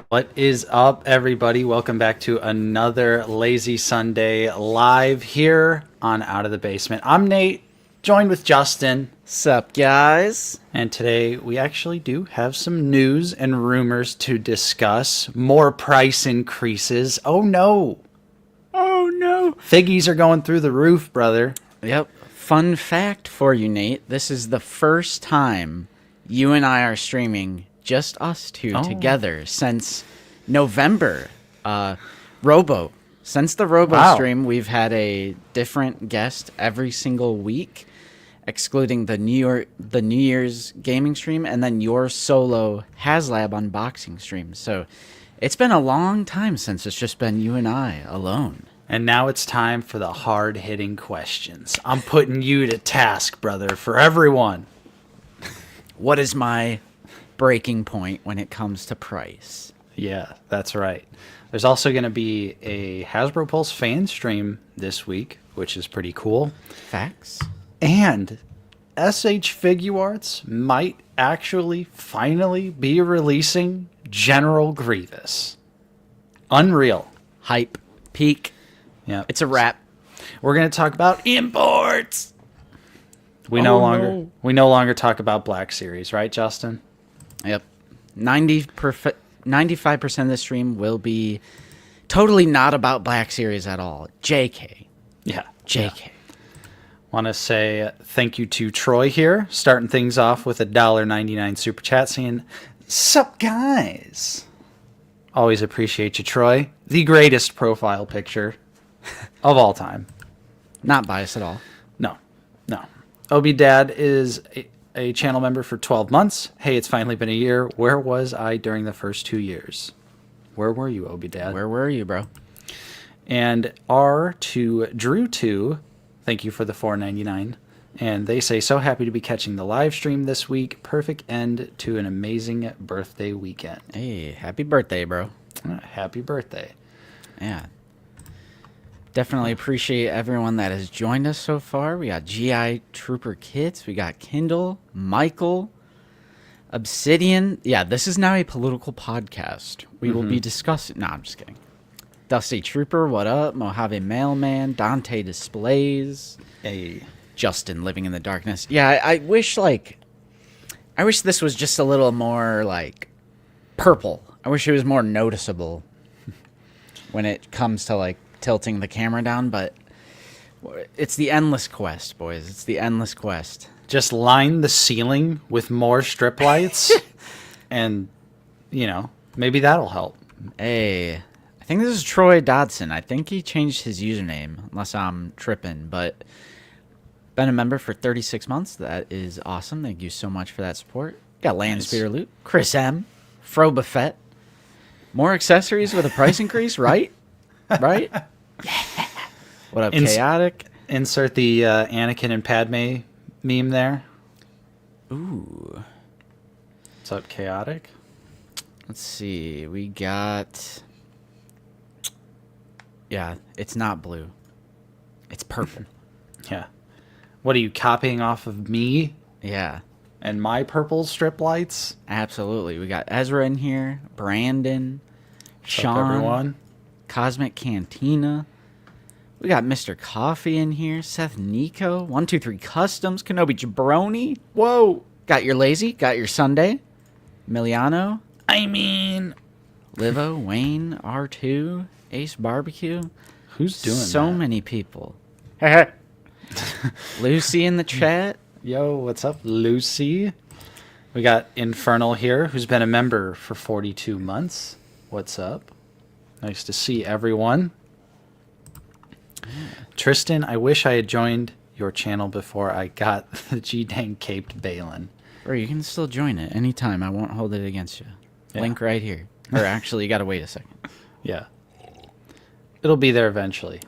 What is up, everybody? Welcome back to another Lazy Sunday live here on Out of the Basement. I'm Nate, joined with Justin. Sup, guys? And today we actually do have some news and rumors to discuss. More price increases. Oh no. Oh, no. Figgies are going through the roof, brother. Yep. Fun fact for you, Nate. This is the first time you and I are streaming, just us two together, since November. Robo. Since the Robo stream, we've had a different guest every single week, excluding the New Year's gaming stream and then your solo HasLab unboxing stream. So it's been a long time since it's just been you and I alone. And now it's time for the hard-hitting questions. I'm putting you to task, brother, for everyone. What is my breaking point when it comes to price? Yeah, that's right. There's also going to be a Hasbro Pulse fan stream this week, which is pretty cool. Facts. And SH Figuarts might actually finally be releasing General Grievous. Unreal. Hype. Peak. Yeah, It's a wrap. we're going to talk about imports. We no longer talk about Black Series, right, Justin? Yep. 95% of the stream will be totally not about Black Series at all. JK. Yeah. JK. Want to say thank you to Troy here, starting things off with a $1.99 super chat saying, "Sup, guys?" Always appreciate you, Troy. The greatest profile picture of all time. Not biased at all. No. Obi Dad is a channel member for 12 months. Hey, it's finally been a year. Where was I during the first 2 years? Where were you, Obi Dad? Where were you, bro? And R to Drew2, thank you for the $4.99. And they say, so happy to be catching the live stream this week. Perfect end to an amazing birthday weekend. Hey, happy birthday, bro. Happy birthday. Yeah. Definitely appreciate everyone that has joined us so far. We got GI Trooper Kids. We got Kindle, Michael, Obsidian. Yeah, this is now a political podcast. We will be discussing... No, I'm just kidding. Dusty Trooper, what up? Mojave Mailman, Dante Displays. Hey. Justin Living in the Darkness. Yeah, I wish this was just a little more, like, purple. I wish it was more noticeable when it comes to, like, tilting the camera down, but it's the endless quest, boys. It's the endless quest. Just line the ceiling with more strip lights, and, maybe that'll help. Hey, I think this is Troy Dodson. I think he changed his username, unless I'm tripping, but been a member for 36 months. That is awesome. Thank you so much for that support. Got Landspeeder Loot, Chris M, Fro Buffett. More accessories with a price increase, right? Right? Yeah. What up, Chaotic? Insert the Anakin and Padme meme there. Ooh. What's up, Chaotic? Let's see. We got... Yeah, it's not blue. It's purple. Yeah. What are you copying off of me Yeah, and my purple strip lights? absolutely. We got Ezra in here, Brandon, What's up, Sean, everyone? Cosmic Cantina. We got Mr. Coffee in here, Seth Nico, 123 Customs, Kenobi Jabroni. Whoa. Got your Lazy, got your Sunday, Emiliano, Livo, Wayne, R2, Ace Barbecue. Who's doing So that? many people. Lucy in the chat. Yo, what's up, Lucy? We got Infernal here, who's been a member for 42 months. What's up? Nice to see everyone. Tristan, I wish I had joined your channel before I got the G-Dang caped Balin. Or you can still join it anytime. I won't hold it against you. Yeah. Link right here. Or actually, you got to wait a second. Yeah. It'll be there eventually.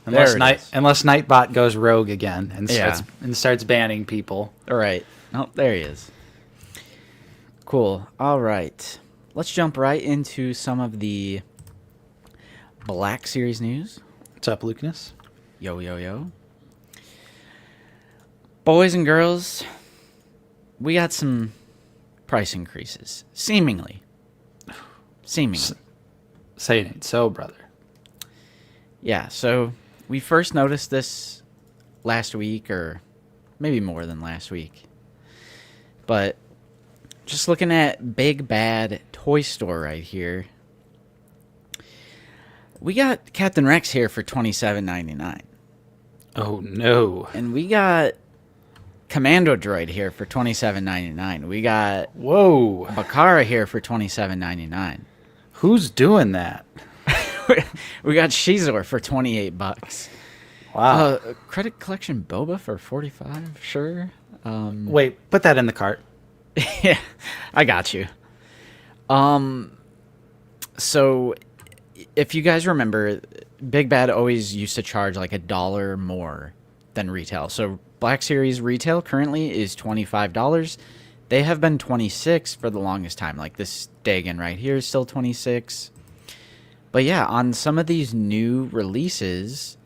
There Unless Nightbot goes rogue again and Yeah. starts banning people. All right. Oh, there he is. Cool. All right. Let's jump right into some of the Black Series news. What's up, Lucas? Yo, yo, yo. Boys and girls, we got some price increases, seemingly. seemingly. Say it ain't so, brother. Yeah, so we first noticed this last week, or maybe more than last week. But just looking at Big Bad Toy Store right here, we got Captain Rex here for $27.99. Oh, no. And we got Commando Droid here for $27.99. We got Whoa. Bakara here for $27.99. Who's doing that? We got Shizor for $28. Wow. Credit Collection Boba for $45. Sure. Wait, put that in the cart. Yeah, I got you. So if you guys remember, Big Bad always used to charge like $1 more than retail. So Black Series retail currently is $25. They have been $26 for the longest time. Like this Dagon right here is still $26. But yeah, on some of these new releases,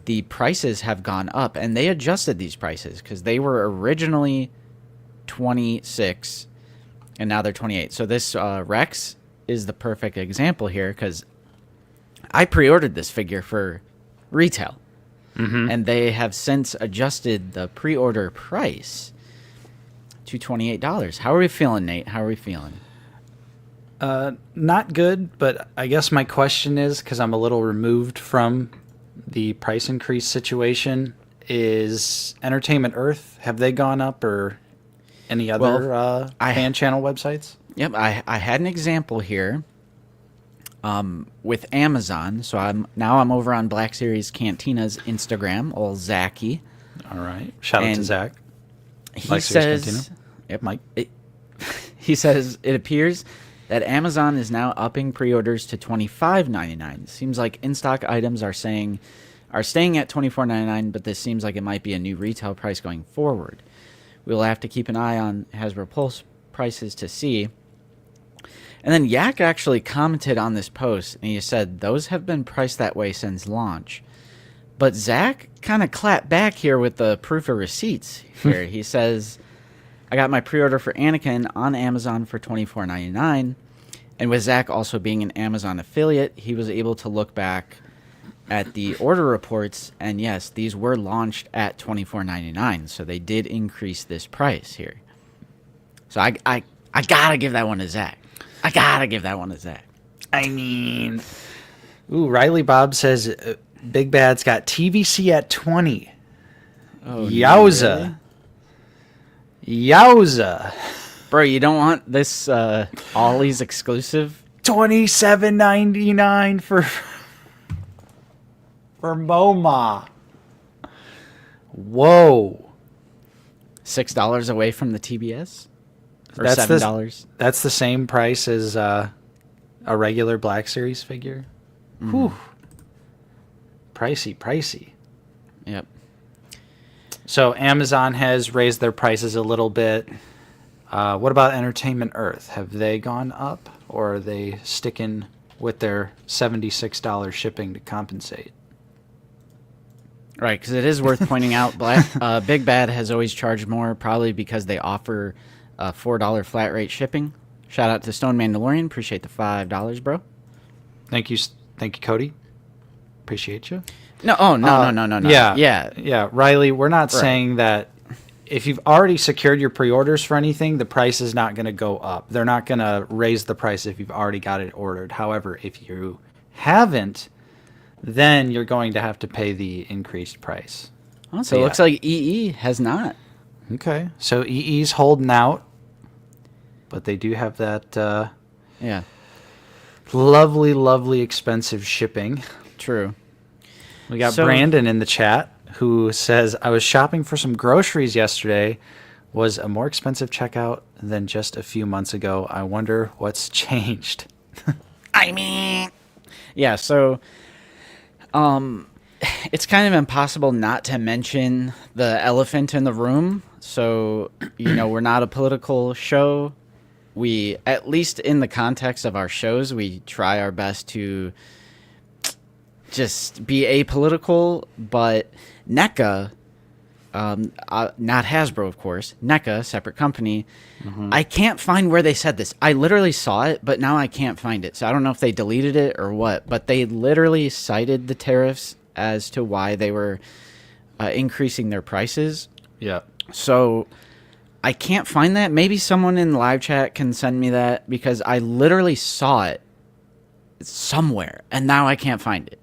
the prices have gone up, and they adjusted these prices because they were originally $26 and now they're $28. So this Rex is the perfect example here because I pre-ordered this figure for retail, and they have since adjusted the pre-order price to $28. How are we feeling, Nate? How are we feeling? Not good, but I guess my question is, because I'm a little removed from the price increase situation, is Entertainment Earth, have they gone up, or any other fan channel websites? Yep, I had an example here with Amazon. So I'm over on Black Series Cantina's Instagram, old Zachy. All right. Shout out to Zach. He says, yep, Mike. He says, it appears that Amazon is now upping pre-orders to $25.99. Seems like in-stock items are staying at $24.99, but this seems like it might be a new retail price going forward. We'll have to keep an eye on Hasbro Pulse prices to see. And then Yak actually commented on this post, and he said, those have been priced that way since launch. But Zach kind of clapped back here with the proof of receipts here. He says, I got my pre-order for Anakin on Amazon for $24.99. And with Zach also being an Amazon affiliate, he was able to look back at the order reports, and yes, these were launched at $24.99, so they did increase this price here. So I gotta give that one to Zach. I mean, Riley Bob says Big Bad's got TVC at 20. Oh, Yowza. Really? Yowza. Bro, you don't want this Ollie's exclusive? $27.99 for MoMA. Whoa. $6 away from the TBS? Or That's $7? That's the same price as a regular Black Series figure. Whew. Pricey. Yep. So Amazon has raised their prices a little bit. What about Entertainment Earth? Have they gone up, or are they sticking with their $76 shipping to compensate? Right, because it is worth pointing out, Big Bad has always charged more, probably because they offer $4 flat rate shipping. Shout out to Stone Mandalorian. Appreciate the $5, bro. Thank you, Cody. Appreciate you. No, no. Yeah. Riley, we're not saying that if you've already secured your pre-orders for anything, the price is not going to go up. They're not going to raise the price if you've already got it ordered. However, if you haven't, then you're going to have to pay the increased price. Oh, so it looks like EE has not. Okay. So EE's holding out, but they do have that lovely expensive shipping. True. We got Brandon in the chat who says, I was shopping for some groceries yesterday. Was a more expensive checkout than just a few months ago. I wonder what's changed. I mean, yeah, so it's kind of impossible not to mention the elephant in the room. So, we're not a political show. We, at least in the context of our shows, we try our best to just be apolitical, but NECA not Hasbro, of course, NECA, separate company. I can't find where they said this. I literally saw it, but now I can't find it. So I don't know if they deleted it or what, but they literally cited the tariffs as to why they were increasing their prices. Yeah. So I can't find that. Maybe someone in live chat can send me that, because I literally saw it somewhere and now I can't find it.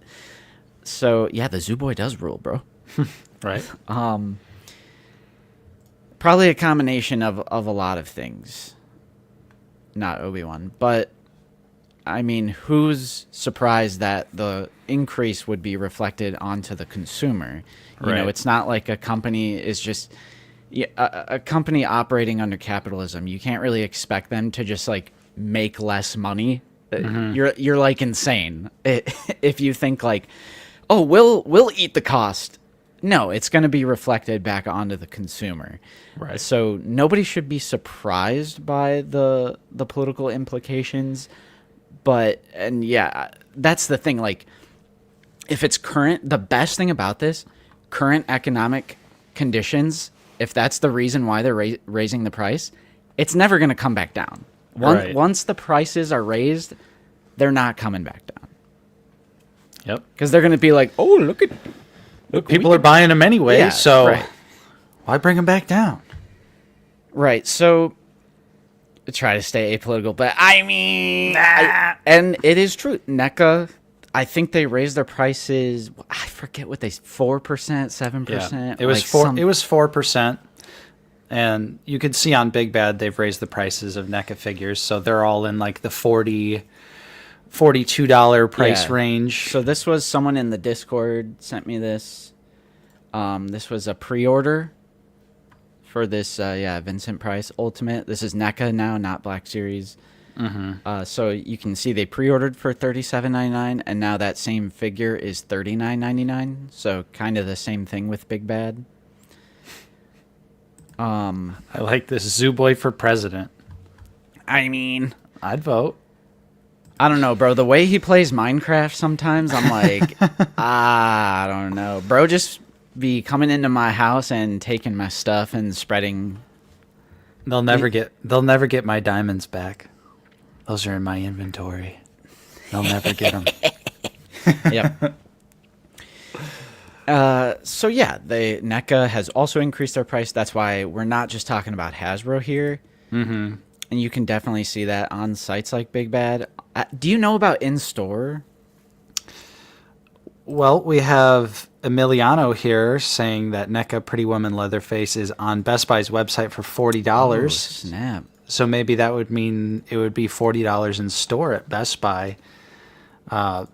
So yeah, the Zoo Boy does rule, bro. Right. Probably a combination of a lot of things. Not Obi-Wan, but I mean, who's surprised that the increase would be reflected onto the consumer? You know, it's not like a company is just a company operating under capitalism. You can't really expect them to just like make less money. You're like insane if you think like, oh, we'll eat the cost. No, it's going to be reflected back onto the consumer. Right. So nobody should be surprised by the political implications. But, and yeah, that's the thing. Like, if it's current, the best thing about this, current economic conditions, if that's the reason why they're raising the price, it's never going to come back down. Once the prices are raised, they're not coming back down. Yep. Because they're going to be like, oh, look, people are buying them anyway, Yeah, so right. why bring them back down? Right. So try to stay apolitical, but I mean, and it is true. NECA, I think they raised their prices. I forget what 4%, 7%. It was It was 4%, and you could see on Big Bad they've raised the prices of NECA figures, so they're all in like the $42 price range. So this was someone in the Discord sent me this. This was a pre-order for this, Vincent Price Ultimate. This is NECA now, not Black Series. So you can see they pre-ordered for $37.99, and now that same figure is $39.99. So kind of the same thing with Big Bad. I like this Zoo Boy for president. I mean, I'd vote. I don't know, bro. The way he plays Minecraft sometimes, I'm like, I don't know. Bro just be coming into my house and taking my stuff and spreading. They'll never get my diamonds back. Those are in my inventory. They'll never get them. Yep. So yeah, NECA has also increased their price. That's why we're not just talking about Hasbro here. Mm-hmm. And you can definitely see that on sites like Big Bad. Do you know about in-store? Well, we have Emiliano here saying that NECA Pretty Woman Leatherface is on Best Buy's website for $40. Oh, snap. So maybe that would mean it would be $40 in store at Best Buy. You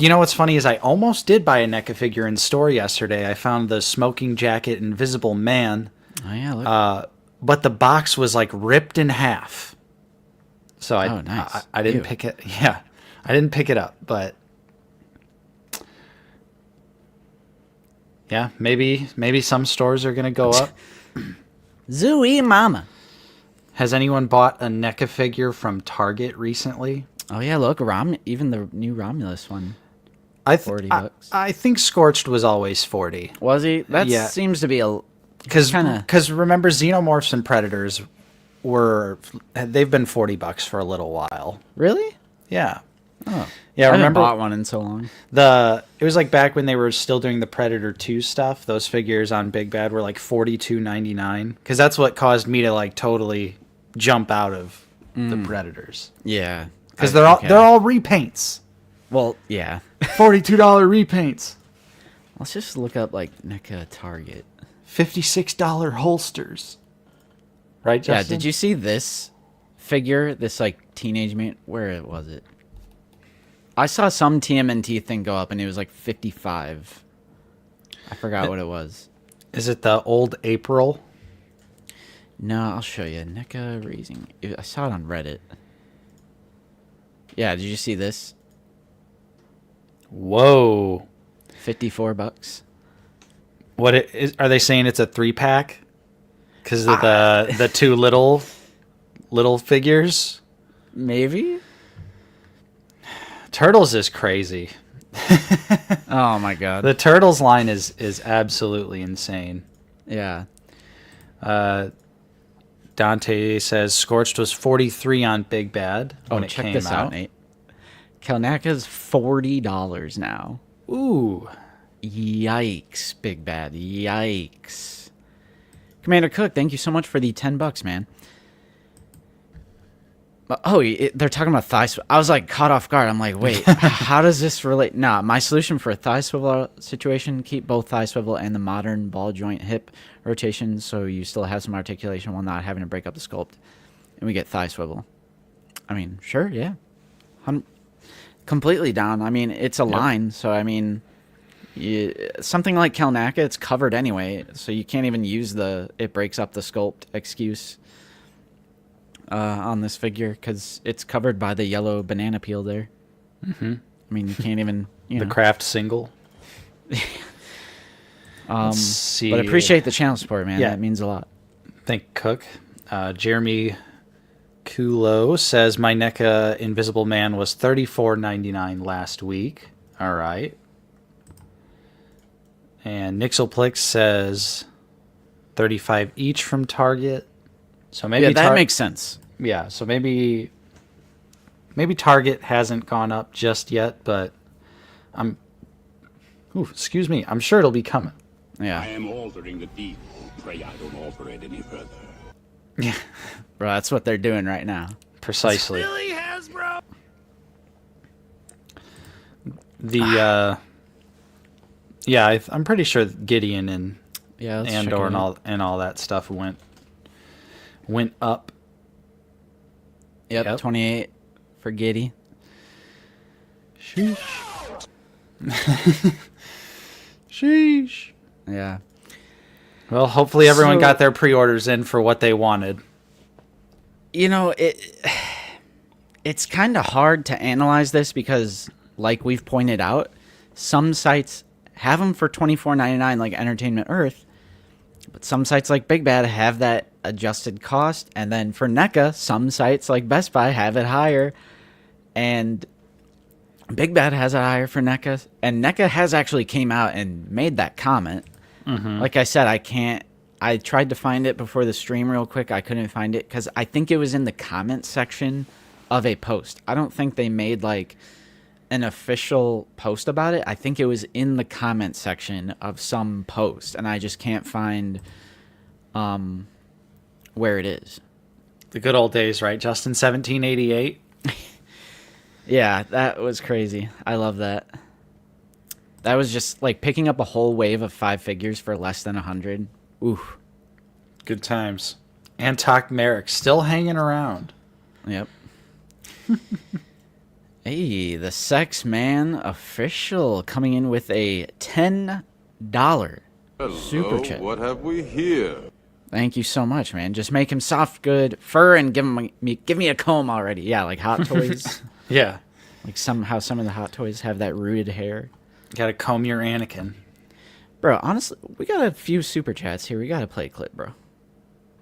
know what's funny is I almost did buy a NECA figure in store yesterday. I found the Smoking Jacket Invisible Man. Oh, yeah, look. But the box was like ripped in half. So nice. I didn't pick it. Yeah, I didn't pick it up, but yeah, maybe some stores are going to go up. Zooey mama. Has anyone bought a NECA figure from Target recently? Oh yeah, look, even the new Romulus one. $40. I think Scorched was always 40. Was he? That seems to be a because remember Xenomorphs and Predators they've been $40 for a little while. Really? Yeah. Oh. Yeah, I remember haven't bought one in so long. It was like back when they were still doing the Predator 2 stuff. Those figures on Big Bad were like $42.99 because that's what caused me to like totally jump out of the Predators. Yeah, because they're all repaints. Well, yeah, $42 repaints. Let's just look up like NECA Target. $56 holsters. Right, Justin? Yeah, did you see this figure? This like Teenage Mutant. Where was it? I saw some TMNT thing go up and it was like 55. I forgot what it was. Is it the old April? No, I'll show you. NECA raising. I saw it on Reddit. Yeah, did you see this? Whoa. $54. What are they saying? It's a 3-pack because of the two little figures. Maybe. Turtles is crazy. Oh my god. The Turtles line is absolutely insane. Yeah. Dante says Scorched was 43 on Big Bad when it check came this out, out. Nate. Kalnaka's $40 now. Ooh. Yikes, Big Bad. Yikes. Commander Cook, thank you so much for the $10, man. They're talking about thigh swivel. I was like caught off guard. I'm like, wait, how does this relate? Nah, my solution for a thigh swivel situation, keep both thigh swivel and the modern ball joint hip rotation so you still have some articulation while not having to break up the sculpt. And we get thigh swivel. I mean, sure, yeah. Completely down. I mean, it's a line, so I mean, something like Kalnaka, it's covered anyway, so you can't even use the it breaks up the sculpt excuse on this figure because it's covered by the yellow banana peel there. I mean, you can't even The craft single. Let's see. But I appreciate the channel support, man. Yeah. That means a lot. Thank Cook. Jeremy Kulo says my NECA Invisible Man was $34.99 last week. All right. And Nixelplix says 35 each from Target. So maybe that makes sense. Yeah, so maybe Target hasn't gone up just yet, but I'm sure it'll be coming. Yeah. I am altering the deal. Pray I don't alter it any further. Yeah, Bro, that's what they're doing right now. precisely. Really, Hasbro? I'm pretty sure Gideon and Yeah, let's Andor check it out. and all that stuff went up. Yep, 28 for Giddy. Sheesh. Sheesh. Yeah. Well, hopefully everyone So- got their pre-orders in for what they wanted. You know, it's kind of hard to analyze this because, like we've pointed out, some sites have them for $24.99 like Entertainment Earth, but some sites like Big Bad have that adjusted cost, and then for NECA, some sites like Best Buy have it higher, and Big Bad has it higher for NECA, and NECA has actually came out and made that comment. Like I said, I tried to find it before the stream real quick. I couldn't find it because I think it was in the comment section of a post. I don't think they made like an official post about it. I think it was in the comment section of some post, and I just can't find where it is. The good old days, right, Justin? 1788. Yeah, that was crazy. I love that. That was just like picking up a whole wave of 5 figures for less than 100. Ooh. Good times. Antok Merrick still hanging around. Yep. Hey, the Sex Man official coming in with a $10 super chat. What have we here? Thank you so much, man. Just make him soft, good fur, and give me a comb already. Yeah, like Hot Toys. Yeah. Like somehow some of the Hot Toys have that rooted hair. Gotta comb your Anakin. Bro, honestly, we got a few super chats here. We gotta play a clip, bro.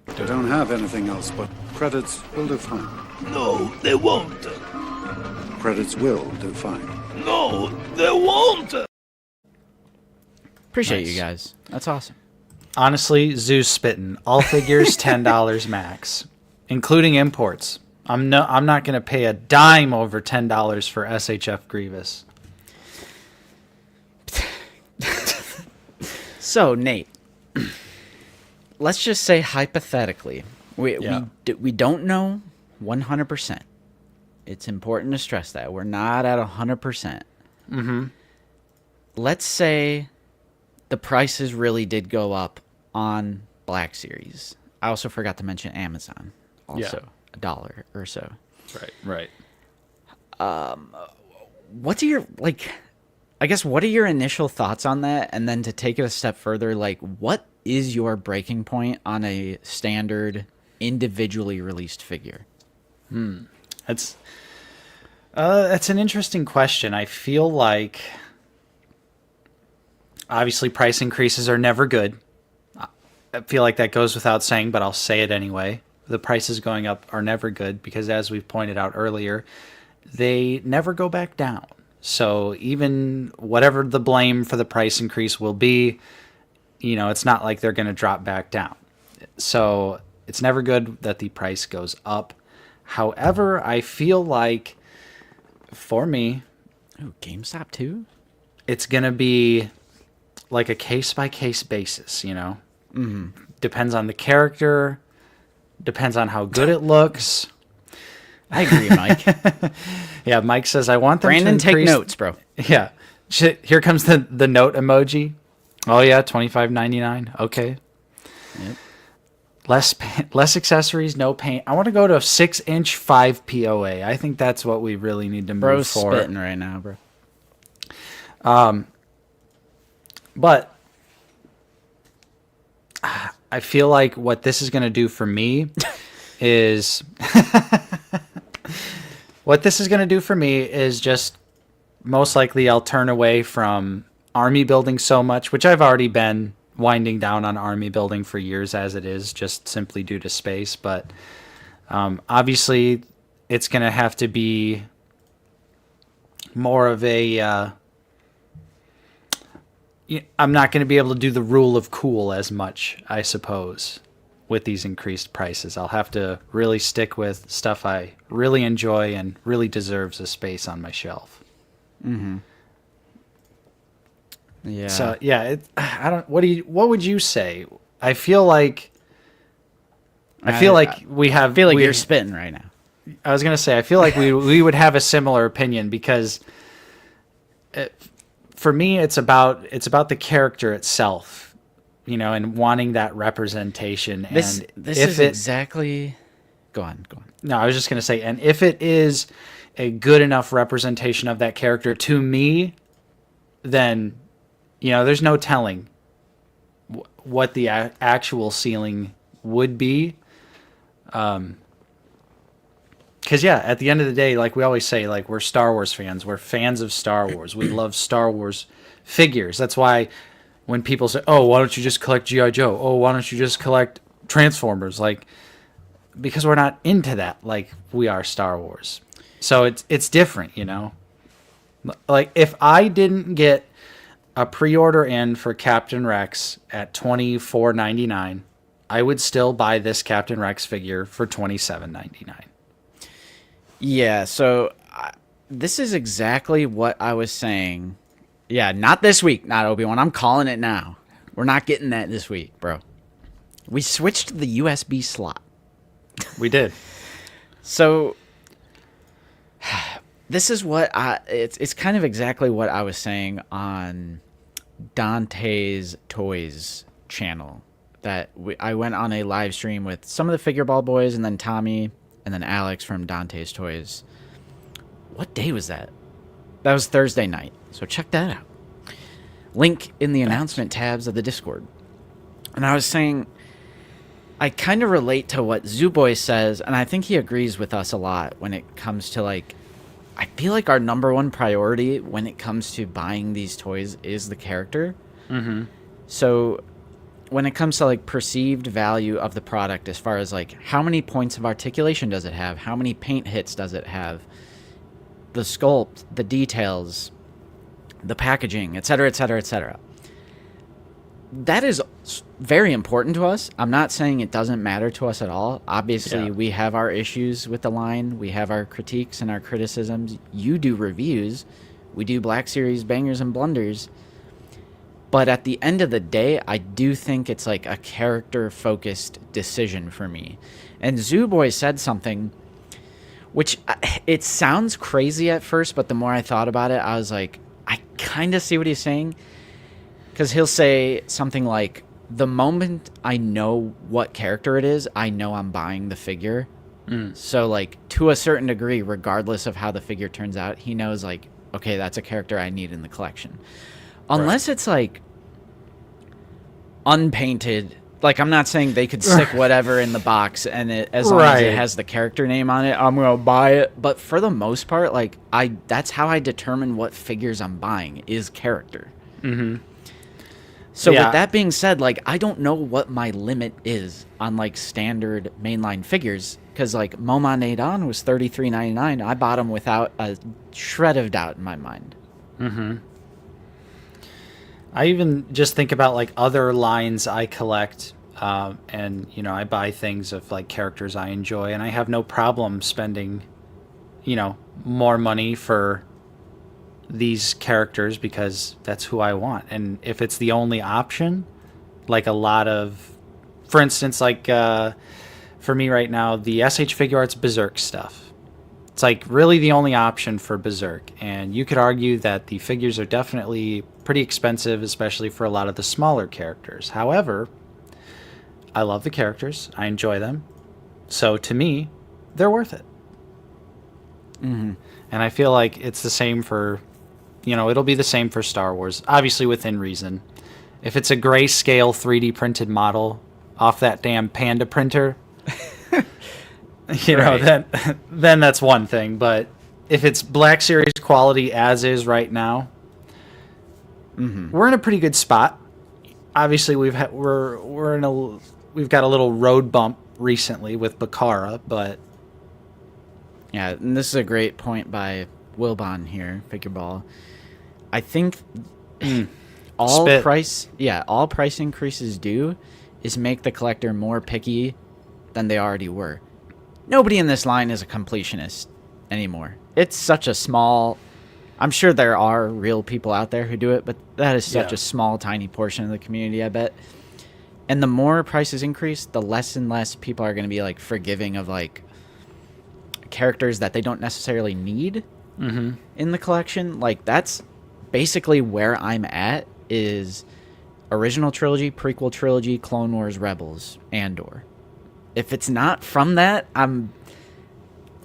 I don't have anything else, but credits will do fine. No, they won't. Credits will do fine. No, they won't. Appreciate Nice. you guys. That's awesome. Honestly, Zeus spitting. All figures $10 max, including imports. I'm not gonna pay a dime over $10 for SHF Grievous. So, Nate, let's just say hypothetically, we don't know 100%. It's important to stress that. We're not at 100%. Let's say the prices really did go up on Black Series. I also forgot to mention Amazon. Also, $1 or so. Right. What's your, like, I guess, what are your initial thoughts on that? And then to take it a step further, like, what is your breaking point on a standard individually released figure? That's an interesting question. I feel like obviously price increases are never good. I feel like that goes without saying, but I'll say it anyway. The prices going up are never good because, as we've pointed out earlier, they never go back down. So even whatever the blame for the price increase will be, you know, it's not like they're going to drop back down. So it's never good that the price goes up. However, I feel like for me, Ooh, GameStop too? it's going to be like a case-by-case basis, you know? Mm-hmm. Depends on the character, depends on how good it looks. I agree, Mike. Yeah, Mike says, I want them Brandon, to increase... take notes, bro. Yeah. Here comes the note emoji. Oh, yeah, $25.99. Okay. Yep. Less accessories, no paint. I want to go to a 6-inch 5 POA. I think that's what we really need to move Bro's for. spitting right now, bro. But I feel like what this is going to do for me is just most likely I'll turn away from army building so much, which I've already been winding down on army building for years as it is, just simply due to space. But obviously it's going to have to be more of a... I'm not going to be able to do the rule of cool as much, I suppose, with these increased prices. I'll have to really stick with stuff I really enjoy and really deserves a space on my shelf. Mm-hmm. Yeah. So yeah, I don't. What would you say? I feel like you're spitting right now. I was gonna say I feel like we would have a similar opinion because for me it's about the character itself, you know, and wanting that representation. This is exactly. Go on. No, I was just gonna say, and if it is a good enough representation of that character to me, then, you know, there's no telling what the actual ceiling would be. Because, yeah, at the end of the day, like we always say, like, we're Star Wars fans. We're fans of Star Wars. We love Star Wars figures. That's why when people say, oh, why don't you just collect G.I. Joe? Oh, why don't you just collect Transformers? Like, because we're not into that like we are Star Wars. So it's different, you know? Like, if I didn't get a pre-order in for Captain Rex at $24.99, I would still buy this Captain Rex figure for $27.99. Yeah, so this is exactly what I was saying. Yeah, not this week, not Obi-Wan. I'm calling it now. We're not getting that this week, bro. We switched the USB slot. We did. So this is what it's kind of exactly what I was saying on Dante's Toys channel. That I went on a live stream with some of the Figure Ball boys and then Tommy and then Alex from Dante's Toys. What day was that? That was Thursday night. So check that out. Link in the announcement tabs of the Discord. And I was saying, I kind of relate to what Zooboy says, and I think he agrees with us a lot when it comes to, like, I feel like our number one priority when it comes to buying these toys is the character. Mm-hmm. So when it comes to, like, perceived value of the product, as far as, like, how many points of articulation does it have? How many paint hits does it have? The sculpt, the details, the packaging, etc., etc., etc. That is very important to us. I'm not saying it doesn't matter to us at all. Obviously, we have our issues with the line. We have our critiques and our criticisms. You do reviews. We do Black Series bangers and blunders. But at the end of the day, I do think it's like a character-focused decision for me. And Zooboy said something, which it sounds crazy at first, but the more I thought about it, I was like, I kind of see what he's saying. Because he'll say something like, the moment I know what character it is, I know I'm buying the figure. So, like, to a certain degree, regardless of how the figure turns out, he knows, like, okay, that's a character I need in the collection. Unless it's, like, unpainted. Like, I'm not saying they could stick whatever in the box, and as long as it has the character name on it, I'm going to buy it. But for the most part, like, that's how I determine what figures I'm buying, is character. Mm-hmm. So with that being said, like, I don't know what my limit is on, like, standard mainline figures, because, like, Moma Nadon was $33.99. I bought him without a shred of doubt in my mind. Mm-hmm. I even just think about like other lines I collect, and I buy things of like characters I enjoy, and I have no problem spending, more money for these characters because that's who I want. And if it's the only option, like a lot of, for instance, like for me right now, the SH Figure Arts Berserk stuff. It's like really the only option for Berserk. And you could argue that the figures are definitely pretty expensive, especially for a lot of the smaller characters. However, I love the characters. I enjoy them. So to me, they're worth it. Mm-hmm. And I feel like it's the same for, it'll be the same for Star Wars, obviously within reason. If it's a grayscale 3D printed model off that damn Panda printer, Right. then that's one thing. But if it's Black Series quality as is right now, we're in a pretty good spot. Obviously, we've got a little road bump recently with Bakara, but Yeah, and this is a great point by Wilbon here, Figure Ball. I think all Spit. price increases do is make the collector more picky than they already were. Nobody in this line is a completionist anymore. It's such a small... I'm sure there are real people out there who do it, but that is such a small, tiny portion of the community, I bet. And the more prices increase, the less and less people are going to be like forgiving of like characters that they don't necessarily need in the collection. Like that's basically where I'm at, is original trilogy, prequel trilogy, Clone Wars, Rebels, Andor. If it's not from that, and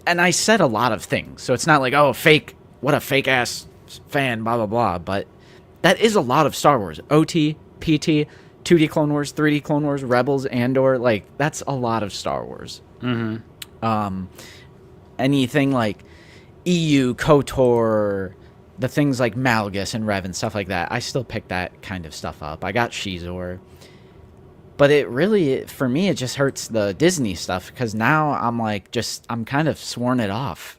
I said a lot of things, so it's not like, oh, fake, what a fake ass fan, blah blah blah, but that is a lot of Star Wars. OT, PT, 2D Clone Wars, 3D Clone Wars, Rebels, Andor, like that's a lot of Star Wars. Anything like EU, KOTOR, the things like Malgus and Rev and stuff like that, I still pick that kind of stuff up. I got Shizor. But it really, for me, it just hurts the Disney stuff, because now I'm like, I'm kind of sworn it off,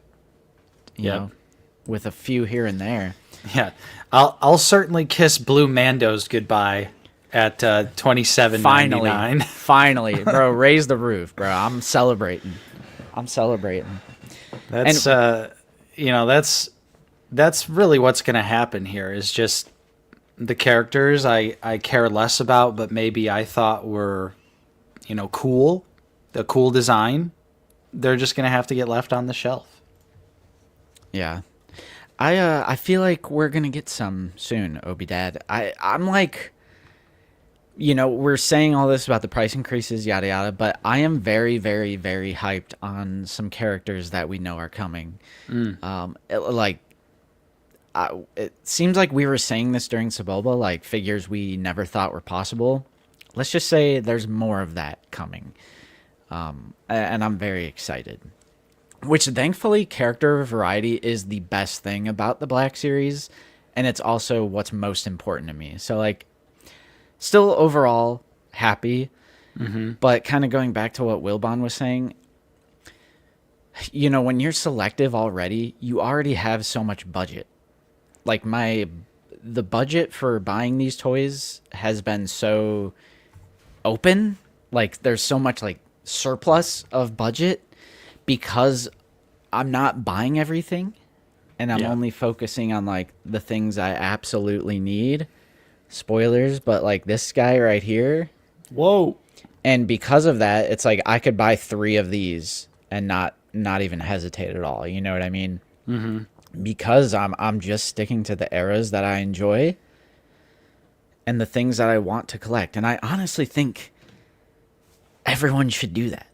you know, with a few here and there. Yeah, I'll certainly kiss Blue Mando's goodbye at $27.99. Finally, bro, raise the roof, bro. I'm celebrating. That's that's really what's going to happen here. Is just the characters I care less about, but maybe I thought were, cool, the cool design. They're just going to have to get left on the shelf. Yeah. I feel like we're going to get some soon, Obi Dad. I'm like, we're saying all this about the price increases, yada, yada, but I am very, very, very hyped on some characters that we know are coming. It seems like we were saying this during Saboba, like figures we never thought were possible. Let's just say there's more of that coming. And I'm very excited. Which, thankfully, character variety is the best thing about the Black Series, and it's also what's most important to me. So, like, still overall happy, but kind of going back to what Wilbon was saying, when you're selective already, you already have so much budget. Like, the budget for buying these toys has been so open. Like, there's so much, like, surplus of budget, because I'm not buying everything, and I'm only focusing on, like, the things I absolutely need. Spoilers, but, like, this guy right here. Whoa. And because of that, it's like I could buy 3 of these and not even hesitate at all. You know what I mean? Because I'm just sticking to the eras that I enjoy and the things that I want to collect. And I honestly think everyone should do that.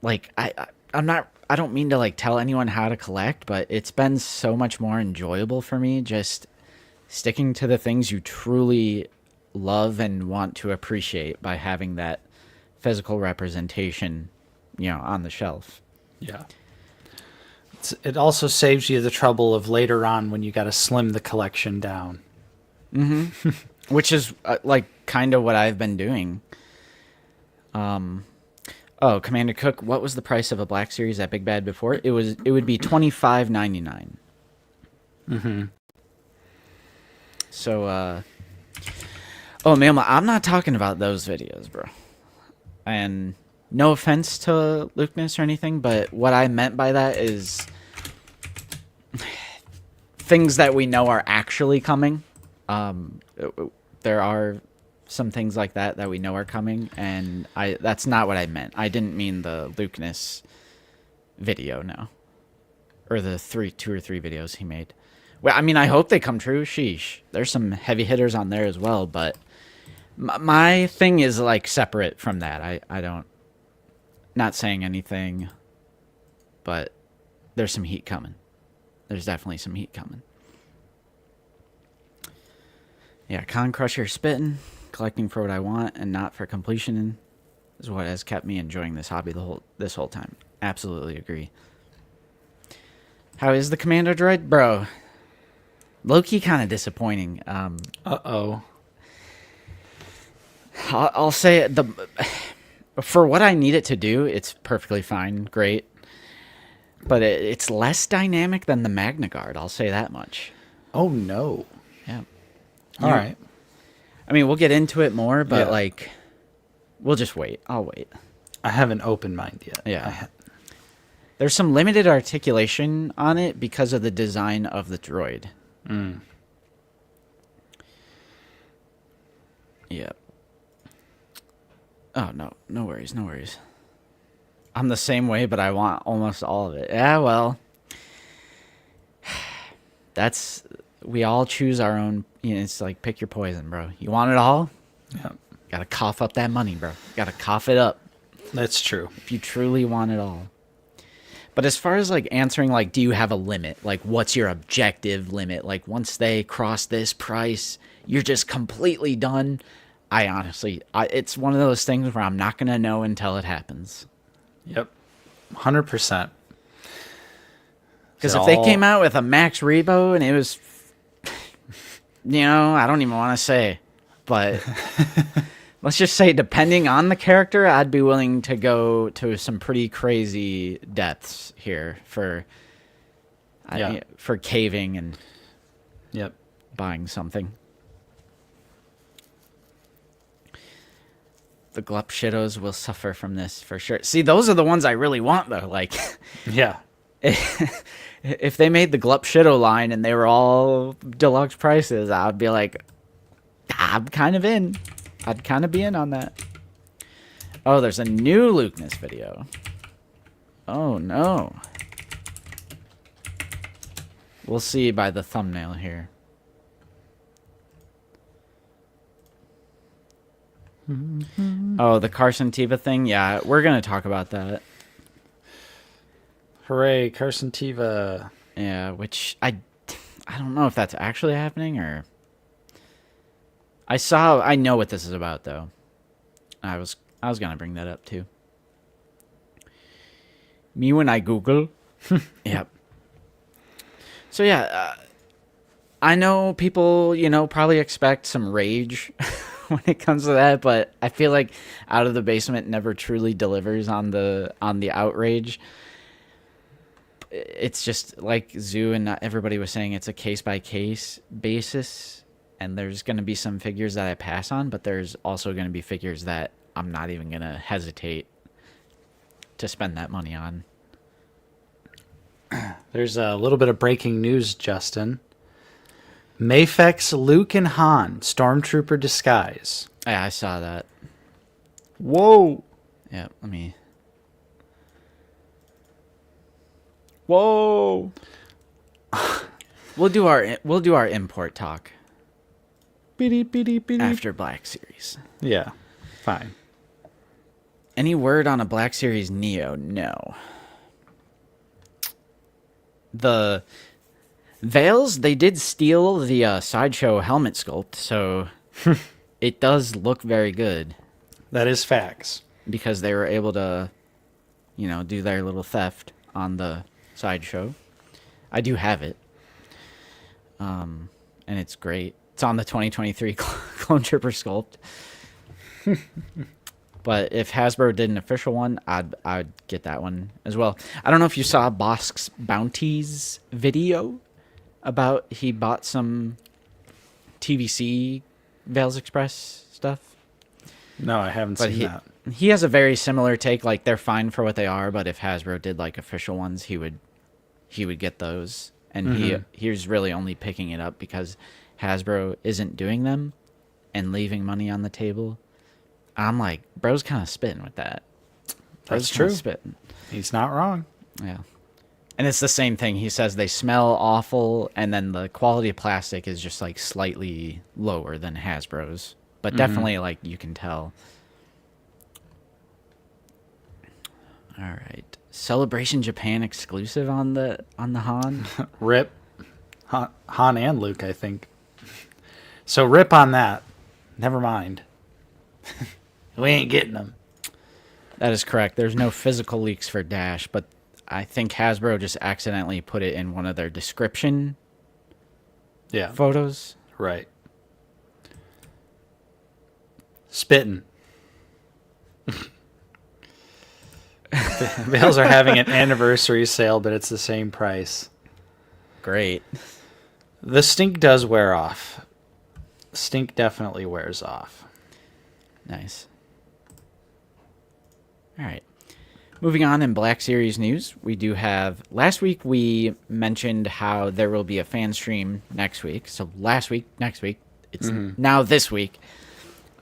Like, I don't mean to like tell anyone how to collect, but it's been so much more enjoyable for me just sticking to the things you truly love and want to appreciate by having that physical representation, on the shelf. Yeah. It also saves you the trouble of later on when you got to slim the collection down. Which is like kind of what I've been doing. Oh, Commander Cook, what was the price of a Black Series at Big Bad before? It would be $25.99. So Oh, man, I'm not talking about those videos, bro. And no offense to Lukeness or anything, but what I meant by that is things that we know are actually coming. There are some things like that we know are coming, and that's not what I meant. I didn't mean the Lukeness video, no. Or the 2 or 3 videos he made. Well, I mean, I hope they come true. Sheesh. There's some heavy hitters on there as well, but my thing is, like, separate from that. I don't... Not saying anything, but there's some heat coming. There's definitely some heat coming. Yeah, Con Crusher spitting, collecting for what I want and not for completion is what has kept me enjoying this hobby this whole time. Absolutely agree. How is the Commando droid? Bro, low-key kind of disappointing. Uh-oh. I'll say for what I need it to do, it's perfectly fine, great. But it's less dynamic than the Magna Guard, I'll say that much. Oh, no. Yeah. All right. I mean, we'll get into it more, but, Yeah. like, we'll just wait. I'll wait. I haven't opened mine yet. Yeah. There's some limited articulation on it because of the design of the droid. Yep. Oh, no. No worries. No worries. I'm the same way, but I want almost all of it. Yeah, well. We all choose our own. You know, it's like pick your poison, bro. You want it all? Yeah. Gotta cough up that money, bro. Gotta cough it up. That's true. If you truly want it all. But as far as, like, answering, like, do you have a limit? Like, what's your objective limit? Like, once they cross this price, you're just completely done. I honestly, it's one of those things where I'm not going to know until it happens. Yep. 100%. Because if they came out with a Max Rebo and it was, you know, I don't even want to say, but let's just say depending on the character, I'd be willing to go to some pretty crazy depths here for caving and Yep. buying something. The Glup Shitos will suffer from this for sure. See, those are the ones I really want, though. Like, Yeah. if they made the Glup Shito line and they were all deluxe prices, I'd be like, I'm kind of in. I'd kind of be in on that. Oh, there's a new Lukeness video. Oh, no. We'll see by the thumbnail here. Oh, the Carson Teva thing? Yeah, we're going to talk about that. Hooray, Carson Teva. Yeah, which I don't know if that's actually happening or... I know what this is about, though. I was going to bring that up, too. Me when I Google. Yep. So, yeah, I know people, you know, probably expect some rage when it comes to that, but I feel like Out of the Basement never truly delivers on the outrage. It's just like Zoo and everybody was saying, it's a case-by-case basis, and there's going to be some figures that I pass on, but there's also going to be figures that I'm not even going to hesitate to spend that money on. There's a little bit of breaking news, Justin. Mafex, Luke, and Han, Stormtrooper disguise. Yeah, I saw that. Whoa. Yeah, let me... Whoa. We'll do our import talk after Black Series. Yeah, fine. Any word on a Black Series Neo? No. The Veils, they did steal the Sideshow helmet sculpt, so it does look very good. That is facts. Because they were able to, you know, do their little theft on the Sideshow. I do have it. And it's great. It's on the 2023 Clone Trooper sculpt. But if Hasbro did an official one, I'd get that one as well. I don't know if you saw Bosk's Bounties video about he bought some TVC Vales Express stuff. No, I haven't But seen that. he has a very similar take. Like, they're fine for what they are, but if Hasbro did like official ones, he would get those. And he was really only picking it up because Hasbro isn't doing them and leaving money on the table. I'm like, bro's kind of spitting with that. That's Bro's kinda true. Spitting. He's not wrong. Yeah. And it's the same thing. He says they smell awful, and then the quality of plastic is just like slightly lower than Hasbro's. But definitely, like, you can tell. All right. Celebration Japan exclusive on the Han. Rip. Han and Luke, I think. So rip on that. Never mind. We ain't getting them. That is correct. There's no physical leaks for Dash, but I think Hasbro just accidentally put it in one of their description photos. Right. Spittin'. Vales are having an anniversary sale, but it's the same price. Great. The stink does wear off. Stink definitely wears off. Nice. All right. Moving on in Black Series news, we do have... Last week we mentioned how there will be a fan stream next week. So last week, next week. It's now this week.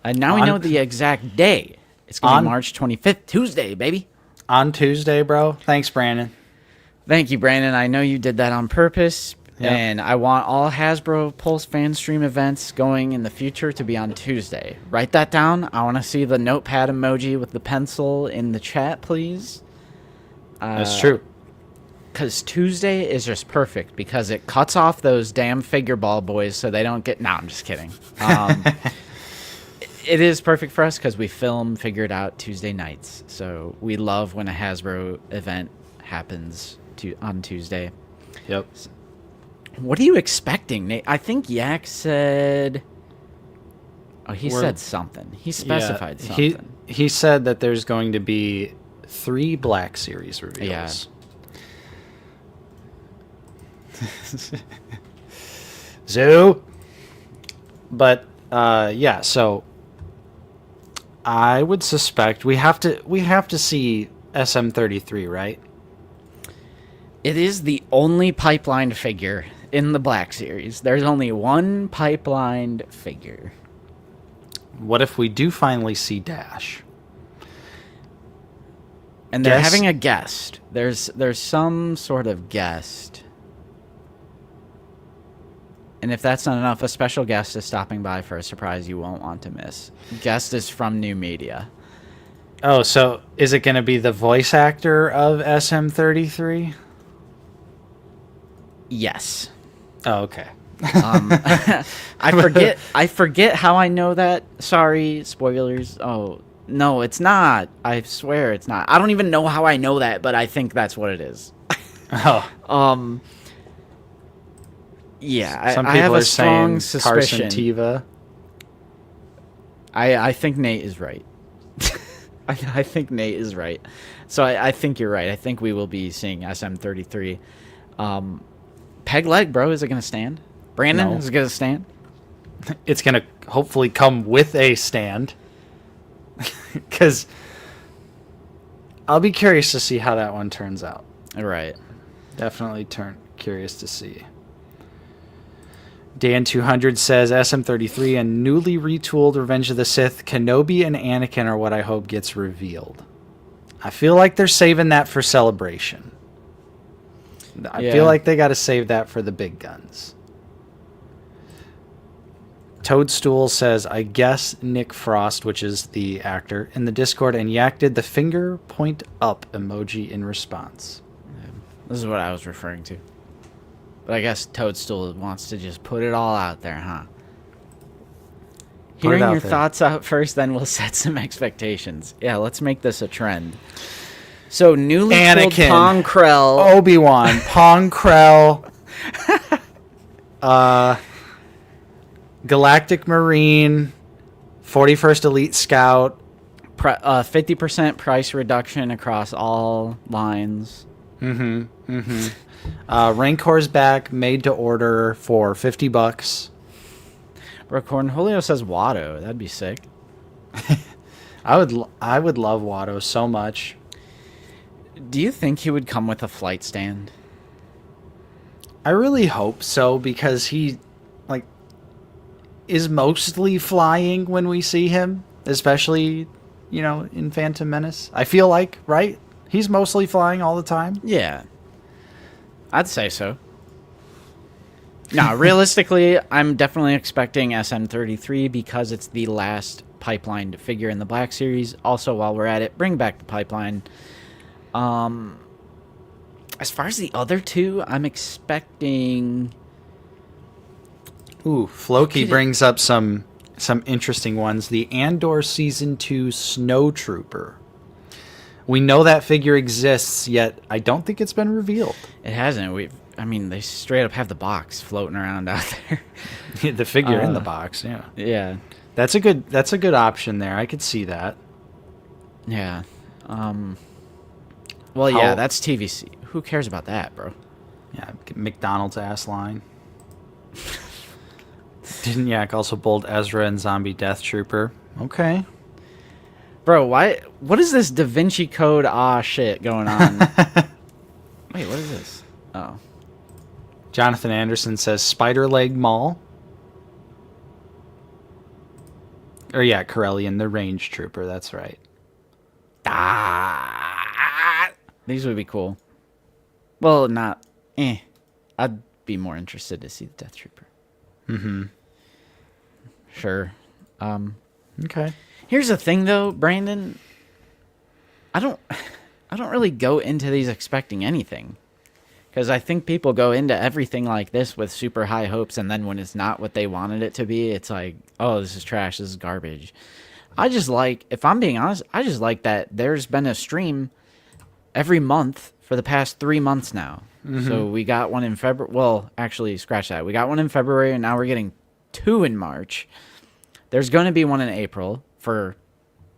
Now we know the exact day. It's going to be March 25th, Tuesday, baby. On Tuesday, bro. Thanks, Brandon. Thank you, Brandon. I know you did that on purpose. Yep. And I want all Hasbro Pulse fan stream events going in the future to be on Tuesday. Write that down. I want to see the notepad emoji with the pencil in the chat, please. That's true. Because Tuesday is just perfect because it cuts off those damn figure ball boys so they don't get... No, I'm just kidding. It is perfect for us because we film Figure It Out Tuesday nights. So we love when a Hasbro event happens on Tuesday. Yep. What are you expecting, Nate? I think Yak said... Oh, he said something. He specified something. He said that there's going to be 3 Black Series reveals. Yeah. Zoo. But yeah, so I would suspect we have to see SM33, right? It is the only pipelined figure in the Black Series. There's only one pipelined figure. What if we do finally see Dash? And they're having a guest. There's some sort of guest. And if that's not enough, a special guest is stopping by for a surprise you won't want to miss. Guest is from New Media. Oh, so is it going to be the voice actor of SM33? Yes. Oh, okay. I forget how I know that. Sorry, spoilers. Oh, no, it's not. I swear it's not. I don't even know how I know that, but I think that's what it is. Oh. Yeah, Some I people have are a strong saying Carson suspicion. Teva. I think Nate is right. I think Nate is right. So I think you're right. I think we will be seeing SM33. Peg leg, bro. Is it going to stand? Brandon, is it going to stand? It's going to hopefully come with a stand. Because I'll be curious to see how that one turns out. Right. Definitely curious to see. Dan200 says SM33 and newly retooled Revenge of the Sith, Kenobi and Anakin are what I hope gets revealed. I feel like they're saving that for Celebration. I feel like they got to save that for the big guns. Toadstool says, I guess Nick Frost, which is the actor, in the Discord, and Yak did the finger point up emoji in response. This is what I was referring to. But I guess Toadstool wants to just put it all out there, huh? Hearing your thoughts out first, then we'll set some expectations. Yeah, let's make this a trend. So, newly tooled Pong Krell. Obi-Wan, Pong Krell, Galactic Marine, 41st Elite Scout. 50% price reduction across all lines. Rancor's back, made to order for $50. Bro, Cornholio says Watto. That'd be sick. I would love Watto so much. Do you think he would come with a flight stand? I really hope so, because he, like, is mostly flying when we see him, especially, you know, in Phantom Menace. I feel like, right? He's mostly flying all the time. Yeah. I'd say so. Now, realistically, I'm definitely expecting SM33 because it's the last pipeline figure in the Black Series. Also, while we're at it, bring back the pipeline. As far as the other two, I'm expecting... Ooh, Floki brings up some interesting ones. The Andor Season 2 Snow Trooper. We know that figure exists, yet I don't think it's been revealed. It hasn't. I mean, they straight up have the box floating around out there. The figure in the box, yeah. Yeah. That's a good option there. I could see that. Yeah. Well, yeah, that's TVC. Who cares about that, bro? Yeah, McDonald's ass line. Didn't Yak also bold Ezra and Zombie Death Trooper? Okay. Bro, why? What is this Da Vinci Code shit going on? Wait, what is this? Oh. Jonathan Anderson says Spider Leg Maul. Or yeah, Corellian, the range trooper, that's right. These would be cool. Well, not... I'd be more interested to see the Death Trooper. Mm-hmm. Sure. Okay. Here's the thing, though, Brandon. I don't really go into these expecting anything. Because I think people go into everything like this with super high hopes, and then when it's not what they wanted it to be, it's like, oh, this is trash, this is garbage. I just like, if I'm being honest, I just like that there's been a stream every month for the past 3 months now. Mm-hmm. So we got one in February. Well, actually, scratch that. We got one in February, and now we're getting 2 in March. There's going to be one in April for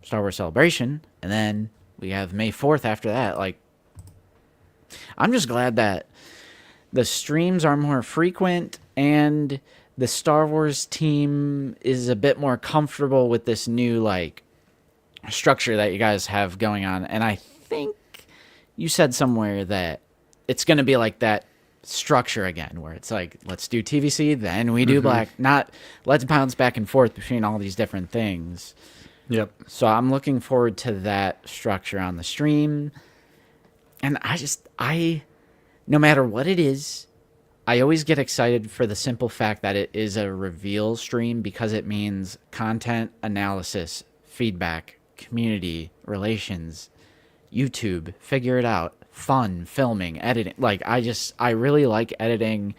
Star Wars Celebration, and then we have May 4th after that. Like, I'm just glad that the streams are more frequent and the Star Wars team is a bit more comfortable with this new, like, structure that you guys have going on. And I think you said somewhere that it's going to be like that structure again, where it's like, let's do TVC, then we do Black. Not let's bounce back and forth between all these different things. Yep. So I'm looking forward to that structure on the stream. And I, no matter what it is, I always get excited for the simple fact that it is a reveal stream, because it means content, analysis, feedback, community, relations, YouTube, figure it out, fun, filming, editing. Like, I really like editing,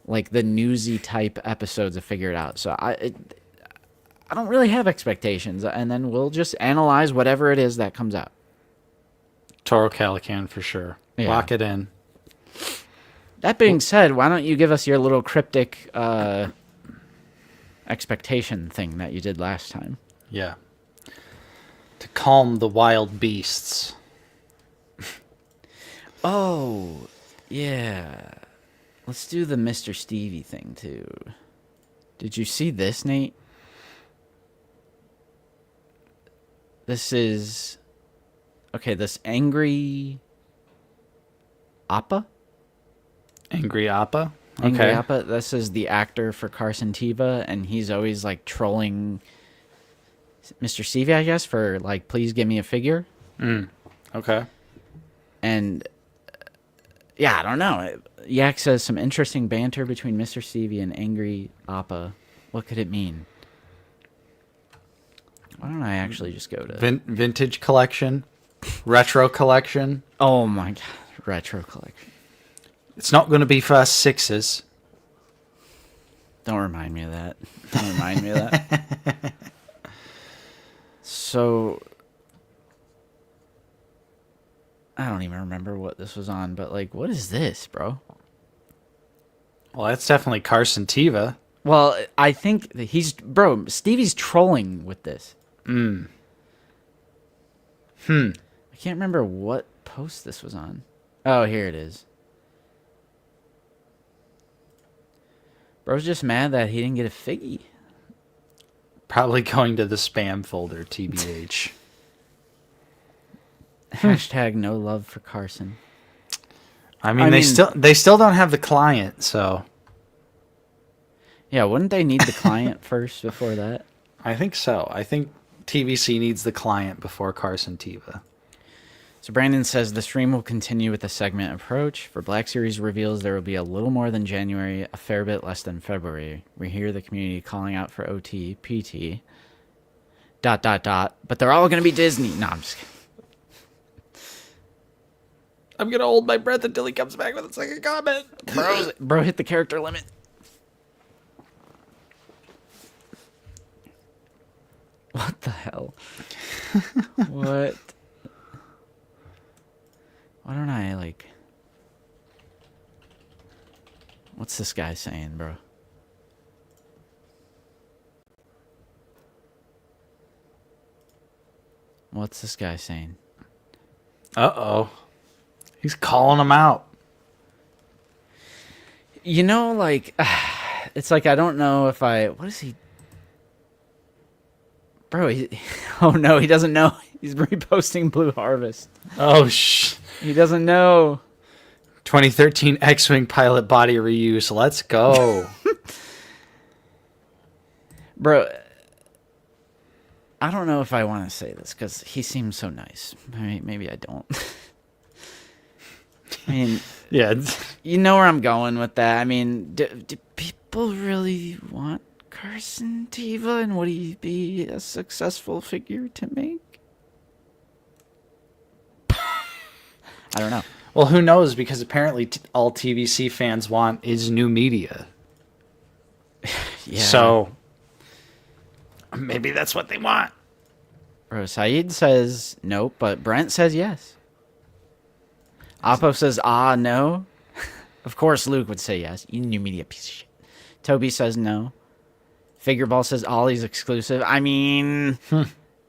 like, the newsy type episodes of Figure It Out. So I don't really have expectations, and then we'll just analyze whatever it is that comes out. Toro Calican for sure. Yeah. Lock it in. That being said, why don't you give us your little cryptic expectation thing that you did last time? Yeah. To calm the wild beasts. Oh, yeah. Let's do the Mr. Stevie thing, too. Did you see this, Nate? This is... Okay, this Angry Appa? Angry Appa? Okay. Angry Appa. This is the actor for Carson Teva, and he's always, like, trolling Mr. Stevie, I guess, for, like, please give me a figure. Okay. And, yeah, I don't know. Yak says some interesting banter between Mr. Stevie and Angry Appa. What could it mean? Why don't I actually just go to... Vintage collection? Retro collection? Oh, my God. Retro collection. It's not going to be first sixes. Don't remind me of that. Don't remind me of that. So, I don't even remember what this was on, but, like, what is this, bro? Well, that's definitely Carson Teva. Well, I think that Stevie's trolling with this. I can't remember what post this was on. Oh, here it is. Bro's just mad that he didn't get a figgy. Probably going to the spam folder, TBH. Hashtag no love for Carson. I mean, they still don't have the client, so Yeah, wouldn't they need the client first before that? I think so. I think TVC needs the client before Carson Teva. So Brandon says the stream will continue with the segment approach. For Black Series reveals, there will be a little more than January, a fair bit less than February. We hear the community calling out for OT, PT, ... But they're all going to be Disney. No, I'm just kidding. I'm going to hold my breath until he comes back with a second comment. Bro hit the character limit. What the hell? What? Why don't I, like... What's this guy saying, bro? What's this guy saying? Uh-oh. He's calling him out. You know, like... It's like I don't know if I... What is he... Bro, oh no, he doesn't know. He's reposting Blue Harvest. Oh, He doesn't know. 2013 X-Wing pilot body reuse. Let's go. Bro, I don't know if I want to say this because he seems so nice. Maybe I don't. I mean, Yeah. you know where I'm going with that. I mean, do people really want Carson Teva, and would he be a successful figure to make? I don't know. Well, who knows? Because apparently all TVC fans want is new media. Yeah. So maybe that's what they want. Bro, Saeed says no, but Brent says yes. Oppo says no. Of course Luke would say yes. You new media piece of shit. Toby says no. Figureball says Ollie's exclusive. I mean,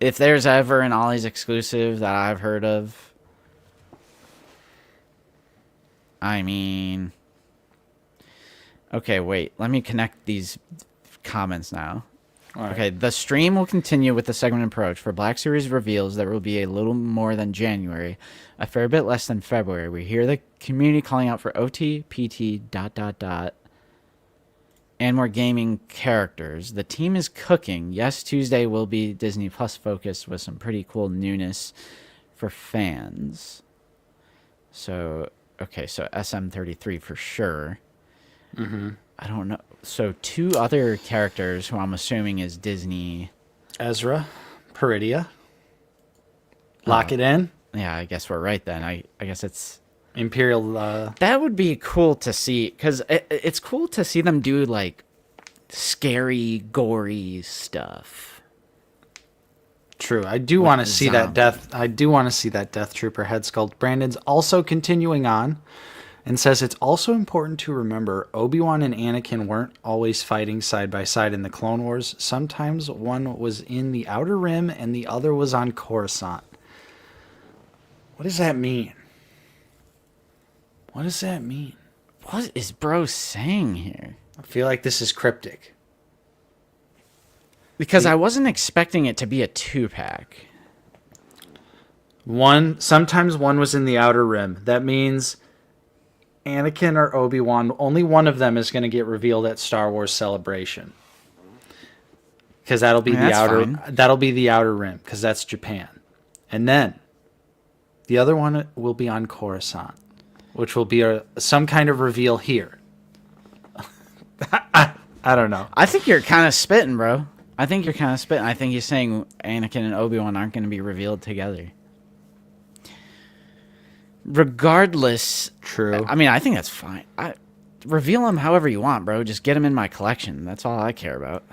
if there's ever an Ollie's exclusive that I've heard of, I mean... Okay, wait. Let me connect these comments now. All right. Okay, the stream will continue with the segment approach. For Black Series reveals, there will be a little more than January, a fair bit less than February. We hear the community calling out for OT, PT, ... and more gaming characters. The team is cooking. Yes, Tuesday will be Disney Plus focused with some pretty cool newness for fans. So, okay, so SM33 for sure. Mm-hmm. I don't know. So 2 other characters who I'm assuming is Disney. Ezra, Peridia. Lock it in. Yeah, I guess we're right then. I guess it's... Imperial. That would be cool to see, because it's cool to see them do, like, scary, gory stuff. True. I do want to see that zombies. death. I do want to see that Death Trooper head sculpt. Brandon's also continuing on and says it's also important to remember Obi-Wan and Anakin weren't always fighting side by side in the Clone Wars. Sometimes one was in the Outer Rim and the other was on Coruscant. What does that mean? What does that mean? What is bro saying here? I feel like this is cryptic. Because I wasn't expecting it to be a 2-pack. Sometimes one was in the Outer Rim. That means Anakin or Obi-Wan, only one of them is going to get revealed at Star Wars Celebration. Because that'll be that'll be the Outer Rim, because that's Japan. And then the other one will be on Coruscant, which will be some kind of reveal here. I don't know. I think you're kind of spitting, bro. I think you're kind of spitting. I think you're saying Anakin and Obi-Wan aren't going to be revealed together. Regardless... True. I mean, I think that's fine. Reveal them however you want, bro. Just get them in my collection. That's all I care about.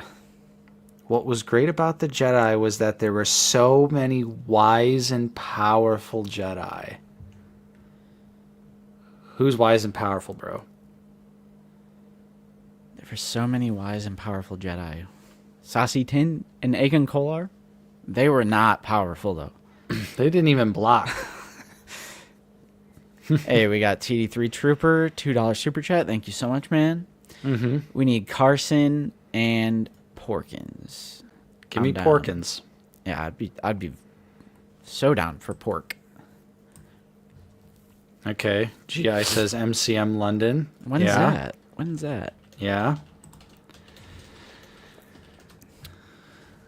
What was great about the Jedi was that there were so many wise and powerful Jedi. Who's wise and powerful, bro? There were so many wise and powerful Jedi. Sassy Tin and Aegon Kolar, they were not powerful, though. They didn't even block. Hey, we got TD3 Trooper, $2 super chat. Thank you so much, man. Mm-hmm. We need Carson and Porkins. Give me down. Porkins. Yeah, I'd be so down for pork. Okay. GI says MCM London. When's that? When's that? Yeah.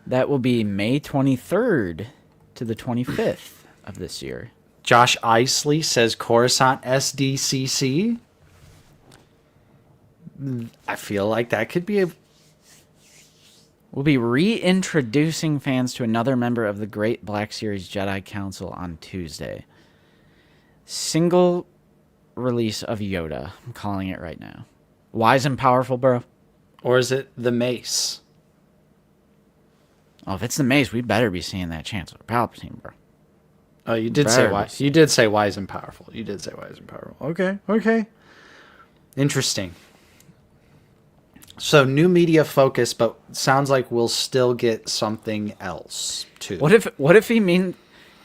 That will be May 23rd to the 25th of this year. Josh Isley says Coruscant SDCC. I feel like that could be a... We'll be reintroducing fans to another member of the Great Black Series Jedi Council on Tuesday. Single release of Yoda. I'm calling it right now. Wise and powerful, bro. Or is it the Mace? Oh, if it's the Mace, we better be seeing that Chancellor Palpatine, bro. Oh, you did say wise. You did say wise and powerful. You did say wise and powerful. Okay. Okay. Interesting. So new media focus, but sounds like we'll still get something else too. What if he mean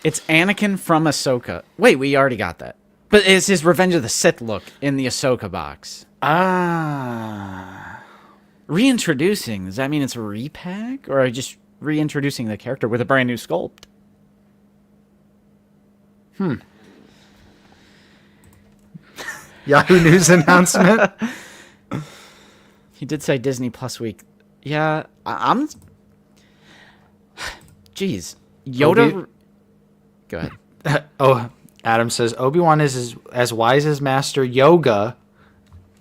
it's Anakin from Ahsoka? Wait, we already got that. But it's his Revenge of the Sith look in the Ahsoka box. Ah. Reintroducing, does that mean it's a repack? Or just reintroducing the character with a brand new sculpt? Yahoo News announcement. He did say Disney Plus week. Yeah, I'm... Jeez. Yoda... Go ahead. Oh, Adam says Obi-Wan is as wise as Master Yoga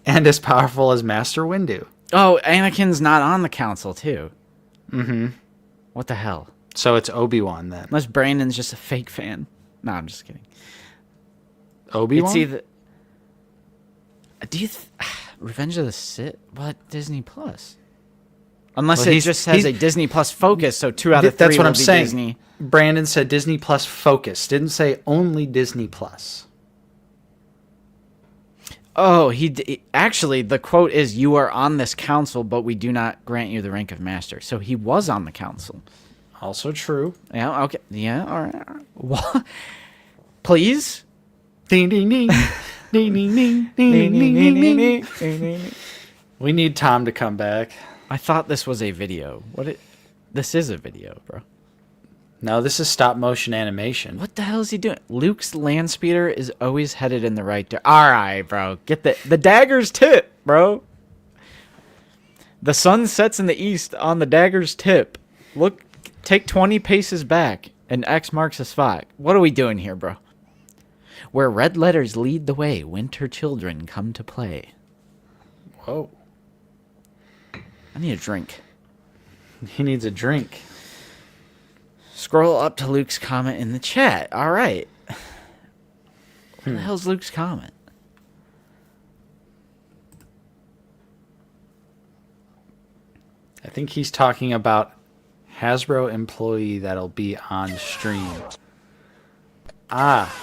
and as powerful as Master Windu. Oh, Anakin's not on the council, too. Mm-hmm. What the hell? So it's Obi-Wan then. Unless Brandon's just a fake fan. No, I'm just kidding. Obi-Wan? It's either... Do you... Revenge of the Sith? What? Disney Plus? Unless it just has a Disney Plus focus, so 2 out of 3 That's what will I'm be saying. Disney. Brandon said Disney Plus focus. Didn't say only Disney Plus. Oh, actually, the quote is, "You are on this council, but we do not grant you the rank of master." So he was on the council. Also true. Yeah, okay. Yeah, all right. What? Please? Ding, ding, ding. Ding, ding, ding. Ding, ding, ding, ding. We need Tom to come back. I thought this was a video. This is a video, bro. No, this is stop motion animation. What the hell is he doing? Luke's land speeder is always headed in the right direction. All right, bro. Get the dagger's tip, bro. The sun sets in the east on the dagger's tip. Look, take 20 paces back, and X marks a spot. What are we doing here, bro? Where red letters lead the way, winter children come to play. Whoa. I need a drink. He needs a drink. Scroll up to Luke's comment in the chat. All right. Where the hell's Luke's comment? I think he's talking about Hasbro employee that'll be on stream. Ah.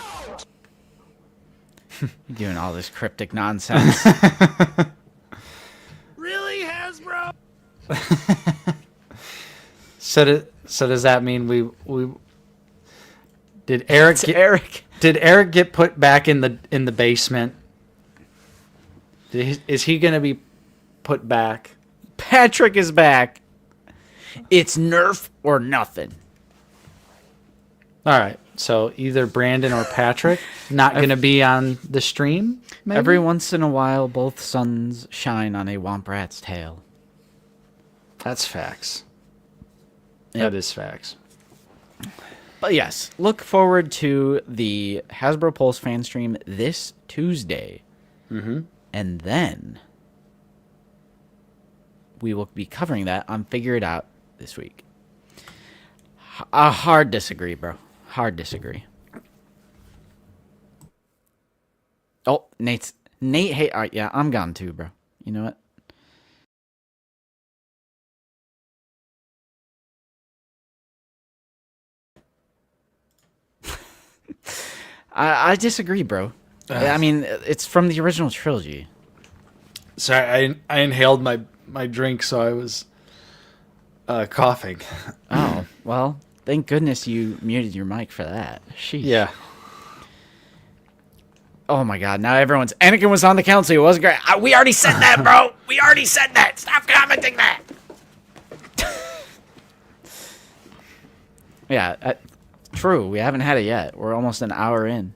You're doing all this cryptic nonsense. Really, Hasbro? So does that mean we did Eric It's Eric. Did Eric get put back in the basement? Is he going to be put back? Patrick is back. It's Nerf or nothing. All right. So either Brandon or Patrick not going to be on the stream? Maybe? Every once in a while, both suns shine on a womp rat's tail. That's facts. Yep. That is facts. But yes, look forward to the Hasbro Pulse fan stream this Tuesday. Mm-hmm. And then we will be covering that on Figure It Out this week. Hard disagree, bro. Hard disagree. Oh, Nate, hey, all right, yeah, I'm gone too, bro. You know what? I disagree, bro. I mean, it's from the original trilogy. Sorry, I inhaled my drink, so I was coughing. Oh, well, thank goodness you muted your mic for that. Sheesh. Yeah. Oh my god, now everyone's... Anakin was on the council, he wasn't great. We already said that, bro! We already said that! Stop commenting that! Yeah, true. We haven't had it yet. We're almost an hour in.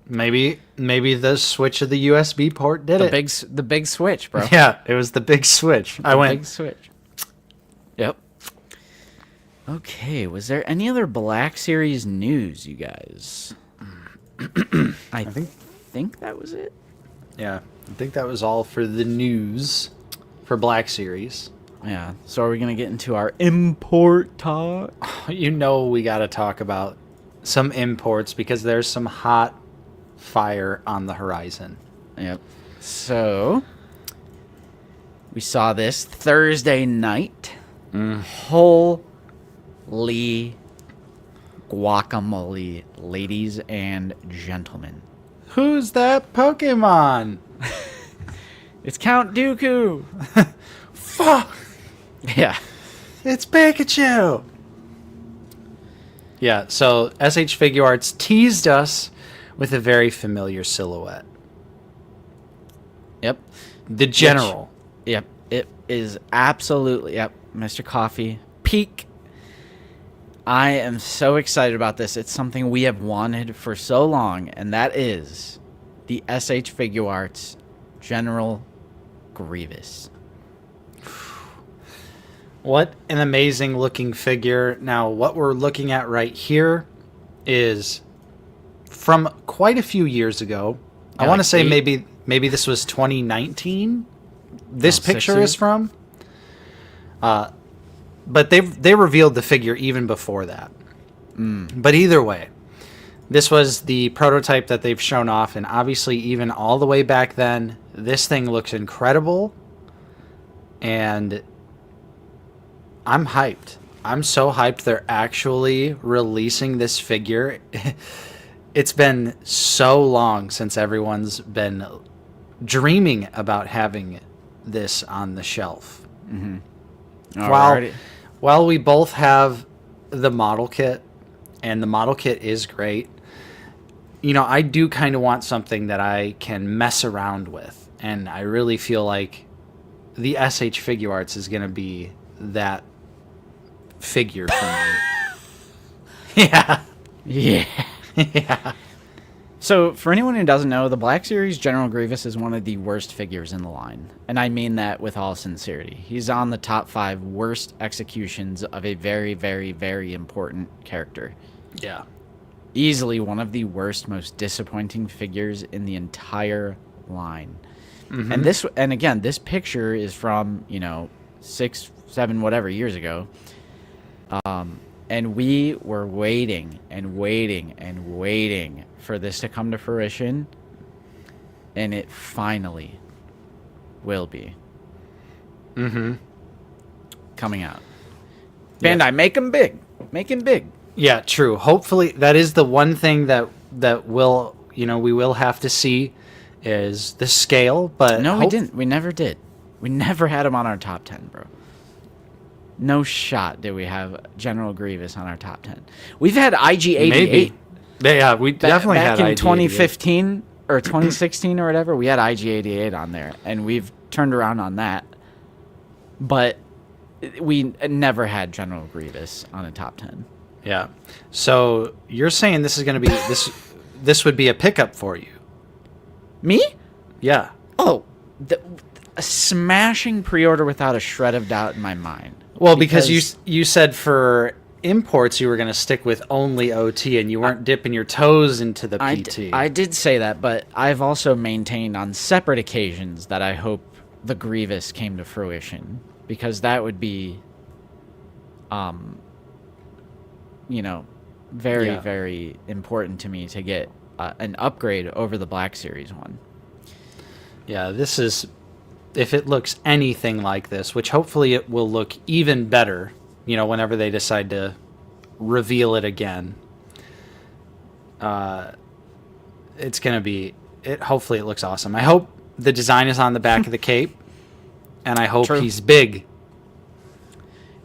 Maybe the switch of the USB port did it. The big switch, bro. Yeah, it was the big switch. I went big switch. Yep. Okay, was there any other Black Series news, you guys? I think that was it. Yeah, I think that was all for the news for Black Series. Yeah. So are we gonna get into our import talk? You know we got to talk about some imports because there's some hot fire on the horizon. Yep. So we saw this Thursday night. Holy guacamole, ladies and gentlemen. Who's that Pokemon? It's Count Dooku. Fuck! Yeah. It's Pikachu! Yeah, so SH Figure Arts teased us with a very familiar silhouette. Yep. The General. Yep. It is absolutely, yep, Mr. Coffee. Peak. I am so excited about this. It's something we have wanted for so long, and that is the SH Figure Arts General Grievous. What an amazing looking figure. Now, what we're looking at right here is from quite a few years ago. Yeah, I want to like say maybe this was 2019. This picture is from. But they revealed the figure even before that. But either way, this was the prototype that they've shown off, and obviously even all the way back then, this thing looks incredible, and I'm hyped. I'm so hyped they're actually releasing this figure. It's been so long since everyone's been dreaming about having this on the shelf. While we both have the model kit, and the model kit is great, you know, I do kind of want something that I can mess around with, and I really feel like the SH Figure Arts is going to be that figure for me. Yeah. Yeah. Yeah. So, for anyone who doesn't know, the Black Series General Grievous is one of the worst figures in the line. And I mean that with all sincerity. He's on the top 5 worst executions of a very, very, very important character. Yeah. Easily one of the worst, most disappointing figures in the entire line. And again, this picture is from, 6, 7, whatever years ago. And we were waiting and waiting and waiting for this to come to fruition, and it finally will be. Coming out. Bandai, make him big. Make him big. Yeah, true. Hopefully, that is the one thing that will, we will have to see is the scale. But no, we didn't. We never did. We never had him on our top 10, bro. No shot did we have General Grievous on our top 10. We've had IG-88. Maybe. Yeah, we definitely had IG-88. Back in 2015 or 2016 or whatever, we had IG-88 on there, and we've turned around on that. But we never had General Grievous on a top 10. Yeah. So you're saying this is going to be this would be a pickup for you? Me? Yeah. Oh, a smashing pre-order without a shred of doubt in my mind. Well, because you said for imports you were going to stick with only OT and you weren't dipping your toes into the PT. I did say that, but I've also maintained on separate occasions that I hope the Grievous came to fruition, because that would be, very, very important to me to get an upgrade over the Black Series one. Yeah, this is... If it looks anything like this, which hopefully it will look even better, whenever they decide to reveal it again, it's going to be... Hopefully it looks awesome. I hope the design is on the back of the cape, and I hope he's big.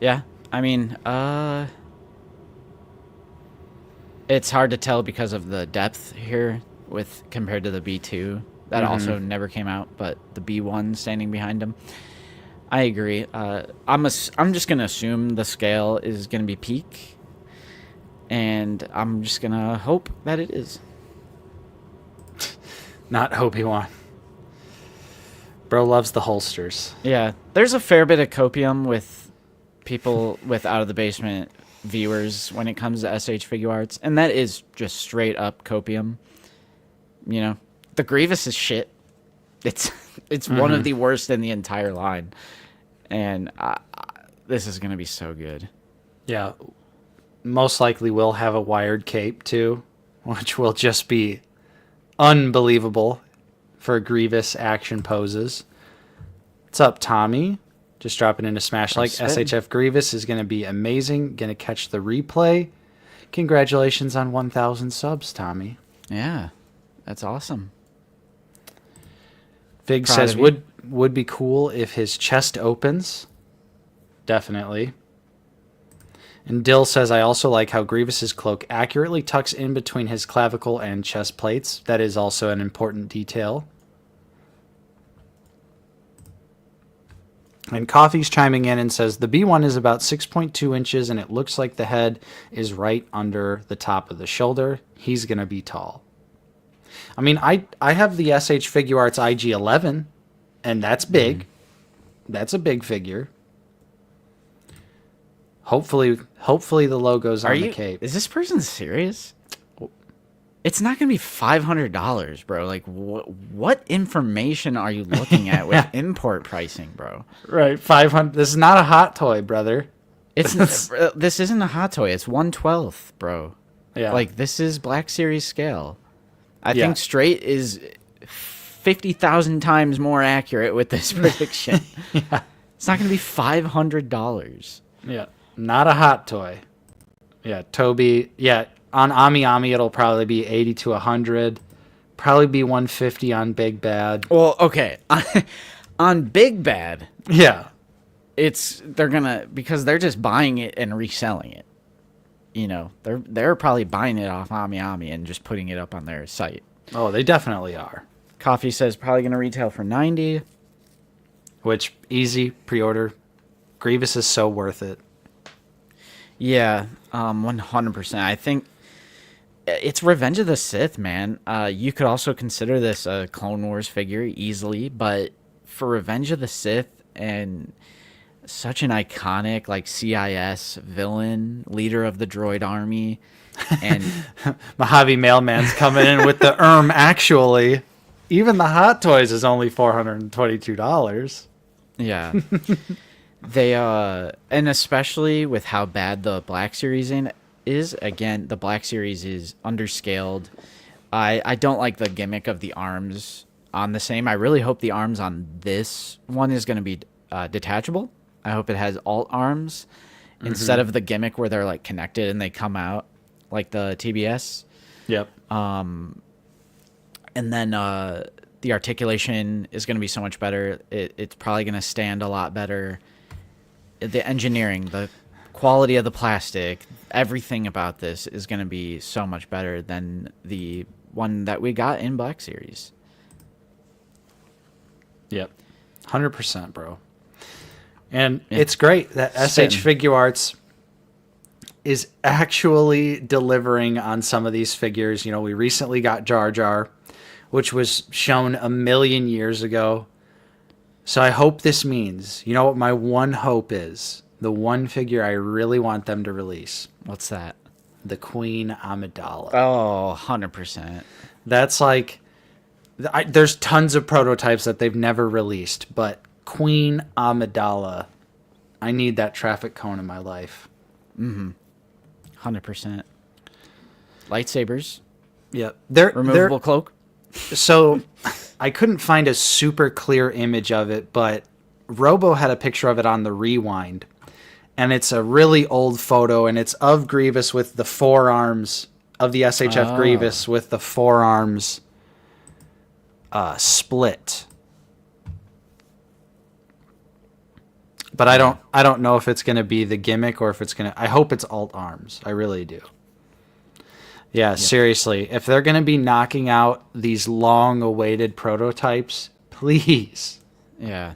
Yeah, I mean, it's hard to tell because of the depth here compared to the B2. That also never came out, but the B1 standing behind him. I agree. I'm just gonna assume the scale is gonna be peak, and I'm just gonna hope that it is. Not Obi-Wan. Bro loves the holsters. Yeah, there's a fair bit of copium with people with out of the basement viewers when it comes to SH Figure Arts, and that is just straight up copium. You know, the Grievous is shit. It's one of the worst in the entire line, and this is gonna be so good. Yeah, most likely we'll have a wired cape too, which will just be unbelievable for Grievous action poses. What's up, Tommy? Just dropping into Smash Like. SHF Grievous is going to be amazing. Going to catch the replay. Congratulations on 1,000 subs, Tommy. Yeah, that's awesome. Fig Proud says of you. would be cool if his chest opens. Definitely. And Dill says, I also like how Grievous's cloak accurately tucks in between his clavicle and chest plates. That is also an important detail. And Coffee's chiming in and says, the B1 is about 6.2 inches, and it looks like the head is right under the top of the shoulder. He's going to be tall. I mean, I have the SH Figure Arts IG-11, and that's big. That's a big figure. Hopefully the logo's on the cape. Is this person serious? It's not gonna be $500, bro. Like, what information are you looking at with import pricing, bro? Right, 500. This is not a hot toy, brother. It's this isn't a hot toy. It's 1/12, bro. Yeah, Like, this is Black Series scale. I Yeah. think Straight is 50,000 times more accurate with this prediction. yeah, It's not gonna be $500. yeah. Not a hot toy. Yeah, Toby. Yeah, on Ami Ami it'll probably be 80 to 100. Probably be 150 on Big Bad. Well, okay. On Big Bad, Yeah, they're gonna, because they're just buying it and reselling it. You know, they're probably buying it off Ami Ami and just putting it up on their site. oh, they definitely are. Coffee says probably gonna retail for 90. Which easy pre-order. Grievous is so worth it. Yeah, 100%. I think it's Revenge of the Sith, man. You could also consider this a Clone Wars figure easily, but for Revenge of the Sith and such an iconic like CIS villain, leader of the droid army, and Mojave Mailman's coming in with the actually. Even the Hot Toys is only $422. yeah. They and especially with how bad the Black Series is, again, the Black Series is underscaled. I don't like the gimmick of the arms on the same. I really hope the arms on this one is going to be detachable. I hope it has alt arms instead of the gimmick where they're like connected and they come out like the TBS. Yep. And then the articulation is going to be so much better. It's probably going to stand a lot better. The engineering, the quality of the plastic, everything about this is going to be so much better than the one that we got in Black Series. Yep. 100%, bro. And it's great that SH Figure Arts is actually delivering on some of these figures. You know, we recently got Jar Jar, which was shown a million years ago. So I hope this means, you know what my one hope is? The one figure I really want them to release. What's that? The Queen Amidala. Oh, 100%. That's like, there's tons of prototypes that they've never released, but Queen Amidala, I need that traffic cone in my life. 100%. Lightsabers. Yep. Removable cloak. So I couldn't find a super clear image of it, but Robo had a picture of it on the Rewind. And it's a really old photo, and it's of Grievous with the forearms, of the SHF Grievous with the forearms split. But I don't know if it's going to be the gimmick or if it's going to... I hope it's alt arms. I really do. Yeah, seriously. If they're going to be knocking out these long-awaited prototypes, please. Yeah.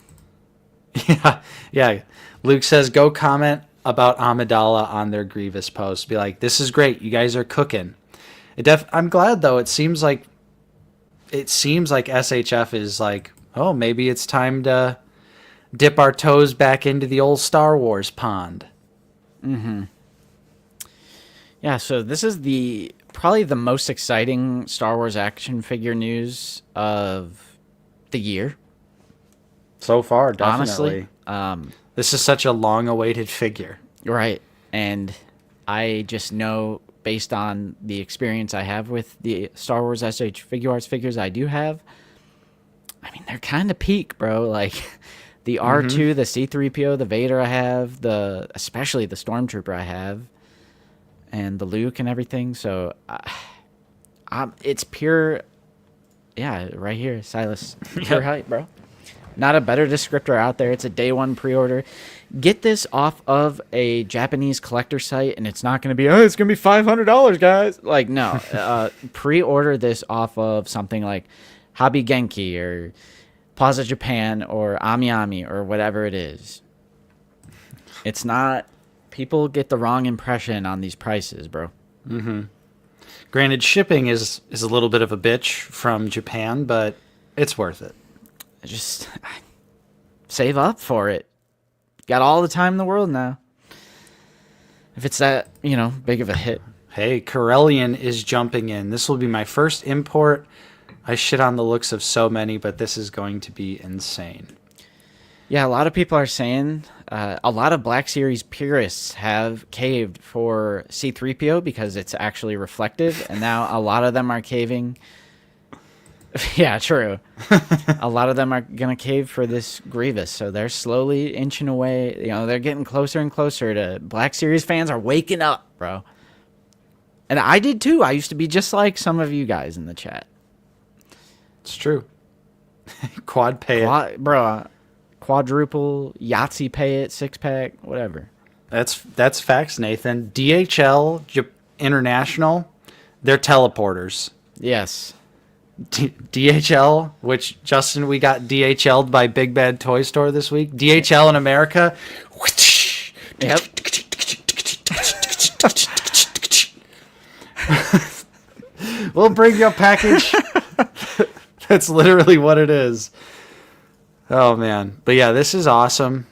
Yeah, yeah. Luke says, go comment about Amidala on their Grievous post. Be like, this is great. You guys are cooking. I'm glad though. It seems like SHF is like, oh, maybe it's time to dip our toes back into the old Star Wars pond. Mm-hmm. Yeah, so this is probably the most exciting Star Wars action figure news of the year. So far, definitely. Honestly, this is such a long-awaited figure. Right, and I just know, based on the experience I have with the Star Wars SH Figure Arts figures I do have, I mean, they're kind of peak, bro. Like, the R2, the C-3PO, the Vader I have, especially the Stormtrooper I have, and the Luke and everything. So, it's pure, yeah, right here, Silas. Pure hype, bro. Not a better descriptor out there. It's a day one pre-order. Get this off of a Japanese collector site, and it's not going to be, it's going to be $500, guys. Like, no. Pre-order this off of something like Hobby Genki or Plaza Japan or AmiAmi or whatever it is. It's not... People get the wrong impression on these prices, bro. Mm-hmm. Granted, shipping is a little bit of a bitch from Japan, but it's worth it. Just save up for it. Got all the time in the world now. If it's that, big of a hit. Hey, Corellian is jumping in. This will be my first import. I shit on the looks of so many, but this is going to be insane. Yeah, a lot of people are saying, a lot of Black Series purists have caved for C-3PO because it's actually reflective, and now a lot of them are caving. Yeah, true. A lot of them are going to cave for this Grievous, so they're slowly inching away. They're getting closer and closer to... Black Series fans are waking up, bro. And I did too. I used to be just like some of you guys in the chat. It's true. Quad pay it. Bro, quadruple, Yahtzee pay it, 6-pack, whatever. That's facts, Nathan. DHL International, they're teleporters. Yes. DHL, which, Justin, we got DHL'd by Big Bad Toy Store this week. DHL in America. Yep. We'll bring you a package. That's literally what it is. Oh, man. But yeah, this is awesome.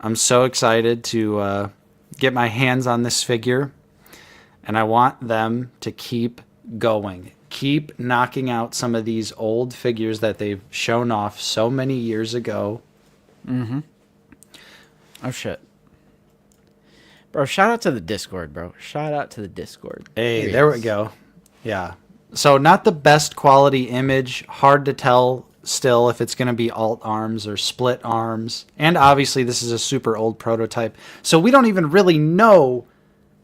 I'm so excited to get my hands on this figure. And I want them to keep going. Keep knocking out some of these old figures that they've shown off so many years ago. Mm-hmm. Oh, shit. Bro, shout out to the Discord, bro. Shout out to the Discord. Hey, there we go. Yeah. So not the best quality image. Hard to tell still if it's going to be alt arms or split arms. And obviously this is a super old prototype. So we don't even really know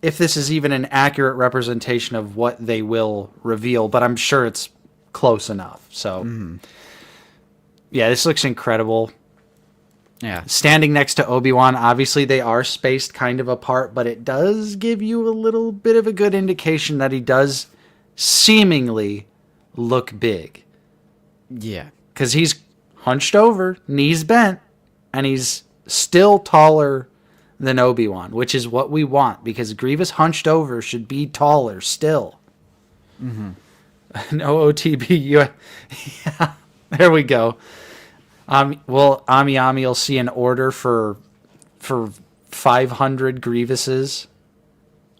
if this is even an accurate representation of what they will reveal, but I'm sure it's close enough. So, yeah, this looks incredible. Yeah. Standing next to Obi-Wan, obviously they are spaced kind of apart, but it does give you a little bit of a good indication that he does seemingly look big. Yeah. Because he's hunched over, knees bent, and he's still taller than Obi-Wan, which is what we want, because Grievous hunched over should be taller still. Mm-hmm. No OTB. Yeah, there we go. Well, AmiAmi will see an order for 500 Grievouses.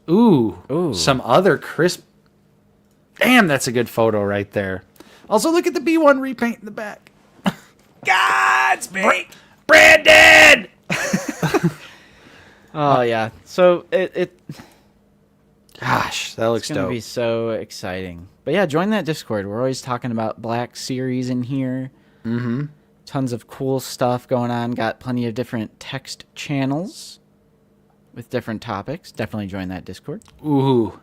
Ooh, some other crisp. Damn, that's a good photo right there. Also, look at the B1 repaint in the back. Godspeed, Brandon. Oh yeah. So it gosh, that looks it's gonna dope. be so exciting. But yeah, join that Discord. We're always talking about Black Series in here. Mm-hmm. Tons of cool stuff going on. Got plenty of different text channels with different topics. Definitely join that Discord. Ooh.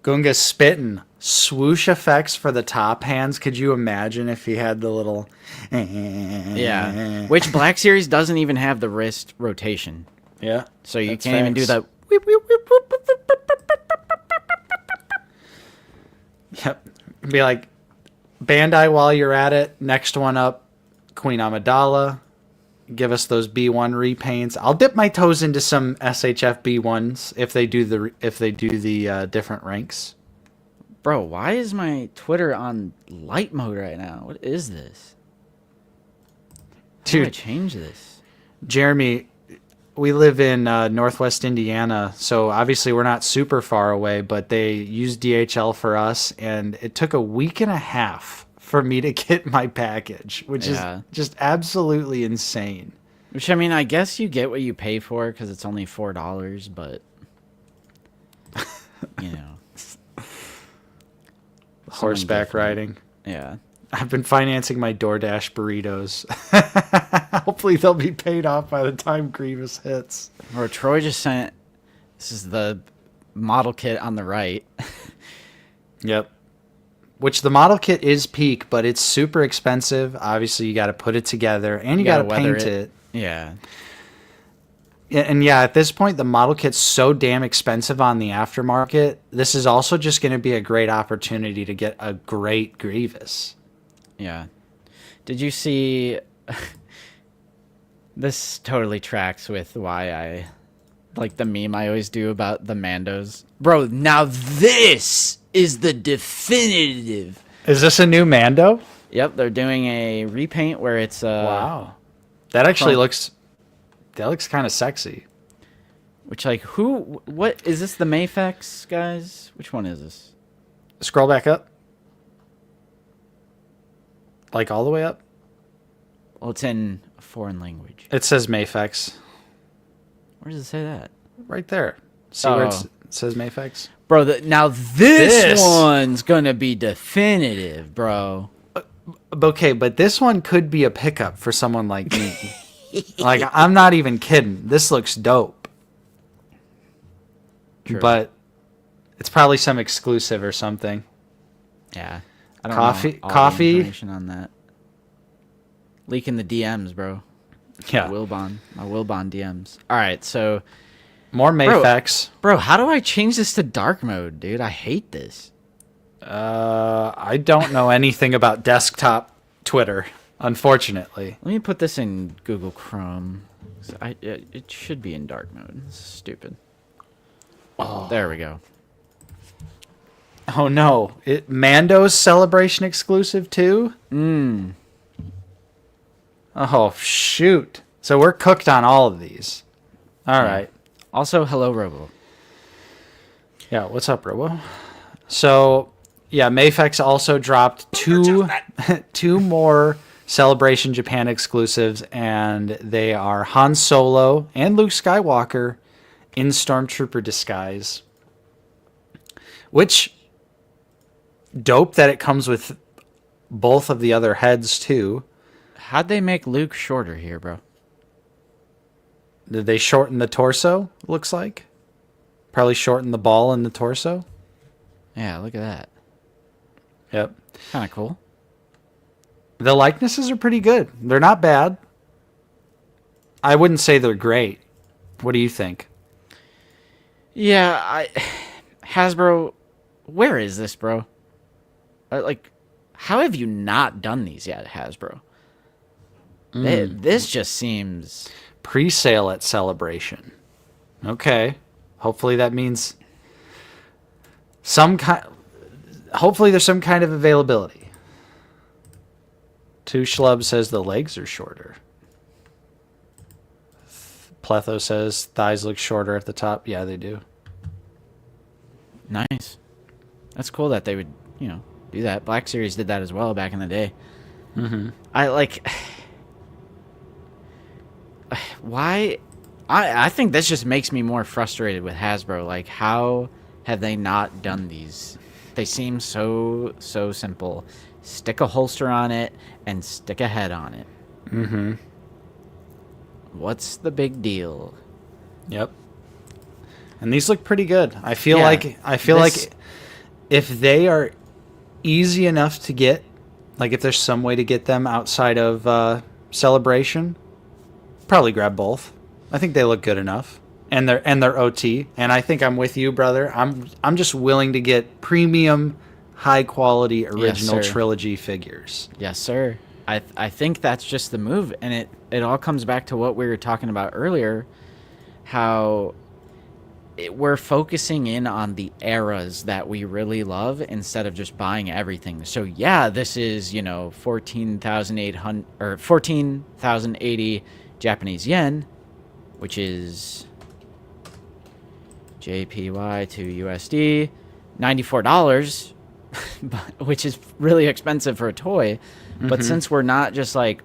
Gunga spitting. Swoosh effects for the top hands. Could you imagine if he had the little... Yeah. Which Black Series doesn't even have the wrist rotation. Yeah. So you that's can't even do facts. that. Yep. Be like, Bandai while you're at it. Next one up, Queen Amidala. give us those B1 repaints. I'll dip my toes into some SHF B1s if they do the different ranks. Bro, why is my Twitter on light mode right now? What is this? How do I Dude, change this? Jeremy, we live in Northwest Indiana, so obviously we're not super far away, but they use DHL for us, and it took a week and a half for me to get my package, which is just absolutely insane. Which, I mean, I guess you get what you pay for because it's only $4, but, you know. Horseback riding. Yeah. I've been financing my DoorDash burritos. Hopefully they'll be paid off by the time Grievous hits. Or Troy just sent, this is the model kit on the right. Yep. Which the model kit is peak, but it's super expensive. Obviously, you got to put it together and you got to paint it. Yeah. And yeah, at this point, the model kit's so damn expensive on the aftermarket. This is also just going to be a great opportunity to get a great Grievous. Yeah. Did you see... This totally tracks with why I... Like the meme I always do about the Mandos. Bro, now this is the definitive. Is this a new Mando? Yep, they're doing a repaint where it's... Wow. That actually looks... That looks kind of sexy. Which, like, who... What... Is this the Mayfex, guys? Which one is this? Scroll back up. Like all the way up? Well, it's in a foreign language. It says Mayfex. Where does it say that? Right there. See where it says Mayfex? Bro, now this one's gonna be definitive, bro. Okay, but this one could be a pickup for someone like me. Like, I'm not even kidding. This looks dope. True. But it's probably some exclusive or something. Yeah. I don't Coffee- know all the coffee? information on that. Leaking the DMs, bro. Yeah. My Wilbon DMs. All right, so... More Mayfex. Bro, how do I change this to dark mode, dude? I hate this. I don't know anything about desktop Twitter, unfortunately. Let me put this in Google Chrome. It should be in dark mode. This is stupid. Oh, there we go. Oh no. Mando's Celebration exclusive too? Oh, shoot. So we're cooked on all of these. All right. Also, hello, Robo. Yeah, what's up, Robo? So, yeah, Mayfex also dropped two more Celebration Japan exclusives, and they are Han Solo and Luke Skywalker in Stormtrooper disguise. Which, dope that it comes with both of the other heads, too. How'd they make Luke shorter here, bro? Did they shorten the torso, looks like? Probably shorten the ball in the torso. Yeah, look at that. Yep. Kind of cool. The likenesses are pretty good. They're not bad. I wouldn't say they're great. What do you think? Yeah, Hasbro, where is this, bro? Like, how have you not done these yet, Hasbro? This just seems... Pre-sale at Celebration. Okay. Hopefully that means hopefully there's some kind of availability. Two Schlub says the legs are shorter. Pletho says thighs look shorter at the top. Yeah, they do. Nice. That's cool that they would, do that. Black Series did that as well back in the day. Mm-hmm. Why? I think this just makes me more frustrated with Hasbro. Like, how have they not done these? They seem so simple. Stick a holster on it and stick a head on it. Mm-hmm. What's the big deal? Yep. And these look pretty good. I feel like if they are easy enough to get, like if there's some way to get them outside of Celebration, probably grab both. I think they look good enough, and they're OT. And I think I'm with you, brother. I'm just willing to get premium, high quality original trilogy figures. Yes, sir. I think that's just the move, and it all comes back to what we were talking about earlier, how we're focusing in on the eras that we really love instead of just buying everything. So yeah, this is 14,800 or 14,080 Japanese yen, which is JPY to USD, $94, which is really expensive for a toy. But since we're not just like,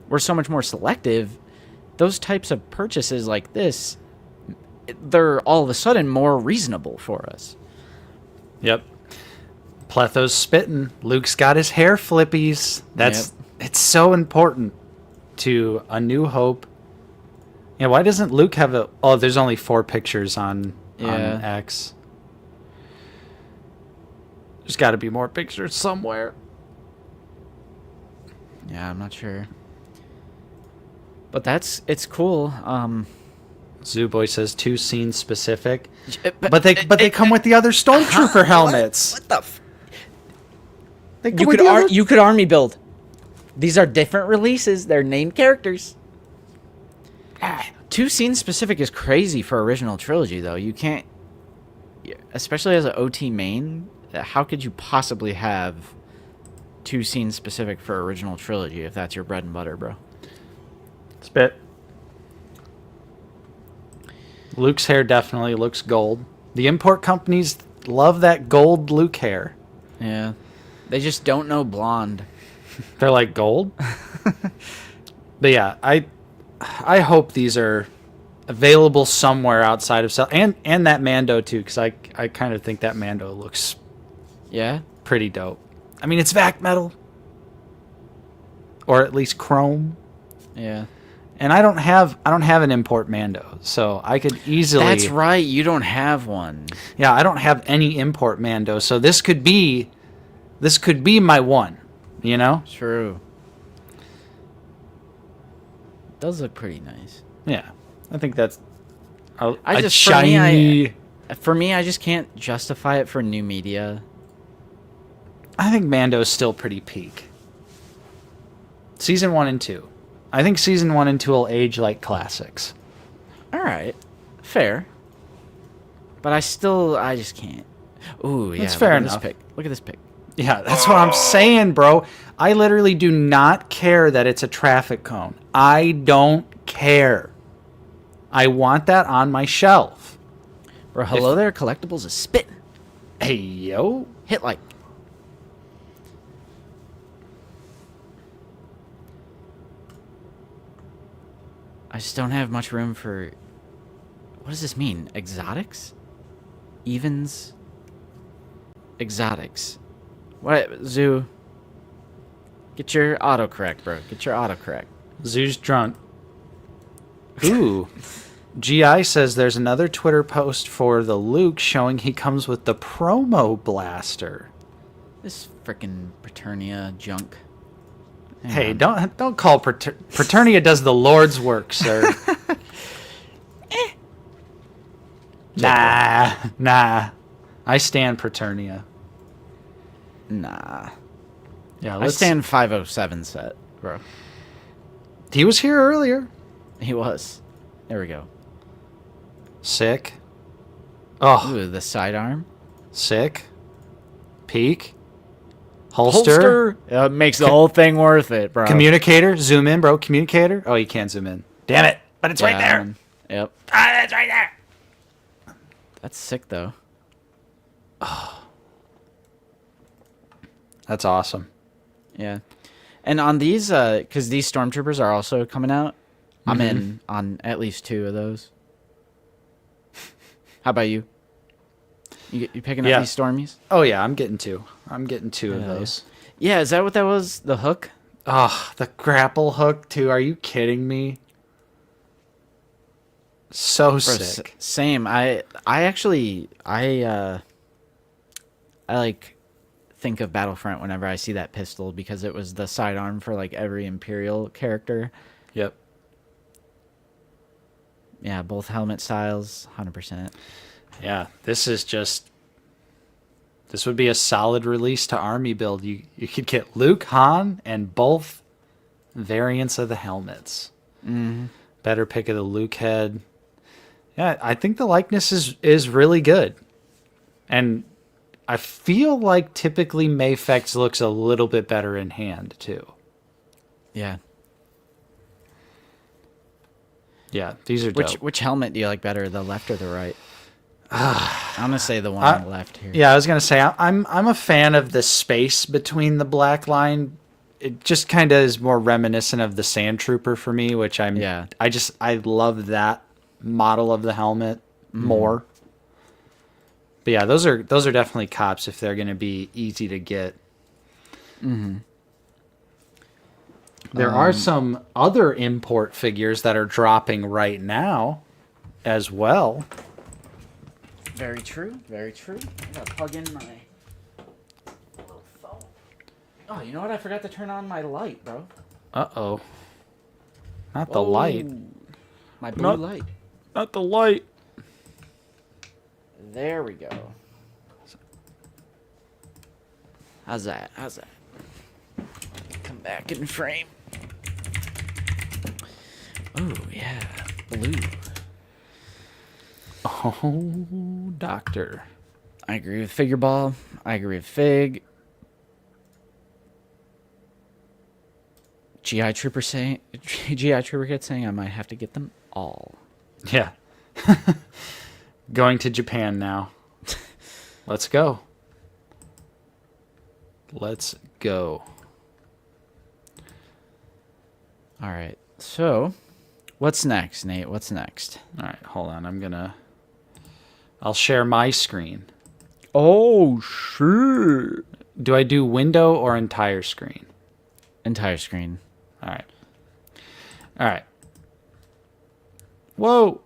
we're so much more selective, those types of purchases like this, they're all of a sudden more reasonable for us. Yep. Pletho's spitting. Luke's got his hair flippies. It's so important to A New Hope. Yeah, why doesn't Luke have a... Oh, there's only 4 pictures on X. There's got to be more pictures somewhere. Yeah, I'm not sure. But it's cool. Zooboy says 2 scene specific. But they come with the other Stormtrooper helmets. What the you could army build. These are different releases. They're named characters. 2 scene specific is crazy for original trilogy though. You can't, especially as an OT main, how could you possibly have 2 scenes specific for original trilogy if that's your bread and butter, bro? Spit. Luke's hair definitely looks gold. The import companies love that gold Luke hair. Yeah. They just don't know blonde. They're like, gold? But yeah, I hope these are available somewhere outside of Cell. And that Mando too, because I kind of think that Mando looks pretty dope. I mean, it's vac metal. Or at least chrome. Yeah. And I don't have an import Mando, so I could easily... That's right, you don't have one. Yeah, I don't have any import Mando, so this could be my one, you know? True. It does look pretty nice. Yeah, I think that's shiny... For me, I just can't justify it for new media. I think Mando's still pretty peak. Season 1 and 2. I think Season 1 and 2 will age like classics. Alright. Fair. But I just can't. Ooh, yeah. That's fair enough. Look at this pic. Yeah, that's what I'm saying, bro. I literally do not care that it's a traffic cone. I don't care. I want that on my shelf. Bro, hello there, collectibles is spitting. Hey, yo. Hit like. I just don't have much room for... What does this mean? Exotics? Evens? Exotics. What? Zoo? Get your autocorrect, bro. Get your autocorrect. Zoo's drunk. Ooh. GI says there's another Twitter post for the Luke showing he comes with the promo blaster. This frickin' Paternia junk. Hey, don't call Paternia does the Lord's work, sir. Nah. I stand Paternia. Nah. Yeah, I stand 507 set, bro. He was here earlier. He was. There we go. Sick. Oh. Ooh, the sidearm. Sick. Peak. Holster. Makes the whole thing worth it, bro. Communicator. Zoom in, bro. Communicator. Oh, you can't zoom in. Damn it. But it's right there. Yep. Ah, it's right there. That's sick, though. Oh. That's awesome. Yeah. And on these, because these Stormtroopers are also coming out, I'm in on at least 2 of those. How about you? You picking up these Stormies? Oh, yeah. I'm getting 2. I'm getting 2 of those. Yeah, is that what that was? The hook? Oh, the grapple hook, too. Are you kidding me? So Bro, sick. Same. I like think of Battlefront whenever I see that pistol because it was the sidearm for like every Imperial character. Yep. Yeah, both helmet styles, 100%. Yeah, this would be a solid release to Army build. You could get Luke, Han, and both variants of the helmets. Better pick of the Luke head. Yeah, I think the likeness is really good. And I feel like typically Mafex looks a little bit better in hand, too. Yeah. Yeah, these are dope. Which helmet do you like better, the left or the right? I'm gonna say the one on the left here. Yeah, I was gonna say I'm a fan of the space between the black line. It just kind of is more reminiscent of the Sand Trooper for me, which I love that model of the helmet more. But yeah, those are definitely cops if they're gonna be easy to get. There are some other import figures that are dropping right now as well. Very true. Very true. I gotta plug in my little phone. Oh, you know what? I forgot to turn on my light, bro. Uh-oh. Not the light. My blue light. Not the light. There we go. How's that? Come back in frame. Oh, yeah. Blue. Oh, doctor. I agree with Figure Ball. I agree with Fig. GI Trooper Kid saying I might have to get them all. Yeah. Going to Japan now. Let's go. Let's go. All right. So, what's next, Nate? What's next? All right, hold on. I'll share my screen. Oh, shit. Do I do window or entire screen? Entire screen. All right. Whoa.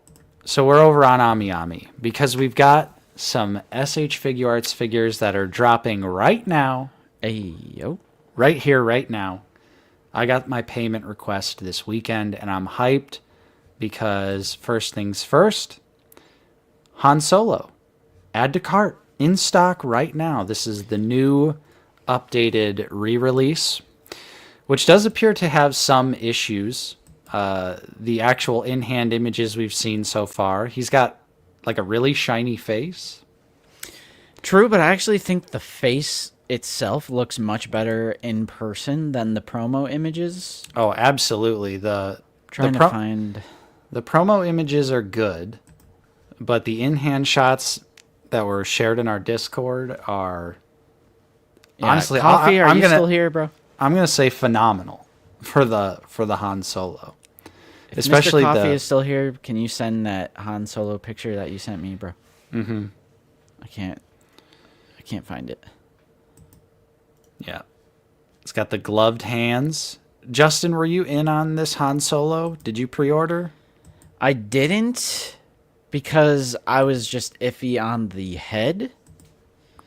So we're over on Ami because we've got some SH Figuarts figures that are dropping right now. Hey, yo. Right here, right now. I got my payment request this weekend, and I'm hyped because first things first, Han Solo. Add to cart. In stock right now. This is the new updated re-release, which does appear to have some issues. The actual in-hand images we've seen so far, he's got like a really shiny face. True, but I actually think the face itself looks much better in person than the promo images. Oh, absolutely. The promo images are good, but the in-hand shots that were shared in our Discord are honestly. Coffee, are you still here, bro? I'm gonna say phenomenal for the Han Solo. If Especially Mr. Coffee is still here, can you send that Han Solo picture that you sent me, bro? I can't find it. Yeah. It's got the gloved hands. Justin, were you in on this Han Solo? Did you pre-order? I didn't because I was just iffy on the head.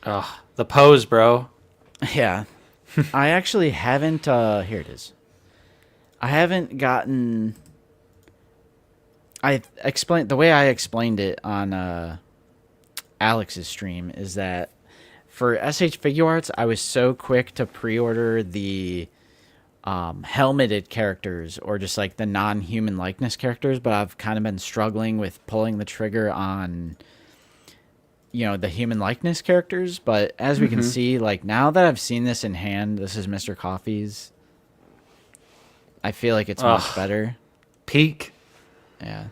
Ugh, the pose, bro. Yeah. I actually haven't, here it is. I haven't gotten, the way I explained it on Alex's stream is that for SH Figuarts, I was so quick to pre-order the helmeted characters or just like the non-human likeness characters, but I've kind of been struggling with pulling the trigger on, the human likeness characters. But as we can see, like now that I've seen this in hand, this is Mr. Coffee's. I feel like it's much better. Peak. Yeah.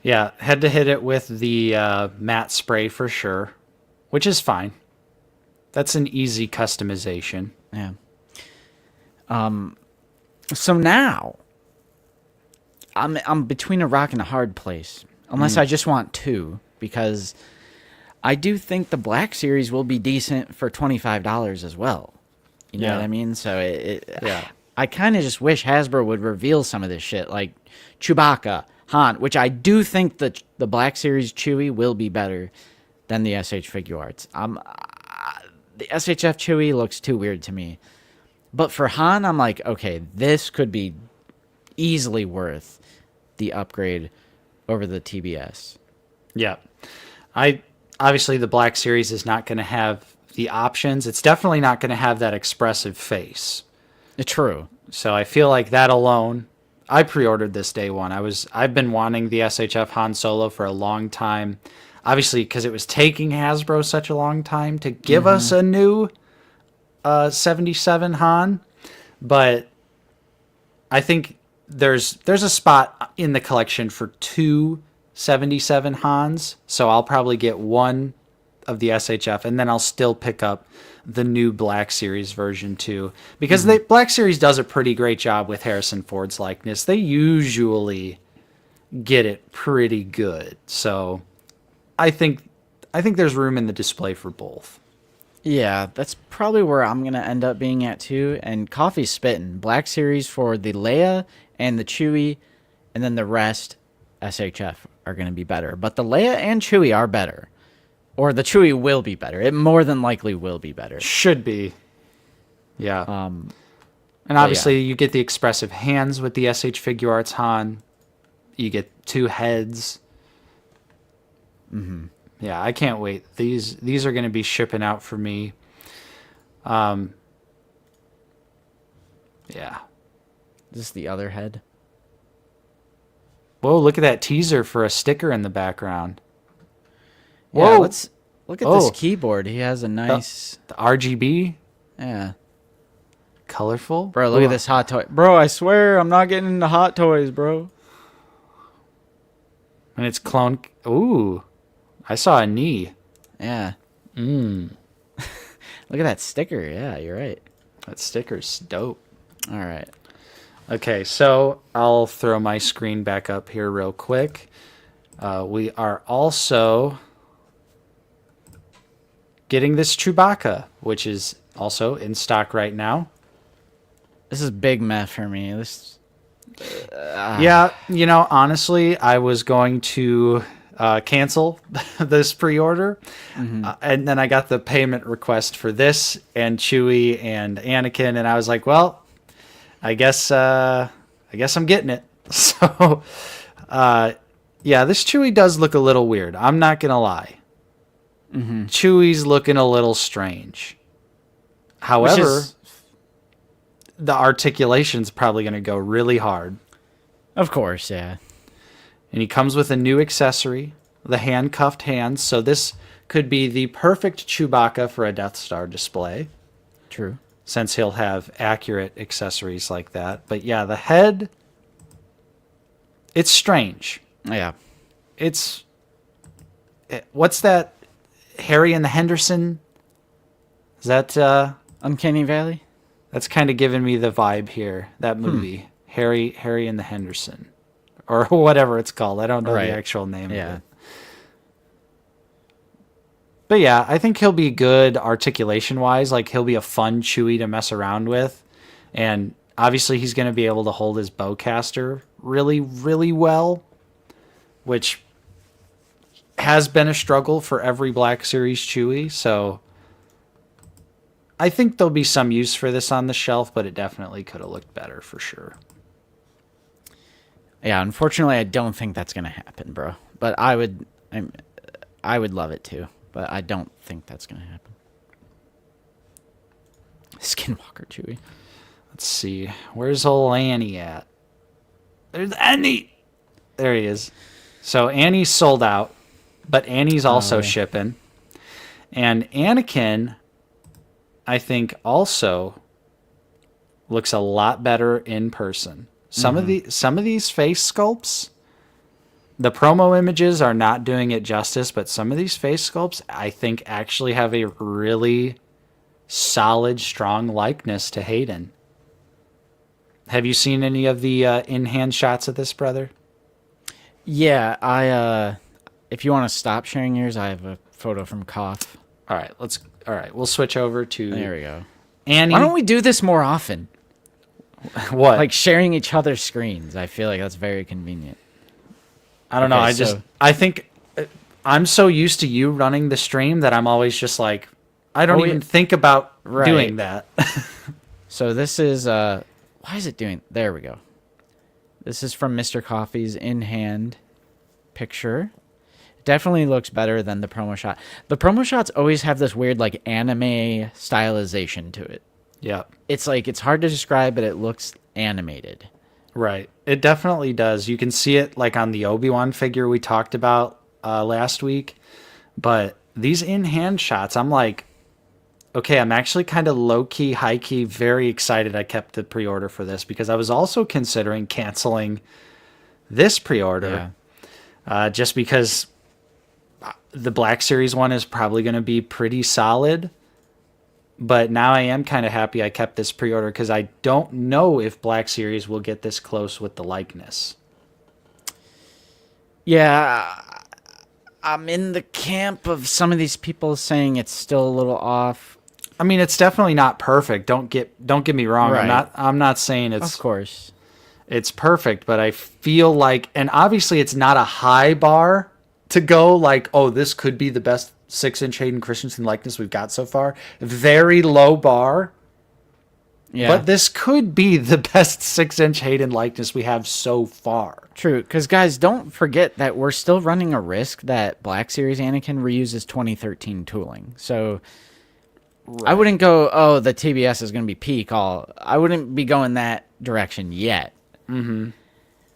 Yeah, had to hit it with the matte spray for sure, which is fine. That's an easy customization. Yeah. So now I'm between a rock and a hard place, unless I just want two, because I do think the Black Series will be decent for $25 as well. You know what I mean? So I kind of just wish Hasbro would reveal some of this shit, like Chewbacca, Han, which I do think the Black Series Chewie will be better than the SH Figuarts. The SHF Chewie looks too weird to me. But for Han, I'm like, okay, this could be easily worth the upgrade over the TBS. Yeah. Obviously, the Black Series is not going to have the options. It's definitely not going to have that expressive face. True. So I feel like that alone, I pre-ordered this day one. I've been wanting the SHF Han Solo for a long time. Obviously, because it was taking Hasbro such a long time to give us a new 77 Han. But I think there's a spot in the collection for 2 77 Hans. So I'll probably get one of the SHF, and then I'll still pick up the new Black Series version too, because the Black Series does a pretty great job with Harrison Ford's likeness. They usually get it pretty good, so I think there's room in the display for both. Yeah, that's probably where I'm gonna end up being at too. And Coffee's spitting Black Series for the Leia and the Chewie, and then the rest SHF are gonna be better. But the Leia and Chewie are better. Or the Chewie will be better. It more than likely will be better. Should be. Yeah. And obviously you get the expressive hands with the SH Figure Arts Han. You get 2 heads. Yeah, I can't wait. These are going to be shipping out for me. Yeah. Is this the other head? Whoa, look at that teaser for a sticker in the background. Yeah, Whoa. let's look at this keyboard. He has a nice... The RGB. Yeah. Colorful. Bro, look at this hot toy. Bro, I swear I'm not getting into hot toys, bro. And it's clone. Ooh. I saw a knee. Yeah. Look at that sticker. Yeah, you're right. That sticker's dope. All right. Okay, so I'll throw my screen back up here real quick. We are also getting this Chewbacca, which is also in stock right now. This is big meth for me. Yeah, honestly, I was going to cancel this pre-order, and then I got the payment request for this and Chewie and Anakin, and I was like, well, I guess I'm getting it. So, yeah, this Chewie does look a little weird. I'm not gonna lie. Chewie's looking a little strange. However, the articulation's probably going to go really hard. Of course, yeah. And he comes with a new accessory, the handcuffed hands. So this could be the perfect Chewbacca for a Death Star display. True. Since he'll have accurate accessories like that. But yeah, the head, it's strange. Yeah. What's that? Harry and the Henderson? Is that Uncanny Valley? That's kind of giving me the vibe here. That movie, Harry and the Henderson, or whatever it's called. I don't know the actual name of it. But yeah, I think he'll be good articulation-wise. Like, he'll be a fun Chewie to mess around with. And obviously he's going to be able to hold his bowcaster really, really well, which has been a struggle for every Black Series Chewie. So I think there'll be some use for this on the shelf, but it definitely could have looked better for sure. Yeah, unfortunately, I don't think that's going to happen, bro. But I would love it too. But I don't think that's going to happen. Skinwalker Chewie. Let's see. Where's old Annie at? There's Annie! There he is. So Annie's sold out, but Annie's also shipping. And Anakin, I think, also looks a lot better in person. Some of these face sculpts, the promo images are not doing it justice, but some of these face sculpts, I think, actually have a really solid, strong likeness to Hayden. Have you seen any of the in-hand shots of this, brother? Yeah, if you want to stop sharing yours, I have a photo from Koff. All right, we'll switch over to... There we go. Annie. Why don't we do this more often? What? Like sharing each other's screens. I feel like that's very convenient. I don't know. I think I'm so used to you running the stream that I'm always just like, I don't even think about doing that. So this is, why is it doing, there we go. This is from Mr. Coffee's in-hand picture. Definitely looks better than the promo shot. The promo shots always have this weird like anime stylization to it. Yeah. It's like, it's hard to describe, but it looks animated. Right. It definitely does. You can see it like on the Obi-Wan figure we talked about last week. But these in-hand shots, I'm like, okay, I'm actually kind of low-key, high-key, very excited I kept the pre-order for this because I was also considering canceling this pre-order just because the Black Series one is probably going to be pretty solid. But now I am kind of happy I kept this pre-order because I don't know if Black Series will get this close with the likeness. Yeah, I'm in the camp of some of these people saying it's still a little off. I mean, it's definitely not perfect. Don't get me wrong. Right. I'm not saying Of course. it's perfect, but I feel like, and obviously it's not a high bar to go like, oh, this could be the best 6-inch Hayden Christensen likeness we've got so far. Very low bar. Yeah. But this could be the best 6-inch Hayden likeness we have so far. True, because guys, don't forget that we're still running a risk that Black Series Anakin reuses 2013 tooling. So I wouldn't go, oh, the TBS is going to be peak. I wouldn't be going that direction yet. Mm-hmm.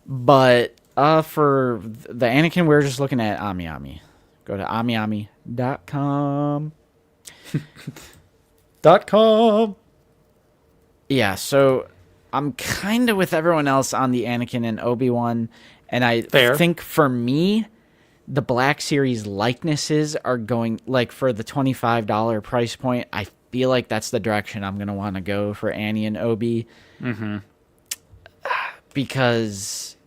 But for the Anakin, we're just looking at AmiAmi. Go to amiami.com. .com. Yeah, so I'm kind of with everyone else on the Anakin and Obi-Wan, and I think for me, the Black Series likenesses are going, like, for the $25 price point, I feel like that's the direction I'm going to want to go for Annie and Obi. Mm-hmm. Because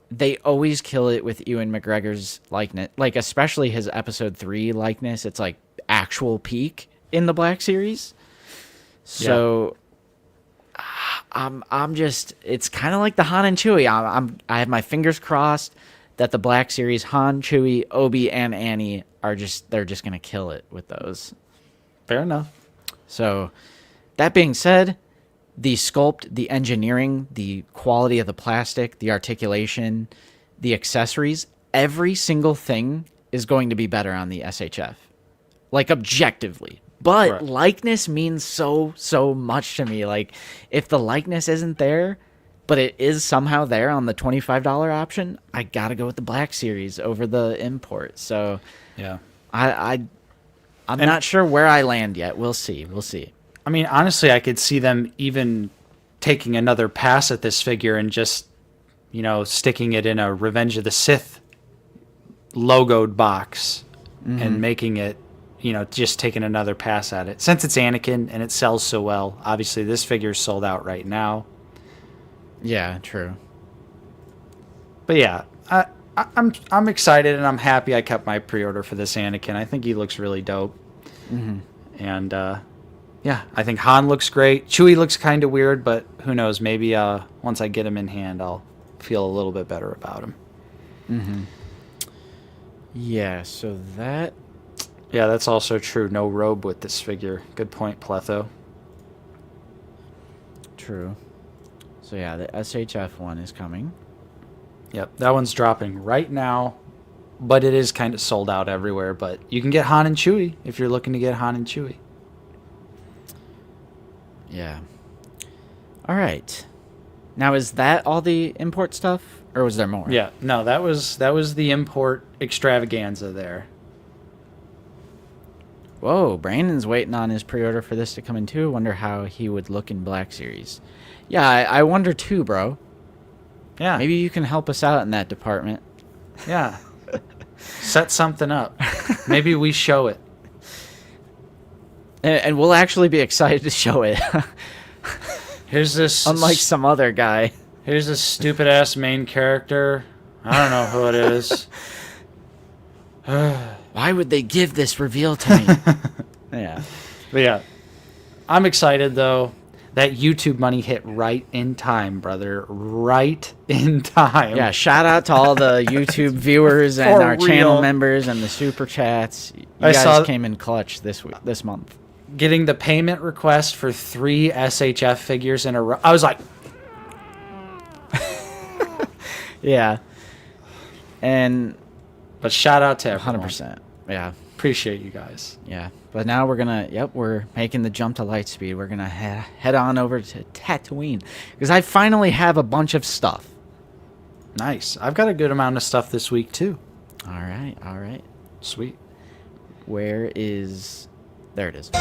they always kill it with Ewan McGregor's likeness, like, especially his Episode 3 likeness. It's, like, actual peak in the Black Series. So... Yeah. I'm just, it's kind of like the Han and Chewie. I have my fingers crossed that the Black Series Han, Chewie, Obi, and Annie they're just gonna kill it with those. Fair enough. So, that being said, the sculpt, the engineering, the quality of the plastic, the articulation, the accessories, every single thing is going to be better on the SHF, like objectively. But likeness means so much to me. Like, if the likeness isn't there, but it is somehow there on the $25 option, I gotta go with the Black Series over the import. So, yeah, I'm not sure where I land yet. We'll see. I mean, honestly, I could see them even taking another pass at this figure and just, sticking it in a Revenge of the Sith logoed box and making it, just taking another pass at it. Since it's Anakin and it sells so well, obviously this figure's sold out right now. Yeah, true. But yeah, I'm excited and I'm happy I kept my pre-order for this Anakin. I think he looks really dope. Mm-hmm. And yeah, I think Han looks great. Chewie looks kind of weird, but who knows? Maybe once I get him in hand, I'll feel a little bit better about him. Mm-hmm. Yeah, so that... Yeah, that's also true. No robe with this figure. Good point, Pletho. True. So yeah, the SHF one is coming. Yep, that one's dropping right now, but it is kind of sold out everywhere. But you can get Han and Chewie if you're looking to get Han and Chewie. Yeah. All right. Now, is that all the import stuff, or was there more? Yeah, no, that was the import extravaganza there. Whoa, Brandon's waiting on his pre-order for this to come in too. Wonder how he would look in Black Series. Yeah, I wonder too, bro. Yeah. Maybe you can help us out in that department. Yeah. Set something up. Maybe we show it. And we'll actually be excited to show it. Here's this... Unlike some other guy. Here's this stupid-ass main character. I don't know who it is. Why would they give this reveal to me? Yeah. But yeah. I'm excited, though. That YouTube money hit right in time, brother. Right in time. Yeah, shout out to all the YouTube viewers and our channel members and the super chats. You guys came in clutch this month. Getting the payment request for 3 SHF figures in a row. I was like... Yeah. But shout out to everyone. 100%. Yeah. Appreciate you guys. Yeah, but now we're making the jump to Lightspeed. We're gonna head on over to Tatooine because I finally have a bunch of stuff. Nice. I've got a good amount of stuff this week too. All right. Sweet. Where is... There it is.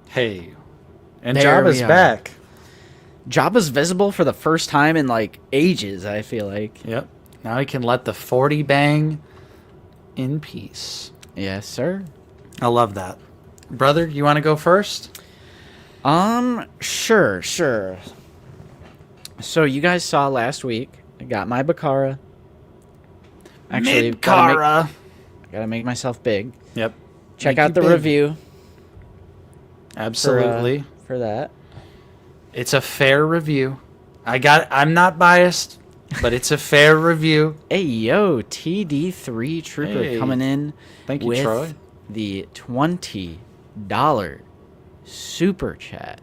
Hey. And There Jabba's we are. back. Jabba's visible for the first time in, like, ages, I feel like. Yep. Now he can let the 40 bang in peace. Yes, sir. I love that. Brother, you want to go first? Sure. So you guys saw last week, I got my Bakara. Actually, Mid-Cara. gotta make myself big. Yep. Check Make out you the big. review Absolutely. for that. It's a fair review. I'm not biased, but it's a fair review. Hey, yo, TD3 Trooper Hey. coming in Thank you, with Troy. the $20 super chat.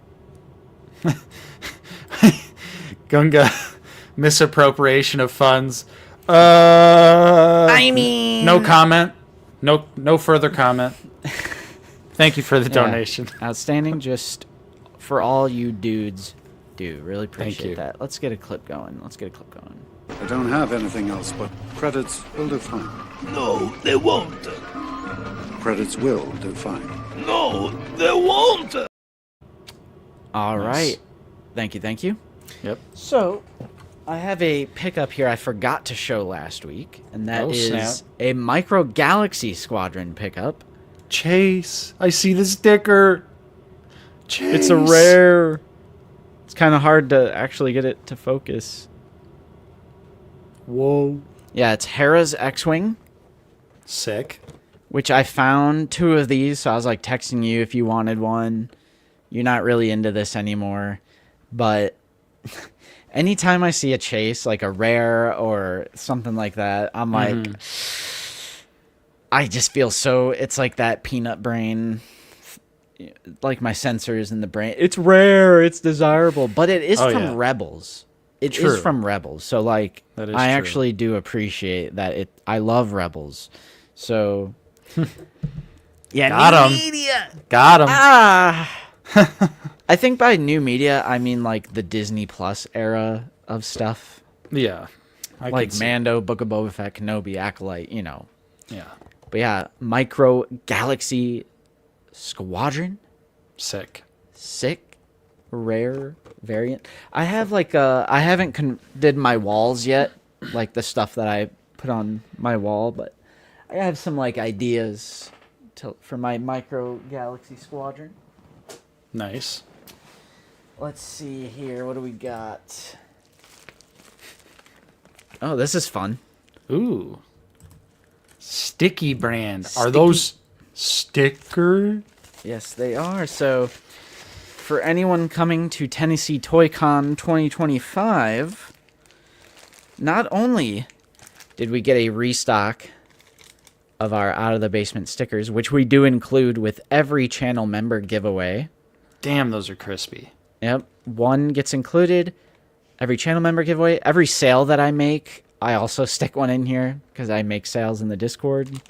Gunga misappropriation of funds. I mean... No comment. No further comment. Thank you for the Yeah, donation. outstanding. Just for all you dudes do. Really Thank appreciate you. that. Let's get a clip going. I don't have anything else, but credits will do fine. No, they won't. Credits will do fine. No, they won't. All Nice. right. Thank you. Yep. So, I have a pickup here I forgot to show last week, and that Oh, is snap. a Micro Galaxy Squadron pickup. Chase. I see the sticker. Chase. It's a rare. It's kind of hard to actually get it to focus. Whoa. Yeah, it's Hera's X-Wing, Sick. which I found 2 of these, so I was like texting you if you wanted one. You're not really into this anymore, but anytime I see a chase, like a rare or something like that, I'm like, I just feel so, it's like that peanut brain, like my sensors in the brain. It's rare, it's desirable, but it is Oh, from yeah. Rebels. It is True. from Rebels. So like, That is I true. actually do appreciate that I love Rebels. So yeah, Got new 'em. media. Got him. Ah. I think by new media, I mean like the Disney Plus era of stuff. Yeah. I Like could see- Mando, Book of Boba Fett, Kenobi, Acolyte, you know. Yeah. But yeah, Micro Galaxy Squadron. Sick. Sick. Rare variant. I have like I haven't did my walls yet. Like the stuff that I put on my wall. But I have some like ideas for my Micro Galaxy Squadron. Nice. Let's see here. What do we got? Oh, this is fun. Ooh. Sticky brand. Are Sticky- those sticker? Yes, they are. So, for anyone coming to Tennessee Toy Con 2025, not only did we get a restock of our Out of the Basement stickers, which we do include with every channel member giveaway. Damn, those are crispy. Yep, one gets included. Every channel member giveaway. Every sale that I make, I also stick one in here because I make sales in the Discord.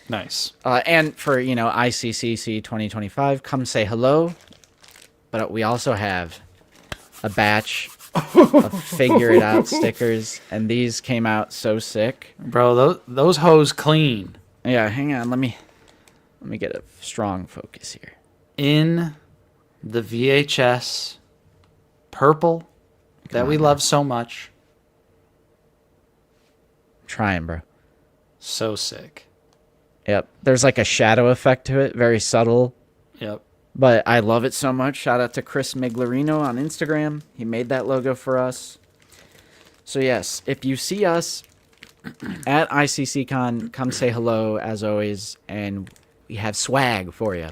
Nice. And for, ICCC 2025, come say hello. But we also have a batch of Figure It Out stickers. And these came out so sick. Bro, those hoes clean. Yeah, hang on. Let me get a strong focus here. In the VHS purple that we love so much. Trying, bro. So sick. Yep. There's like a shadow effect to it. Very subtle. Yep. But I love it so much. Shout out to Chris Miglarino on Instagram. He made that logo for us. So yes, if you see us at ICCCon, come say hello as always, and we have swag for you.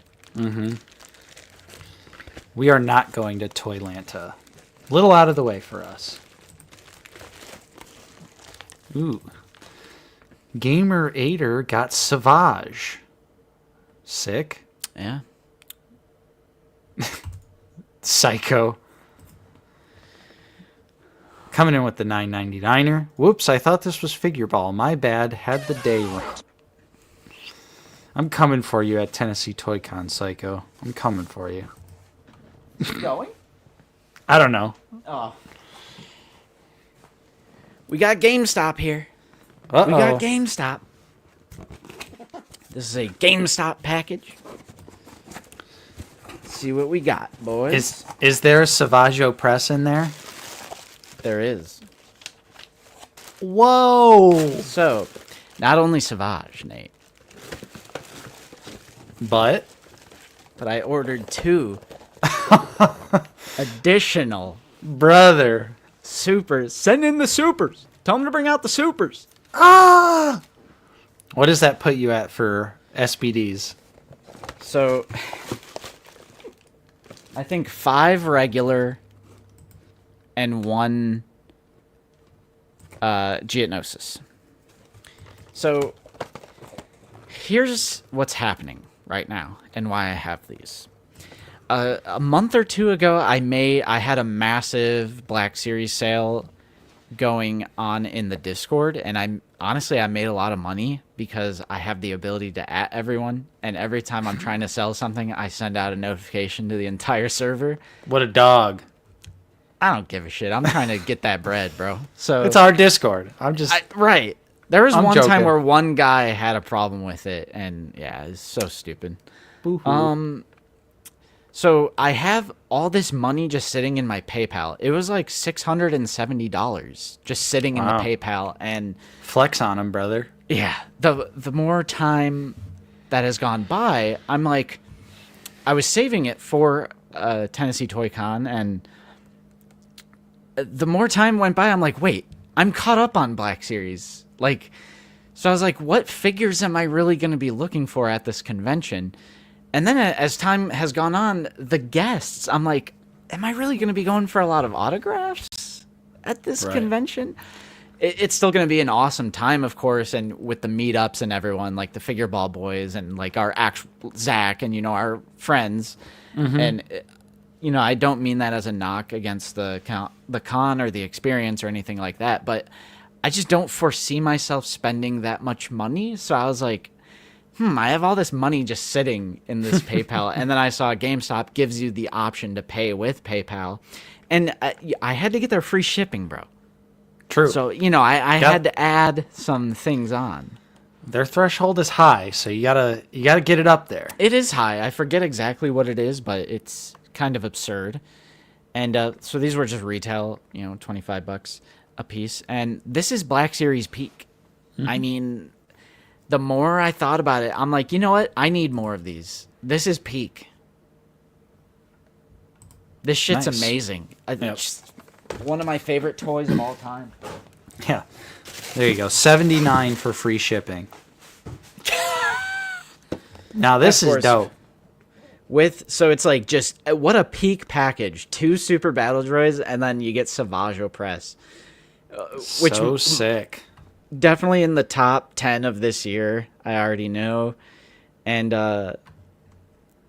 We are not going to Toylanta. A little out of the way for us. Ooh. Gamer Aider got Savage. Sick. Yeah. Psycho. Coming in with the 9.99er. Whoops, I thought this was figure ball. My bad. Had the day wrong. I'm coming for you at Tennessee Toy Con, Psycho. I'm coming for you. Going? I don't know. Oh. We got GameStop here. Uh-oh. We got GameStop. This is a GameStop package. Let's see what we got, boys. Is there a Savaggio press in there? There is. Whoa! So, not only Savage, Nate, But I ordered 2 additional brother. supers. Send in the supers. Tell them to bring out the supers. Ah! What does that put you at for SBDs? So, I think 5 regular and 1 Geonosis. So, here's what's happening right now and why I have these. A month or 2 ago, I had a massive Black Series sale going on in the Discord, and I made a lot of money because I have the ability to @ everyone, and every time I'm trying to sell something, I send out a notification to the entire server. What a dog. I don't give a shit. I'm trying to get that bread, bro. So It's our Discord. right. There was I'm one joking. time where one guy had a problem with it, and yeah, it's so stupid. Boo-hoo. So I have all this money just sitting in my PayPal. It was like $670 just sitting in the Wow. PayPal, and Flex on him, brother. yeah, the more time that has gone by, I'm like, I was saving it for Tennessee Toy Con, and the more time went by, I'm like, wait, I'm caught up on Black Series. Like, so I was like, what figures am I really going to be looking for at this convention? And then as time has gone on, the guests, I'm like, am I really going to be going for a lot of autographs at this Right. convention? It's still going to be an awesome time, of course, and with the meetups and everyone, like the Figure Ball boys and like our actual Zach and, our friends. And, I don't mean that as a knock against the con or the experience or anything like that, but I just don't foresee myself spending that much money. So I was like, I have all this money just sitting in this PayPal. And then I saw GameStop gives you the option to pay with PayPal. And I had to get their free shipping, bro. True. So, I had to add some things on. Their threshold is high, so you gotta get it up there. It is high. I forget exactly what it is, but it's kind of absurd. And so these were just retail, $25 a piece. And this is Black Series peak. I mean, the more I thought about it, I'm like, you know what? I need more of these. This is peak. This shit's Nice. amazing. Yep. Just one of my favorite toys of all time. Yeah. There you go. $79 for free shipping. Now this Of is course. dope. So it's like just what a peak package. 2 Super Battle Droids, and then you get Savaggio Press. Which So sick. definitely in the top 10 of this year. I already know. And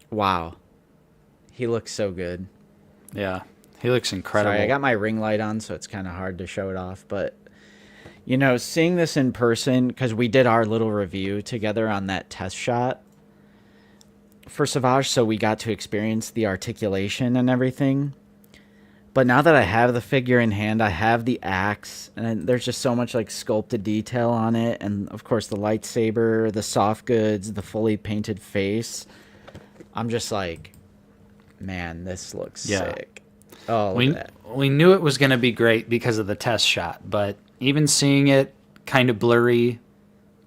wow. He looks so good. Yeah. He looks incredible. Sorry, I got my ring light on, so it's kind of hard to show it off. But, seeing this in person, because we did our little review together on that test shot for Savage, so we got to experience the articulation and everything. But now that I have the figure in hand, I have the axe, and there's just so much like sculpted detail on it. And, of course, the lightsaber, the soft goods, the fully painted face. I'm just like, man, this looks sick. Oh, look at that. We knew it was going to be great because of the test shot, but even seeing it kind of blurry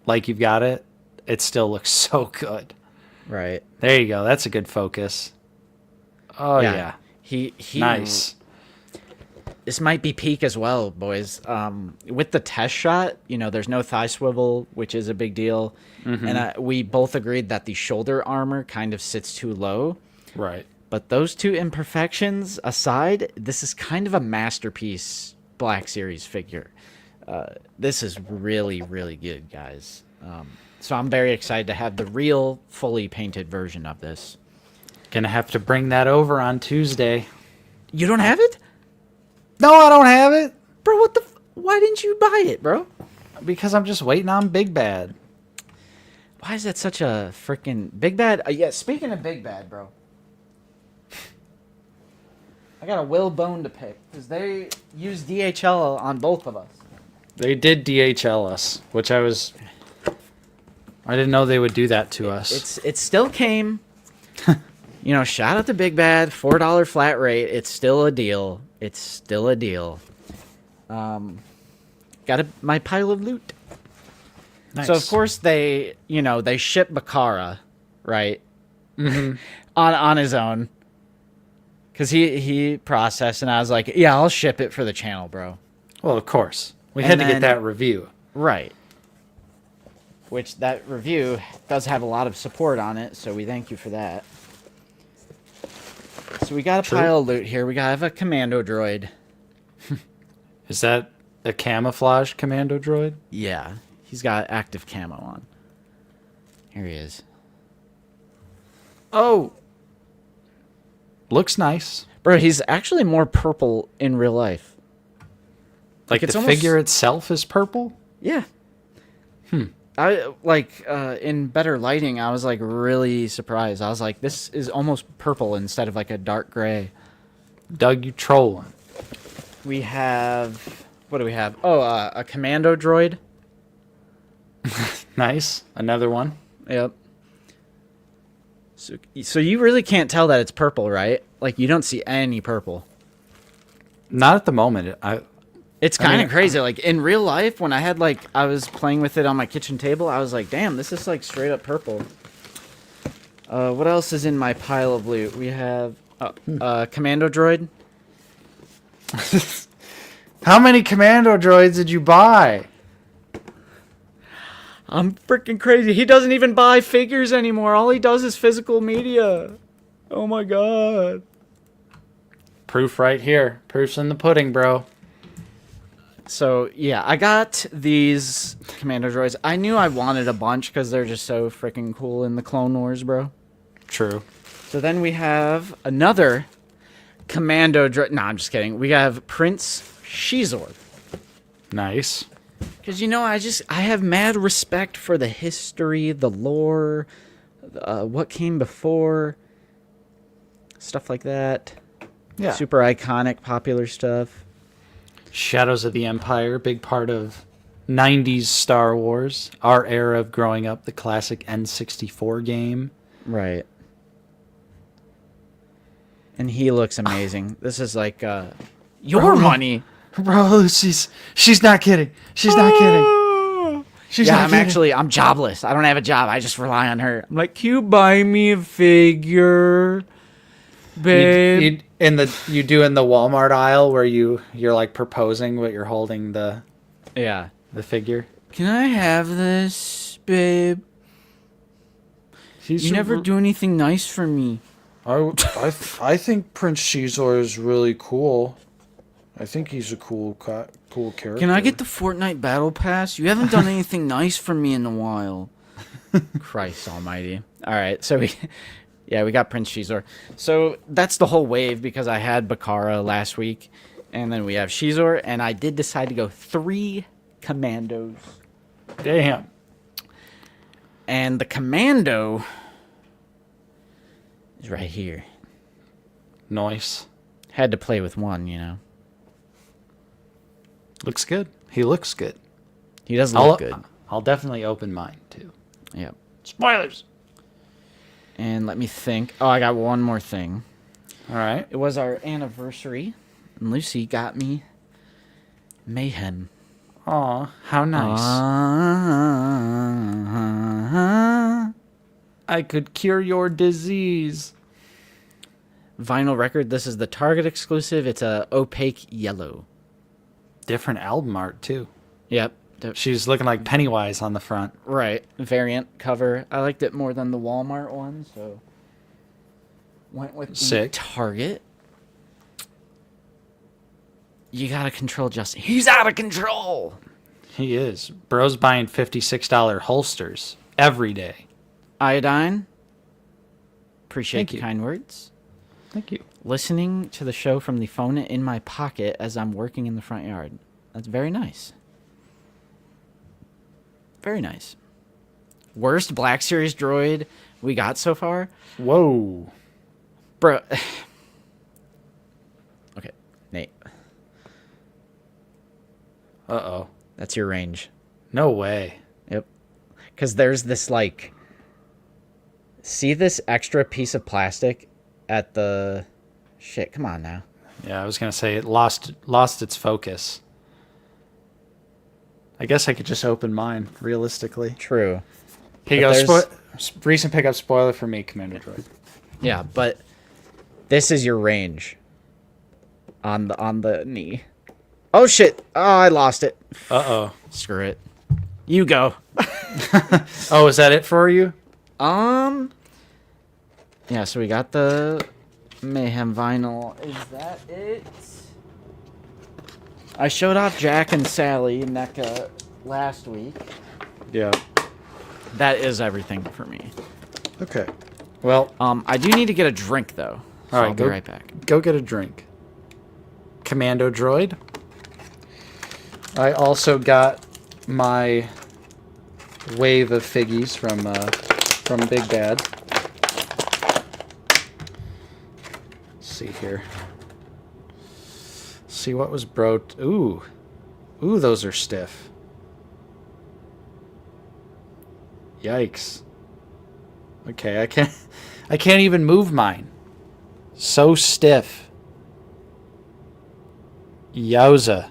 like you've got it, it still looks so good. Right. There you go. That's a good focus. Oh, yeah. He Nice. This might be peak as well, boys. With the test shot, there's no thigh swivel, which is a big deal. And we both agreed that the shoulder armor kind of sits too low. Right. But those 2 imperfections aside, this is kind of a masterpiece Black Series figure. This is really, really good, guys. So I'm very excited to have the real, fully painted version of this. Gonna have to bring that over on Tuesday. You don't have it? No, I don't have it. Bro, what the... Why didn't you buy it, bro? Because I'm just waiting on Big Bad. Why is that such a freaking... Big Bad? Yeah, speaking of Big Bad, bro. I got a will bone to pick. Because they use DHL on both of us. They did DHL us, which I didn't know they would do that to us. It still came. You know, shout out to Big Bad. $4 flat rate. It's still a deal. It's still a deal. Got my pile of loot. Nice. So of course they ship Bakara, right? Mm-hmm. on his own. Cause he processed, and I was like, yeah, I'll ship it for the channel, bro. Well, of course. We had to get that review. Right. Which that review does have a lot of support on it, so we thank you for that. So we got a pile of loot here. We have a commando droid. Is that a camouflage commando droid? Yeah. He's got active camo on. Here he is. Oh! Looks nice. Bro, he's actually more purple in real life. Like it's the almost... figure itself is purple? Yeah. I in better lighting, I was like really surprised. I was like, this is almost purple instead of like a dark gray. Doug, you trolling. We have... What do we have? Oh, a commando droid. Nice. Another one. Yep. So you really can't tell that it's purple, right? Like, you don't see any purple. Not at the moment. It's kind of crazy. Like, in real life, when I was playing with it on my kitchen table, I was like, damn, this is like straight up purple. What else is in my pile of loot? We have commando droid. How many commando droids did you buy? I'm freaking crazy. He doesn't even buy figures anymore. All he does is physical media. Oh my god. Proof right here. Proof's in the pudding, bro. So, yeah, I got these commando droids. I knew I wanted a bunch because they're just so freaking cool in the Clone Wars, bro. True. So then we have another commando droid. No, I'm just kidding. We have Prince Shizor. Nice. Because, you know, I have mad respect for the history, the lore, what came before, stuff like that. Yeah. Super iconic, popular stuff. Shadows of the Empire, big part of 90s Star Wars. Our era of growing up, the classic N64 game. Right. And he looks amazing. This is like your money. Bro, she's not kidding. She's not kidding. She's not kidding. I'm jobless. I don't have a job. I just rely on her. I'm like, can you buy me a figure, babe? You do in the Walmart aisle where you're like proposing, but you're holding the figure. Can I have this, babe? You never do anything nice for me. I think Prince Shizor is really cool. I think he's a cool character. Can I get the Fortnite Battle Pass? You haven't done anything nice for me in a while. Christ almighty. All right, so we got Prince Shizor. So that's the whole wave because I had Bakara last week. And then we have Shizor, and I did decide to go 3 commandos. Damn. And the commando is right here. Nice. Had to play with one, you know. Looks good. He looks good. He does look good. I'll definitely open mine, too. Yep. Spoilers! And let me think. Oh, I got one more thing. All right. It was our anniversary, and Lucy got me Mayhem. Aw, how nice. I could cure your disease. Vinyl record. This is the Target exclusive. It's a opaque yellow. Different album art, too. Yep. She's looking like Pennywise on the front. Right. Variant cover. I liked it more than the Walmart one, so went with the Target. You gotta control Justin. He's out of control. He is. Bro's buying $56 holsters every day. Iodine. Appreciate Thank the you. kind words. Thank you. Listening to the show from the phone in my pocket as I'm working in the front yard. That's very nice. Very nice. Worst Black Series droid we got so far? Whoa. Bro. Okay, Nate. Uh-oh. That's your range. No way. Yep. Because there's this, like... See this extra piece of plastic at the... Shit, come on now. Yeah, I was going to say it lost its focus. I guess I could just open mine, realistically. True. Here you But go. there's- Recent pickup spoiler for me, Commander Droid. Yeah, but this is your range. On the knee. Oh, shit. Oh, I lost it. Uh-oh. Screw it. You go. Oh, is that it for you? Yeah, so we got the Mayhem vinyl. Is that it? I showed off Jack and Sally NECA last week. Yeah. That is everything for me. Okay. Well, I do need to get a drink though. So all right, I'll be right back. Go get a drink. Commando Droid. I also got my wave of figgies from Big Bad. Let's see here. See what was broke. Ooh, those are stiff. Yikes. Okay, I can't even move mine. So stiff. Yowza.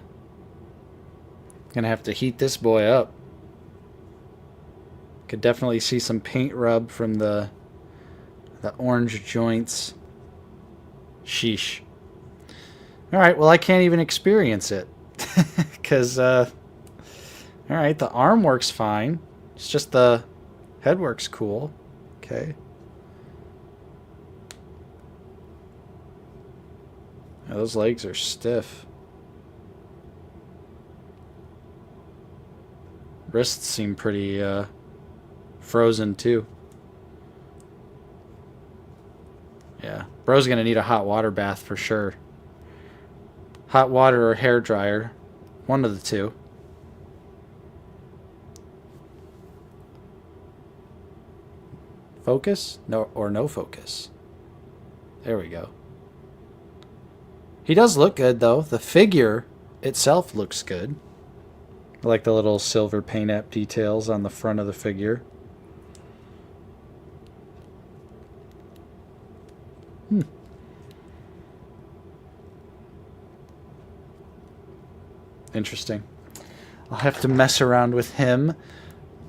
Gonna have to heat this boy up. Could definitely see some paint rub from the orange joints. Sheesh. Alright, well I can't even experience it. Because, alright, the arm works fine. It's just the head works cool. Okay. Yeah, those legs are stiff. Wrists seem pretty frozen too. Yeah, bro's gonna need a hot water bath for sure. Hot water or hair dryer, one of the two. Focus? No, or no focus. There we go. He does look good though. The figure itself looks good. I like the little silver paint app details on the front of the figure. Interesting. I'll have to mess around with him.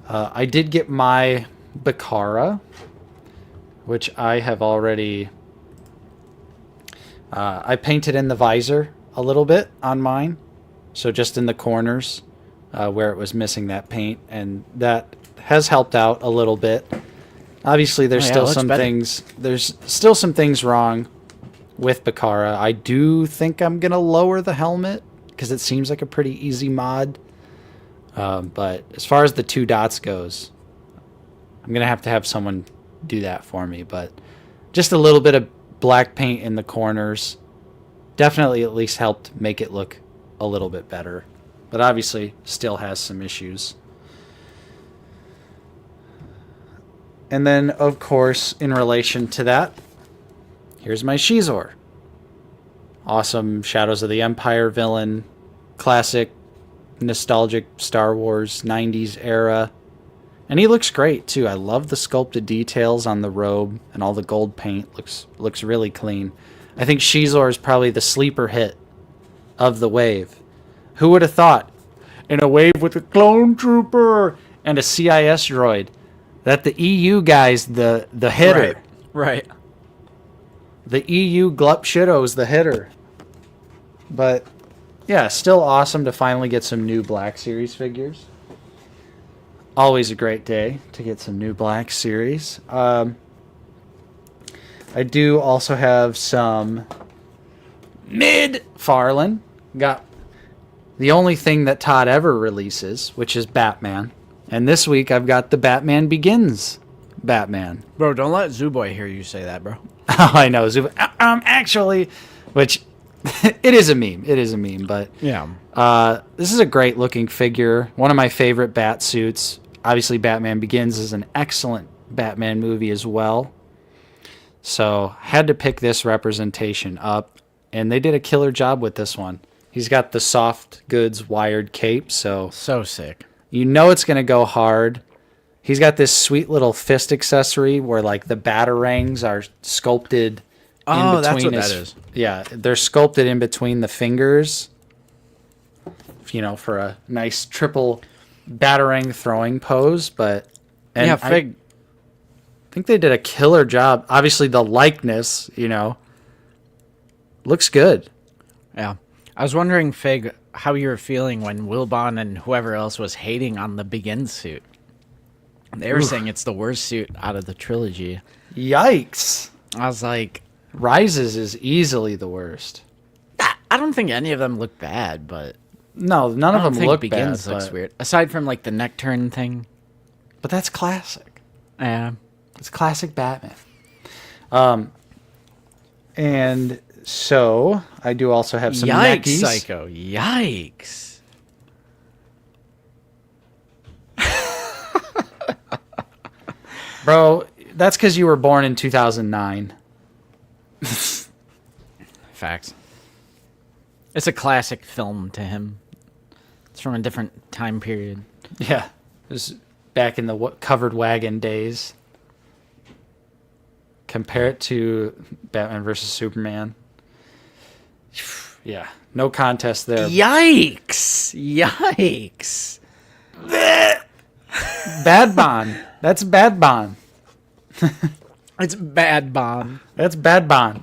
I did get my Bakara, which I have already... I painted in the visor a little bit on mine. So just in the corners where it was missing that paint. And that has helped out a little bit. Obviously, there's still some things... There's still some things wrong with Bakara. I do think I'm going to lower the helmet, because it seems like a pretty easy mod. But as far as the 2 dots goes, I'm going to have someone do that for me. But just a little bit of black paint in the corners definitely at least helped make it look a little bit better. But obviously still has some issues. And then, of course, in relation to that, here's my Shizor. Awesome Shadows of the Empire villain. Classic, nostalgic Star Wars 90s era. And he looks great, too. I love the sculpted details on the robe, and all the gold paint looks really clean. I think Shizor is probably the sleeper hit of the wave. Who would have thought, in a wave with a clone trooper and a CIS droid, that the EU guy's the hitter. Right. The EU Glup Shitto's the hitter. But, yeah, still awesome to finally get some new Black Series figures. Always a great day to get some new Black Series. I do also have some McFarlane. Got the only thing that Todd ever releases, which is Batman. And this week I've got the Batman Begins Batman. Bro, don't let Zooboy hear you say that, bro. Oh, I know. Actually, which it is a meme. It is a meme, but Yeah. this is a great looking figure. One of my favorite bat suits. Obviously, Batman Begins is an excellent Batman movie as well. So had to pick this representation up, and they did a killer job with this one. He's got the soft goods wired cape, so Sick. you know it's going to go hard. He's got this sweet little fist accessory where like the batarangs are sculpted in between that's what his, that is. Yeah, they're sculpted in between the fingers, for a nice triple batarang throwing pose. But Yeah, I Fig. think they did a killer job. Obviously, the likeness, looks good. Yeah. I was wondering, Fig, how you were feeling when Wilbon and whoever else was hating on the Begin suit. They were saying it's the worst suit out of the trilogy. Yikes! I was like, Rises is easily the worst. I don't think any of them look bad, but No, none I of don't them think look Begins bad. looks but, weird. Aside from like the neck turn thing. but that's classic. Yeah. It's classic Batman. And so I do also have some Yikes, neckies. Psycho. Yikes. Bro, that's because you were born in 2009. Facts. It's a classic film to him. It's from a different time period. Yeah. It was back in the covered wagon days. Compare it to Batman versus Superman. Yeah. No contest there. Yikes! Yikes! Bad Bond. That's Bad Bond. It's bad, Bond. That's Bad Bond.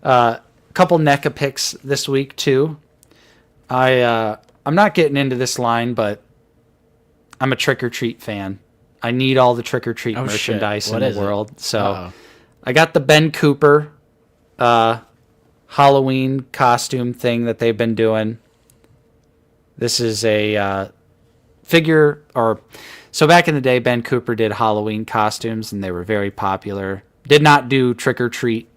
Couple NECA picks this week too. I'm not getting into this line, but I'm a Trick or Treat fan. I need all the Trick or Treat Oh, shit. merchandise What in is the it? world. So Uh-oh. I got the Ben Cooper Halloween costume thing that they've been doing. This is a figure, so back in the day, Ben Cooper did Halloween costumes, and they were very popular. Did not do Trick or Treat,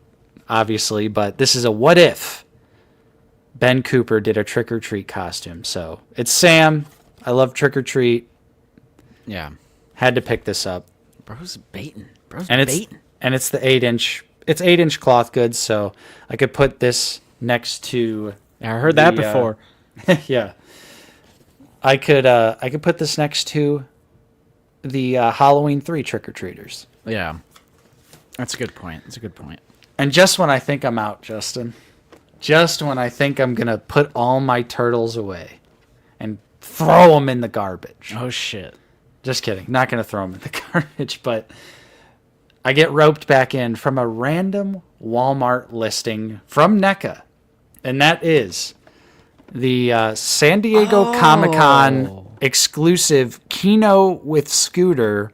obviously, but this is a what if Ben Cooper did a Trick or Treat costume. So it's Sam. I love Trick or Treat. Yeah. Had to pick this up. Bro's baiting. Bro's And baiting. it's the 8-inch. It's 8-inch cloth goods, so I could put this next to. Yeah, I heard that the, before. Yeah, I could put this next to the Halloween 3 Trick or Treaters. Yeah. That's a good point. That's a good point. And just when I think I'm out, Justin, just when I think I'm gonna put all my turtles away and throw them in the garbage. Oh, shit. Just kidding. Not gonna throw them in the garbage, but I get roped back in from a random Walmart listing from NECA, and that is the San Diego Comic-Con exclusive Kino with Scooter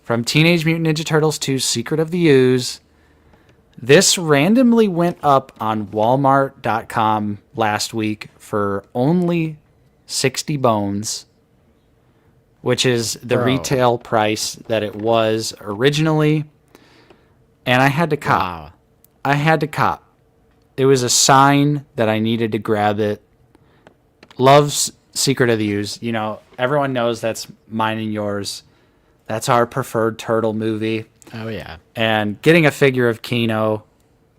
from Teenage Mutant Ninja Turtles 2 Secret of the Ooze. This randomly went up on Walmart.com last week for only 60 bones, which is the Bro. retail price that it was originally. And I had to cop. Wow. I had to cop. It was a sign that I needed to grab it. Loves Secret of the Ooze. Everyone knows that's mine and yours. That's our preferred turtle movie. Oh, yeah. And getting a figure of Kino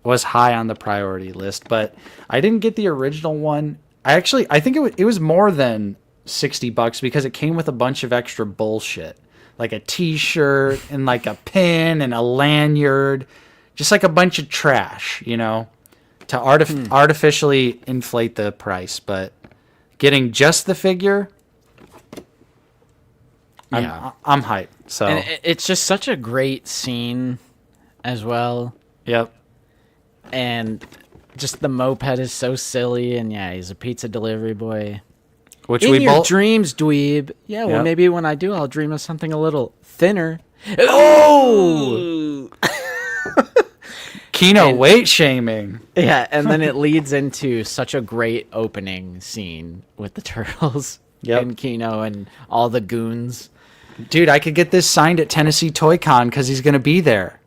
was high on the priority list, but I didn't get the original one. I think it was more than $60 because it came with a bunch of extra bullshit, like a t-shirt and like a pin and a lanyard, just like a bunch of trash, to artificially inflate the price. But getting just the figure, Yeah. I'm hyped. So And it's just such a great scene as well. yep. And just the moped is so silly. And yeah, he's a pizza delivery boy. Which In we your both dreams, dweeb. Yeah, well, Yep. maybe when I do, I'll dream of something a little thinner. Oh! Kino weight shaming. Yeah, and then it leads into such a great opening scene with the turtles and Kino and all the goons. Dude, I could get this signed at Tennessee Toy Con because he's going to be there.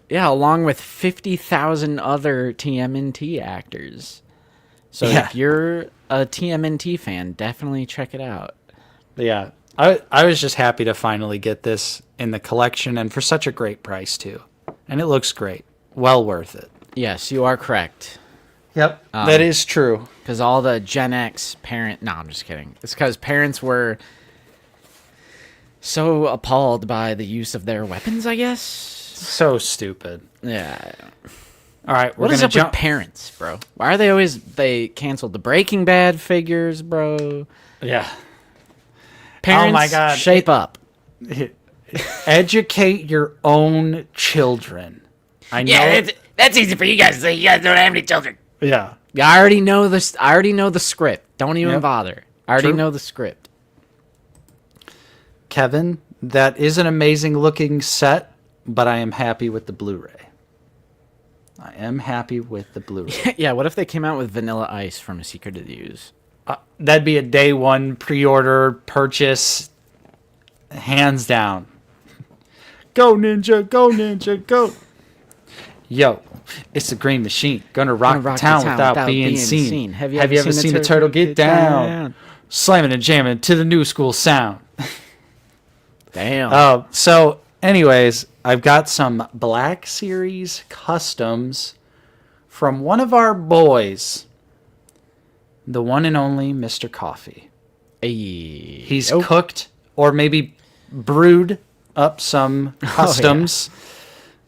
Yeah, along with 50,000 other TMNT actors. So if you're a TMNT fan, definitely check it out. Yeah, I was just happy to finally get this in the collection and for such a great price, too. And it looks great. Well worth it. Yes, you are correct. Yep, that is true. Because all the Gen X parent... No, I'm just kidding. It's because parents were so appalled by the use of their weapons, I guess. So stupid. Yeah. All right, what is up with parents, bro? Why are they always... They canceled the Breaking Bad figures, bro. Yeah. Parents, oh my God. shape up. Educate your own children. I know. Yeah, that's easy for you guys to say. You guys don't have any children. Yeah. I already know this. I already know the script. Don't even bother. I already know the script. Kevin, that is an amazing looking set, but I am happy with the Blu-ray. I am happy with the Blu-ray. Yeah, what if they came out with Vanilla Ice from A Secret of the Use? That'd be a day one pre-order purchase, hands down. Go Ninja, go. Yo, it's the Green Machine. Gonna rock the town without being seen. Have you ever seen a turtle get down? Slamming and jamming to the new school sound. Damn. So, anyways, I've got some Black Series customs from one of our boys, the one and only Mr. Coffee. Hey. He's cooked or maybe brewed up some customs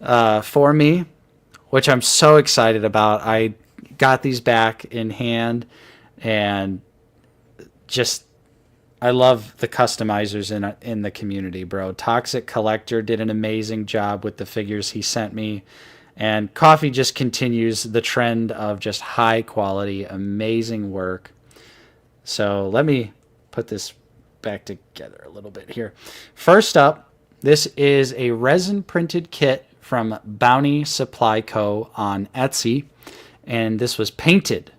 for me, which I'm so excited about. I got these back in hand, and just I love the customizers in the community, bro. Toxic Collector did an amazing job with the figures he sent me, and Coffee just continues the trend of just high quality, amazing work. So let me put this back together a little bit here. First up, this is a resin printed kit from Bounty Supply Co. on Etsy, and this was painted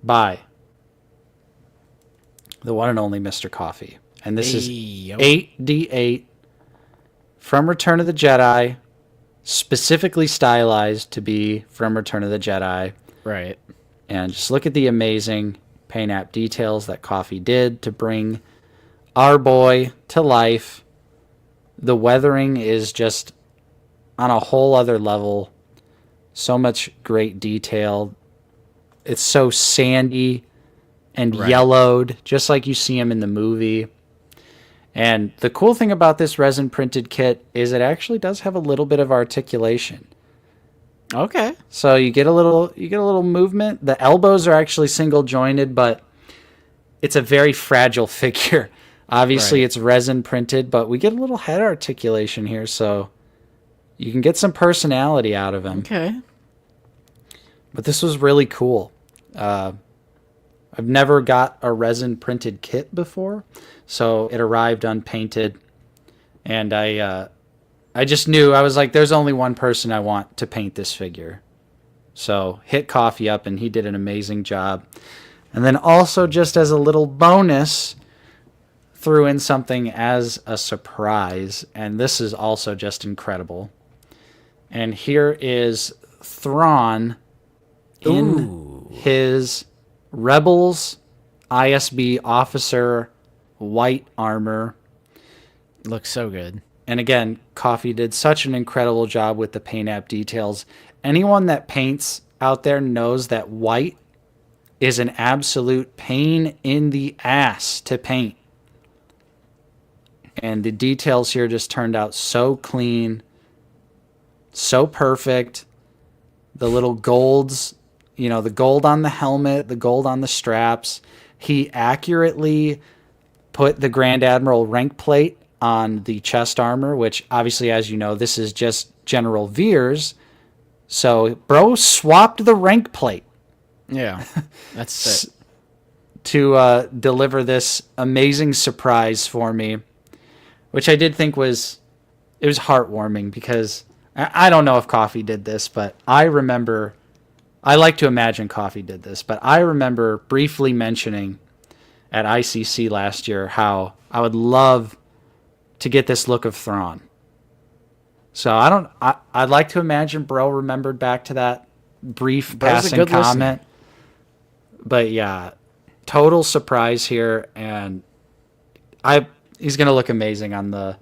by the one and only Mr. Coffee. And this is 8D8 from Return of the Jedi, specifically stylized to be from Return of the Jedi. Right. And just look at the amazing paint app details that Coffee did to bring our boy to life. The weathering is just on a whole other level. So much great detail. It's so sandy and yellowed, just like you see him in the movie. And the cool thing about this resin printed kit is it actually does have a little bit of articulation. Okay. So you get a little movement. The elbows are actually single jointed, but it's a very fragile figure. Obviously, it's resin printed, but we get a little head articulation here, so you can get some personality out of him. Okay. But this was really cool. I've never got a resin printed kit before, so it arrived unpainted, and I just knew, I was like, there's only one person I want to paint this figure. So hit Coffee up, and he did an amazing job. And then also, just as a little bonus, threw in something as a surprise, and this is also just incredible. And here is Thrawn in his Rebels ISB officer white armor. Looks so good. And again, Coffee did such an incredible job with the paint app details. Anyone that paints out there knows that white is an absolute pain in the ass to paint. And the details here just turned out so clean, so perfect. The little golds, you know, the gold on the helmet, the gold on the straps. He accurately put the Grand Admiral rank plate on the chest armor, which obviously, as you know, this is just General Veers. So, bro swapped the rank plate. Yeah, that's it. To deliver this amazing surprise for me, which I did think was heartwarming, because I don't know if Coffee did this, but I remember, I like to imagine Coffee did this, but I remember briefly mentioning at ICC last year how I would love to get this look of Thrawn. So I'd like to imagine bro remembered back to that brief passing comment. But yeah, total surprise here, and he's gonna look amazing on the.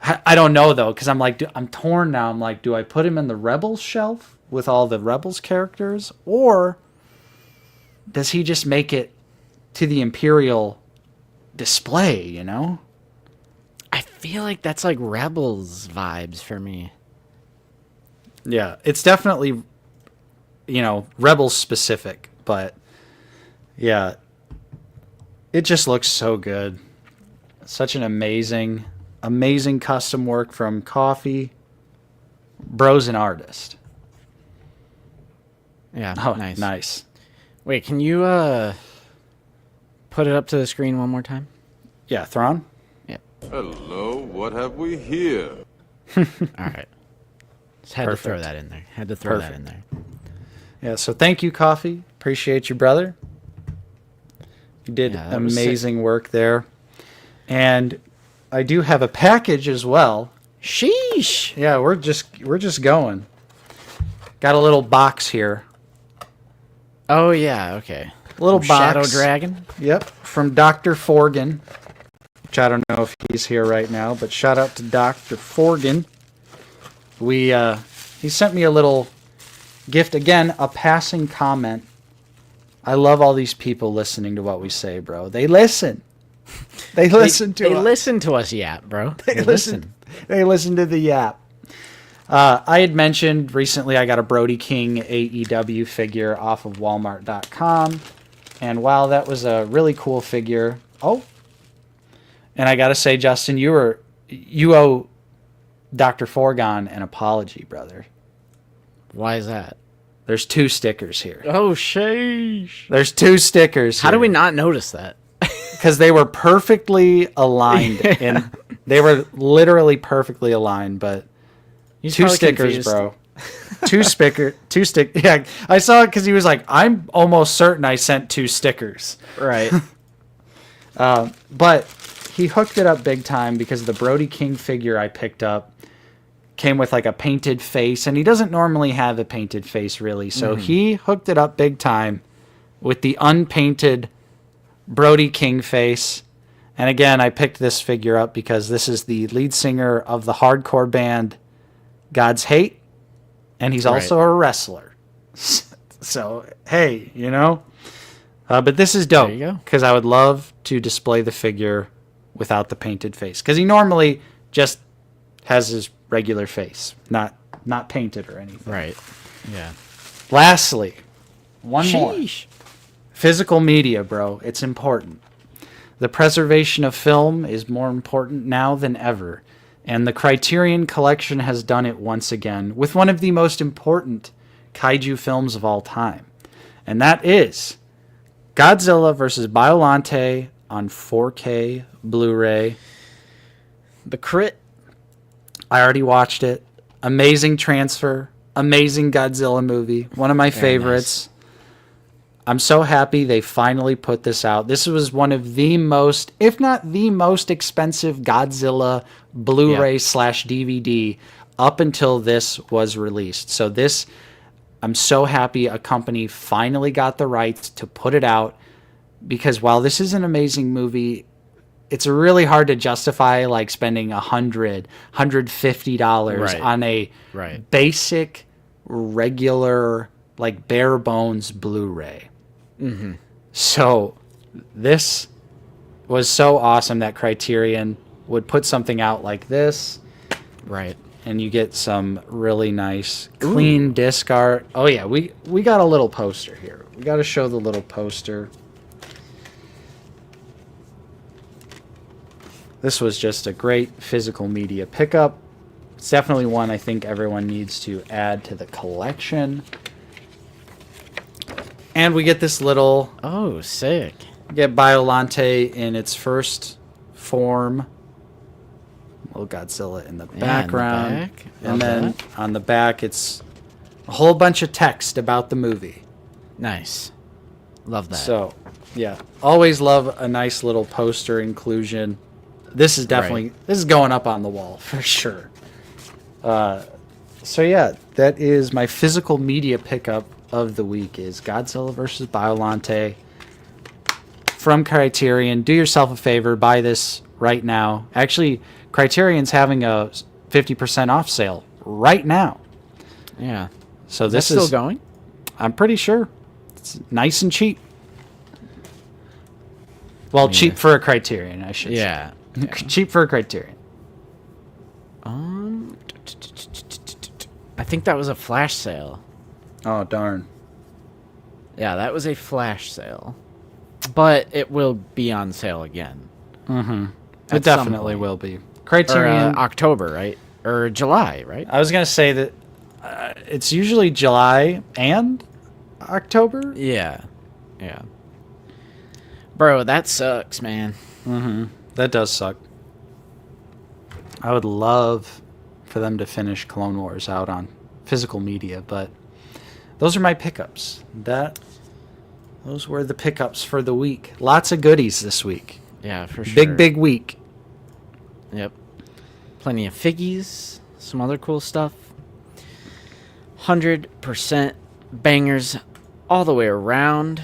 I don't know though, because I'm torn now. I'm like, do I put him in the Rebels shelf with all the Rebels characters, or does he just make it to the Imperial display? You know. I feel like that's like Rebels vibes for me. Yeah, it's definitely, Rebels specific, but yeah, it just looks so good. Such an amazing custom work from Coffee. Bro's an artist. Yeah, Oh, nice. nice. Wait, can you put it up to the screen one more time? Yeah, Thrawn? Hello, what have we here? All right. Just had to throw Perfect. that in there. Had to throw that in there. Yeah, so thank you, Coffee. Appreciate you, brother. You did Yeah, that was amazing work there. And I do have a package as well. Sheesh. Yeah, we're just going. Got a little box here. Oh yeah, okay. Little From box. Shadow Dragon. Yep, from Dr. Forgan. Which I don't know if he's here right now, but shout out to Dr. Forgan. He sent me a little gift, again, a passing comment. I love all these people listening to what we say, bro. They listen. They listen to us. They listen to us yap, bro. They listen. They listen to the yap. I had mentioned recently I got a Brody King AEW figure off of Walmart.com. And while that was a really cool figure... Oh, and I gotta say, Justin, you owe Dr. Forgon an apology, brother. Why is that? There's 2 stickers here. Oh, sheesh. There's 2 stickers here. How do we not notice that? Because they were perfectly aligned. And they were literally perfectly aligned, but He's 2 probably stickers, confused. bro. 2 stick. Yeah, I saw it because he was like, I'm almost certain I sent 2 stickers. Right. But he hooked it up big time because the Brody King figure I picked up came with like a painted face, and he doesn't normally have a painted face really. So he hooked it up big time with the unpainted Brody King face. And again, I picked this figure up because this is the lead singer of the hardcore band God's Hate, and he's also a wrestler. So, hey, but this is dope There you go. because I would love to display the figure without the painted face, because he normally just has his regular face, not painted or anything. Right. Yeah. Lastly, one more. Sheesh. Physical media, bro. It's important. The preservation of film is more important now than ever, and the Criterion Collection has done it once again with one of the most important kaiju films of all time, and that is Godzilla vs. Biollante on 4K Blu-ray. The crit. I already watched it. Amazing transfer. Amazing Godzilla movie. One of my favorites. I'm so happy they finally put this out. This was one of the most, if not the most expensive Godzilla Blu-ray / DVD up until this was released. So this, I'm so happy a company finally got the rights to put it out, because while this is an amazing movie, it's really hard to justify like spending $150 on a basic, regular, like bare bones Blu-ray. So this was so awesome that Criterion would put something out like this. Right. And you get some really nice, clean disc art. Oh yeah, we got a little poster here. We got to show the little poster. This was just a great physical media pickup. It's definitely one I think everyone needs to add to the collection. And we get this little... Oh, sick. We get Biollante in its first form. Little Godzilla in the Yeah, in the background. back. Love And then that. on the back, it's a whole bunch of text about the movie. Nice. Love that. So, yeah. Always love a nice little poster inclusion. This is definitely, this is going up on the wall for sure. So, yeah, that is my physical media pickup of the week is Godzilla vs. Biollante from Criterion. Do yourself a favor, buy this right now. Actually, Criterion's having a 50% off sale right now. Yeah. So Is this that still is going? I'm pretty sure it's nice and cheap. Well, cheap for a Criterion, I should Yeah. say. Cheap for a Criterion. I think that was a flash sale. Oh, darn. Yeah, that was a flash sale. But it will be on sale again. It definitely will be. Criterion. Or October, right? Or July, right? I was going to say that it's usually July and October. Yeah. Yeah. Bro, that sucks, man. That does suck. I would love for them to finish Clone Wars out on physical media, but those are my pickups. Those were the pickups for the week. Lots of goodies this week. Yeah, for sure. Big week. Yep. Plenty of figgies, some other cool stuff. 100% bangers all the way around.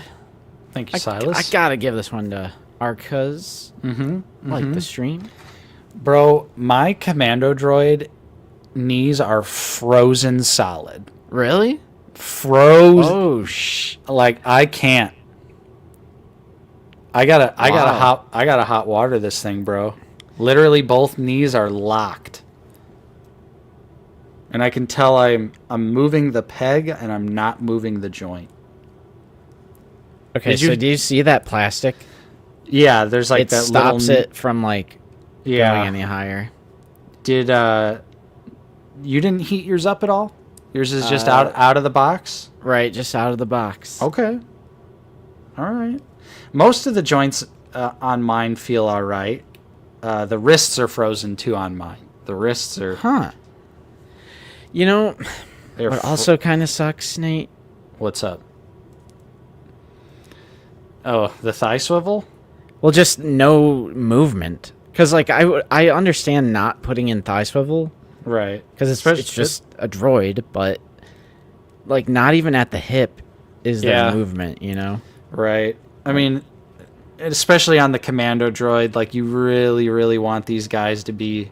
Thank you, Silas. I gotta give this one to Arcuz. Like the stream. Bro, my commando droid knees are frozen solid. Really? Frozen. Oh, Like I can't. I gotta hot water this thing, bro. Literally both knees are locked. And I can tell I'm moving the peg and I'm not moving the joint. Okay, Did so you- do you see that plastic? Yeah, there's like It that stops little it from like Yeah. going any higher. Did you didn't heat yours up at all? Yours is just out of the box? Right, just out of the box. Okay. All right. Most of the joints on mine feel all right. The wrists are frozen too on mine. The wrists are. Huh. You know, They're what also kind of sucks, Nate? What's up? Oh, the thigh swivel? Well, just no movement. Because, like, I understand not putting in thigh swivel. Right. Because it's just a droid, but, like, not even at the hip is there movement, you know? Right. I mean, especially on the commando droid, like, you really, really want these guys to be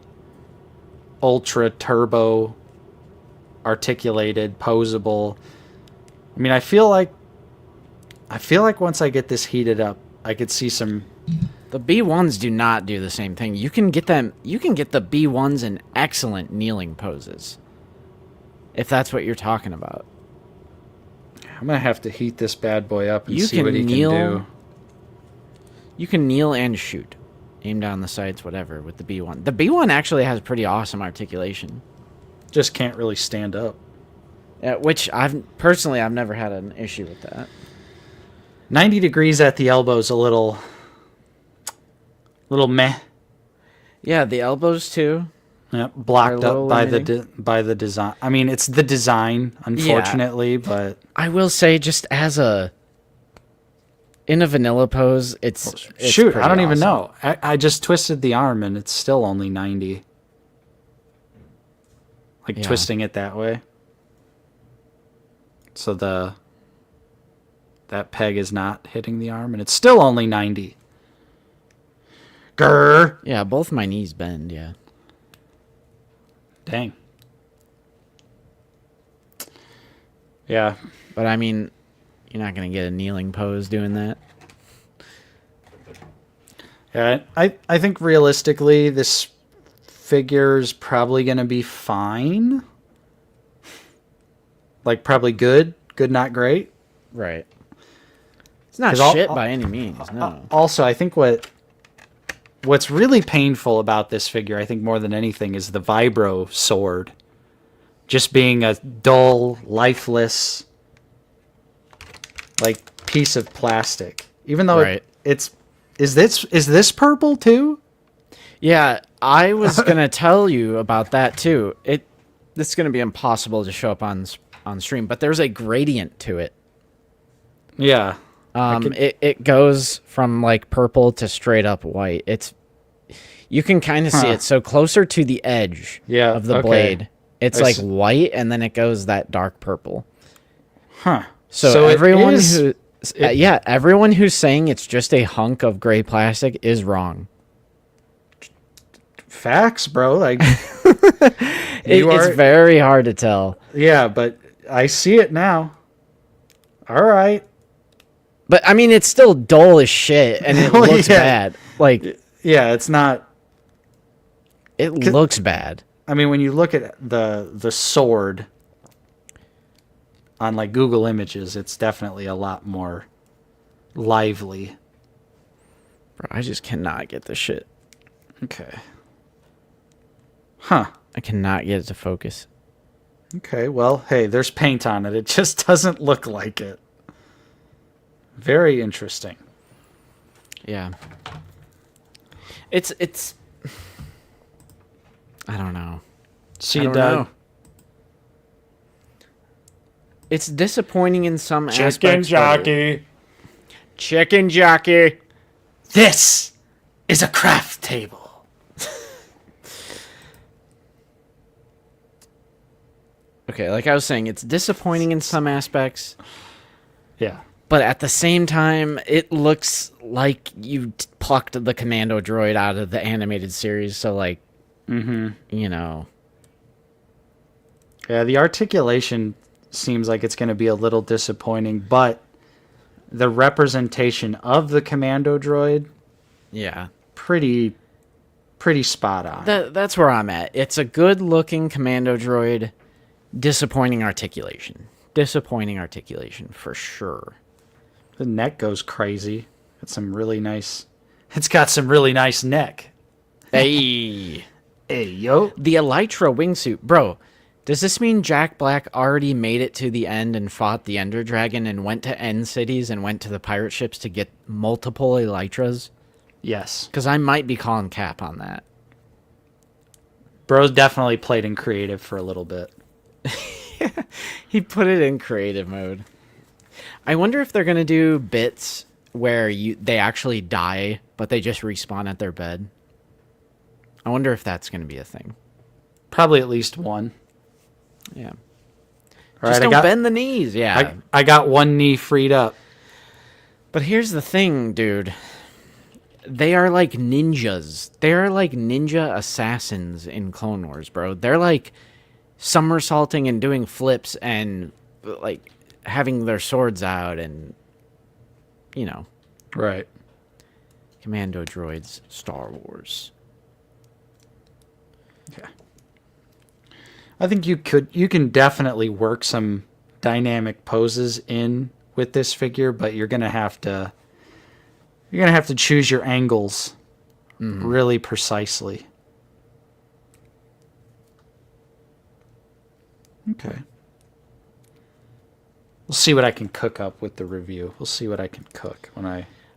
ultra turbo articulated, posable. I mean, I feel like once I get this heated up, I could see some. The B1s do not do the same thing. You can get them. You can get the B1s in excellent kneeling poses. If that's what you're talking about. I'm gonna have to heat this bad boy up and You see can what he kneel- can do. You can kneel and shoot. Aim down the sides, whatever, with the B1. The B1 actually has pretty awesome articulation. Just can't really stand up. Which I've never had an issue with that. 90 degrees at the elbows, a little meh. Yeah, the elbows too. Yep, blocked They're a up by little by the design. I mean, it's the design, unfortunately, but I will say, just as in a vanilla pose, it's shoot, pretty I don't even awesome. know. I just twisted the arm and it's still only 90. Like Yeah. twisting it that way. So that peg is not hitting the arm and it's still only 90. Grr. Yeah, both my knees bend. Yeah. Dang. Yeah. But I mean, you're not gonna get a kneeling pose doing that. Yeah, I think realistically this figure's probably going to be fine. Like probably good, not great. Right. It's not 'Cause shit by any means. No. Also, I think what's really painful about this figure, I think more than anything, is the vibro sword. Just being a dull, lifeless, like piece of plastic. Even though Right. it's is this purple too? Yeah, I was gonna tell you about that too. This is gonna be impossible to show up on stream, but there's a gradient to it. Yeah. It goes from like purple to straight up white. You can kind of see it. So closer to the edge of the blade, it's like white, and then it goes that dark purple. Huh. So everyone who's saying it's just a hunk of gray plastic is wrong. Facts, bro. Like it's very hard to tell. Yeah, but I see it now. All right. But I mean, it's still dull as shit, and it looks bad. Like, yeah, it's not. It looks bad. I mean, when you look at the sword on like Google Images, it's definitely a lot more lively. Bro, I just cannot get this shit. Okay. Huh. I cannot get it to focus. Okay, well, hey, there's paint on it. It just doesn't look like it. Very interesting. Yeah. It's I don't know. See you, Doug. It's disappointing in some Chicken aspects. jockey. Chicken jockey. This is a craft table. Okay, like I was saying, it's disappointing in some aspects. Yeah. But at the same time, it looks like you plucked the commando droid out of the animated series. So, like, you know. Yeah, the articulation seems like it's going to be a little disappointing, but the representation of the commando droid, yeah, pretty spot on. That's where I'm at. It's a good-looking commando droid, disappointing articulation. Disappointing articulation, for sure. The neck goes crazy. It's got some really nice neck. Hey. Hey, yo. The Elytra wingsuit. Bro, does this mean Jack Black already made it to the end and fought the Ender Dragon and went to End Cities and went to the pirate ships to get multiple Elytras? Yes. Because I might be calling cap on that. Bro's definitely played in creative for a little bit. He put it in creative mode. I wonder if they're going to do bits where they actually die, but they just respawn at their bed. I wonder if that's going to be a thing. Probably at least one. Yeah. All just right, don't bend the knees. Yeah. I got one knee freed up. But here's the thing, dude. They are like ninjas. They are like ninja assassins in Clone Wars, bro. They're like somersaulting and doing flips and like having their swords out and, you know. Right. Commando droids, Star Wars. Yeah. I think you can definitely work some dynamic poses in with this figure, but you're gonna have to choose your angles really precisely. Okay. We'll see what I can cook up with the review. We'll see what I can cook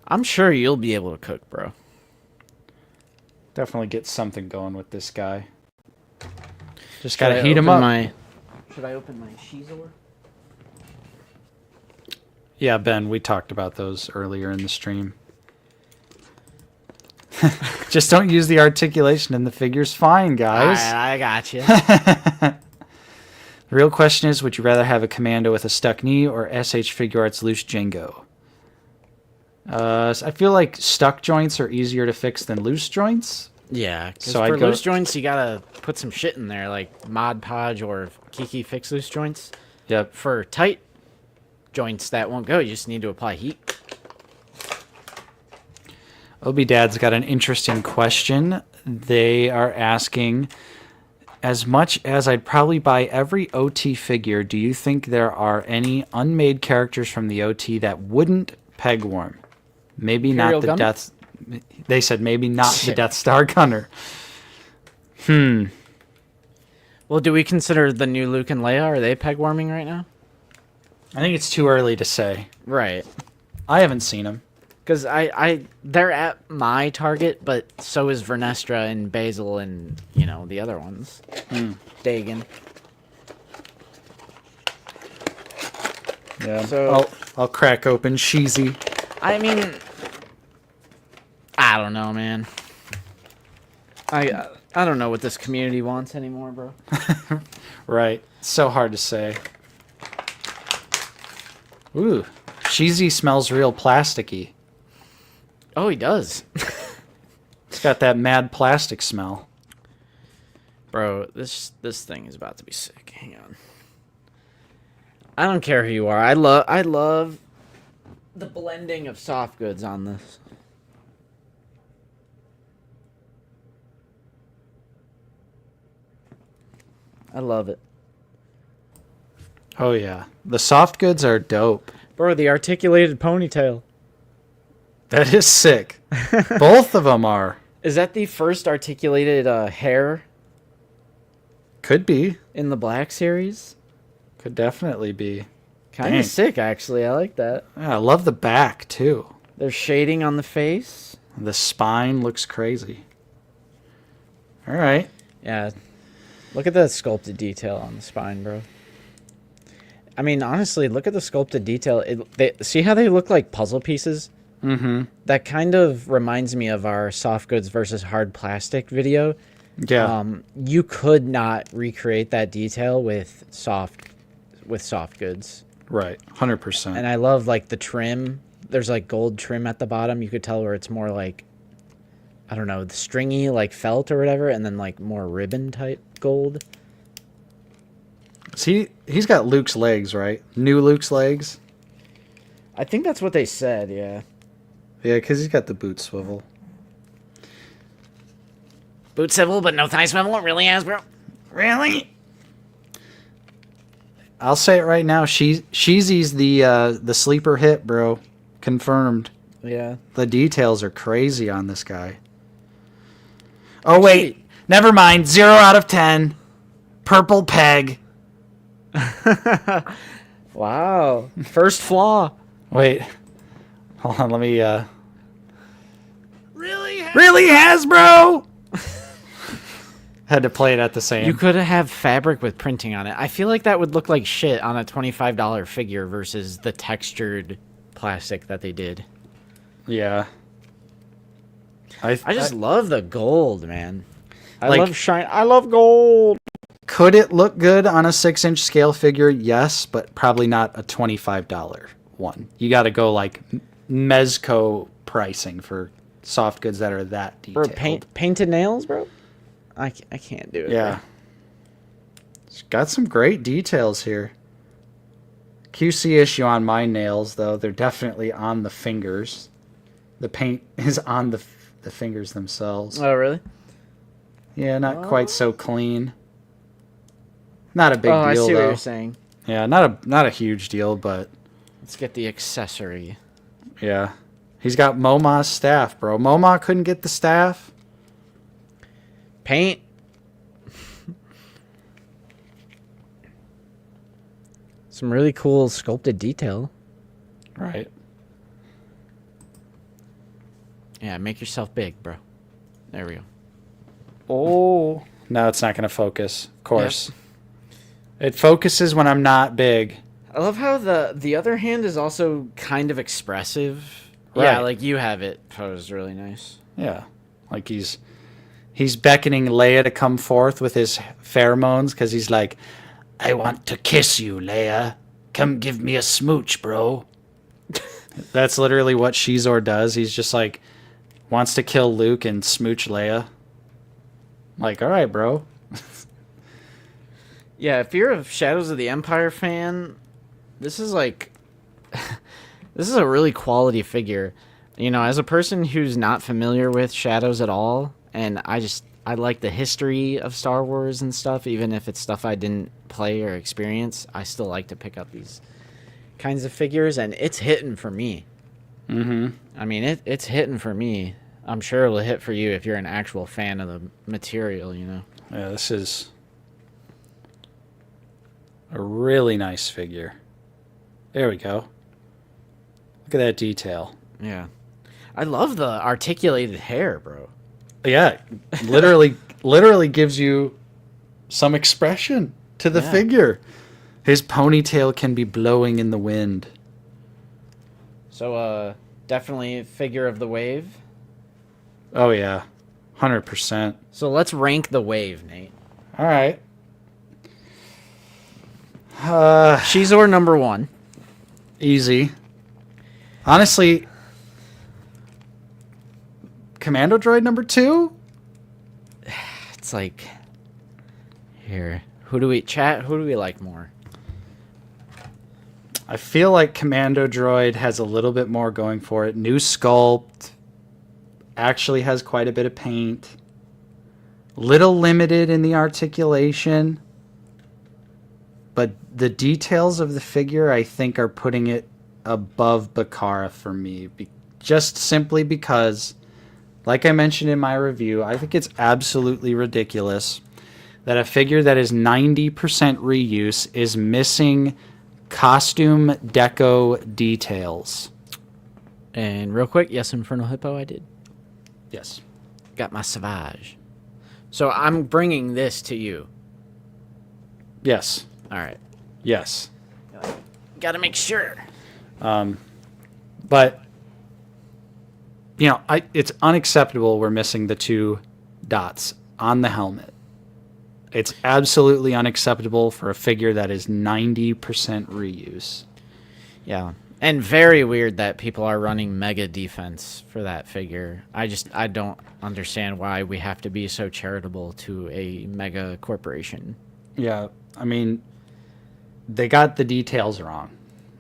I'm sure you'll be able to cook, bro. Definitely get something going with this guy. Just gotta heat him up. Should I open my Shizor? Yeah, Ben, we talked about those earlier in the stream. Just don't use the articulation and the figure's fine, guys. I got you. The real question is, would you rather have a commando with a stuck knee or SH Figure Arts loose Django? I feel like stuck joints are easier to fix than loose joints. Yeah, so for loose joints, you gotta put some shit in there, like Mod Podge or Kiki Fix Loose Joints. Yep. For tight joints that won't go, you just need to apply heat. Obi Dad's got an interesting question. They are asking, as much as I'd probably buy every OT figure, do you think there are any unmade characters from the OT that wouldn't peg warm? Maybe Imperial not the Gunner? Death... They said maybe not the Death Star Gunner. Well, do we consider the new Luke and Leia? Are they peg warming right now? I think it's too early to say. Right. I haven't seen them. Because they're at my target, but so is Vernestra and Basil and, you know, the other ones. Dagon. Yeah. So- I'll crack open Sheezy. I mean, I don't know, man. I don't know what this community wants anymore, bro. Right. So hard to say. Ooh. Sheezy smells real plasticky. Oh, he does. It's got that mad plastic smell. Bro, this thing is about to be sick. Hang on. I don't care who you are. I love the blending of soft goods on this. I love it. Oh yeah. The soft goods are dope. Bro, the articulated ponytail. That is sick. Both of them are. Is that the first articulated hair Could be. in the Black series? Could definitely be. Kind Dang. of sick, actually. I like that. Yeah, I love the back too. There's shading on the face. The spine looks crazy. All right. Yeah. Look at the sculpted detail on the spine, bro. I mean, honestly, look at the sculpted detail. See how they look like puzzle pieces? Mm-hmm. That kind of reminds me of our soft goods versus hard plastic video. Yeah. You could not recreate that detail with soft goods. Right. 100%. And I love like the trim. There's like gold trim at the bottom. You could tell where it's more like, I don't know, the stringy like felt or whatever, and then like more ribbon type gold. See, he's got Luke's legs, right? New Luke's legs. I think that's what they said, yeah. Yeah, because he's got the boot swivel. Boot swivel, but no thigh swivel? Really, Hasbro? Really? I'll say it right now. Sheezy's the sleeper hit, bro. Confirmed. Yeah. The details are crazy on this guy. Oh, wait. Never mind. 0 out of 10. Purple peg. Wow. First flaw. Wait. Hold on. Let me... Really? Really, Hasbro? Had to play it at the same. You could have fabric with printing on it. I feel like that would look like shit on a $25 figure versus the textured plastic that they did. Yeah. I just love the gold, man. I Like- love shine. I love gold. Could it look good on a 6-inch scale figure? Yes, but probably not a $25 one. You got to go like Mezco pricing for soft goods that are that detailed. Bro, painted nails, bro? I can't do it. Yeah. Bro. It's got some great details here. QC issue on my nails, though. They're definitely on the fingers. The paint is on the fingers themselves. Oh, really? Yeah, not quite so clean. Not a big deal, I see though. what you're saying. Yeah, not a huge deal, but Let's get the accessory. yeah. He's got Moma's staff, bro. Moma couldn't get the staff. Paint. Some really cool sculpted detail. Right. Yeah, make yourself big, bro. There we go. Oh. No, it's not going to focus. Of course. It focuses when I'm not big. I love how the other hand is also kind of expressive. Right. Yeah, like you have it posed really nice. Yeah. Like he's beckoning Leia to come forth with his pheromones because he's like, I want to kiss you, Leia. Come give me a smooch, bro. That's literally what Shizor does. He's just like, wants to kill Luke and smooch Leia. Like, all right, bro. Yeah, if you're a Shadows of the Empire fan, this is like this is a really quality figure. You know, as a person who's not familiar with Shadows at all, and I like the history of Star Wars and stuff, even if it's stuff I didn't play or experience, I still like to pick up these kinds of figures, and it's hitting for me. Mm-hmm. I mean, it's hitting for me. I'm sure it'll hit for you if you're an actual fan of the material, you know. Yeah, this is a really nice figure. There we go. Look at that detail. Yeah. I love the articulated hair, bro. Yeah, literally gives you some expression to the figure. His ponytail can be blowing in the wind. So, definitely figure of the wave. Oh yeah, 100%. So let's rank the wave, Nate. All right. Shizor number 1. Easy. Honestly, Commando Droid number 2? It's like, here, who do we like more? I feel like Commando Droid has a little bit more going for it. New sculpt. Actually has quite a bit of paint. Little limited in the articulation. But the details of the figure, I think, are putting it above Bakara for me. Just simply because, like I mentioned in my review, I think it's absolutely ridiculous that a figure that is 90% reuse is missing costume deco details. And real quick, yes, Infernal Hippo, I did. Yes. Got my Savage. So I'm bringing this to you. Yes. All right. Yes. Got to make sure. But, you know, it's unacceptable we're missing the 2 dots on the helmet. It's absolutely unacceptable for a figure that is 90% reuse. Yeah. And very weird that people are running mega defense for that figure. I don't understand why we have to be so charitable to a mega corporation. Yeah, I mean, they got the details wrong.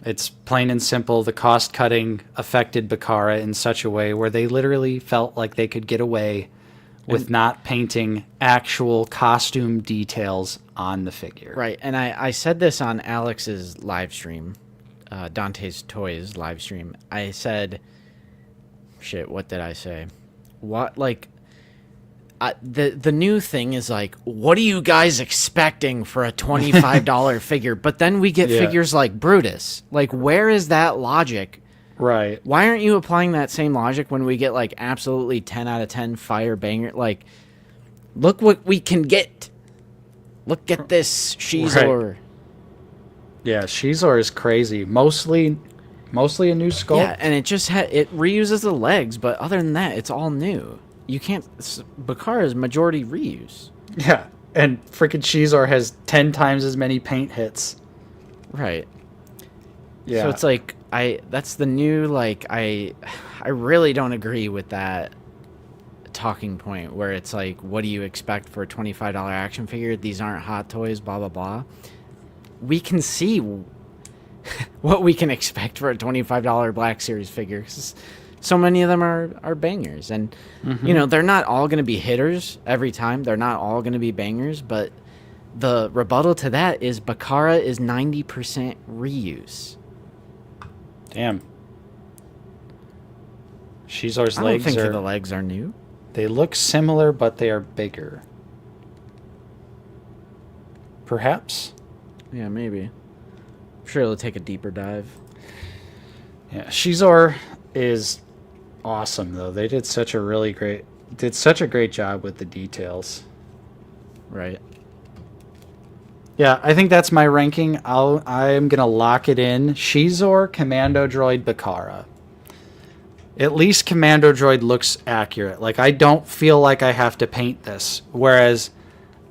It's plain and simple. The cost cutting affected Bakara in such a way where they literally felt like they could get away with not painting actual costume details on the figure. Right. And I said this on Alex's live stream, Dante's Toys live stream. I said, shit, what did I say? What, like, the new thing is like, what are you guys expecting for a $25 figure? But then we get figures like Brutus. Like, where is that logic? Right. Why aren't you applying that same logic when we get like absolutely 10 out of 10 fire banger? Like, look what we can get. Look at this Shizor. Right. Yeah, Shizor is crazy. Mostly a new sculpt. Yeah, and it just it reuses the legs, but other than that, it's all new. You can't. Bakara is majority reuse. Yeah, and freaking Shizor has 10 times as many paint hits. Right. Yeah. So it's like that's the new like I really don't agree with that talking point where it's like, what do you expect for a $25 action figure? These aren't hot toys, blah blah blah. We can see what we can expect for a $25 Black Series figure. 'Cause so many of them are bangers, and you know they're not all going to be hitters every time. They're not all going to be bangers, but the rebuttal to that is Bakara is 90% reuse. Damn. Shizor's I don't legs think the legs are new. They look similar, but they are bigger. Perhaps? Yeah, maybe. I'm sure it'll take a deeper dive. Yeah, Shizor is awesome though. They did such a great job with the details. Right. Yeah, I think that's my ranking. I'm gonna lock it in. Shizor, Commando Droid, Bakara. At least Commando Droid looks accurate. Like, I don't feel like I have to paint this. Whereas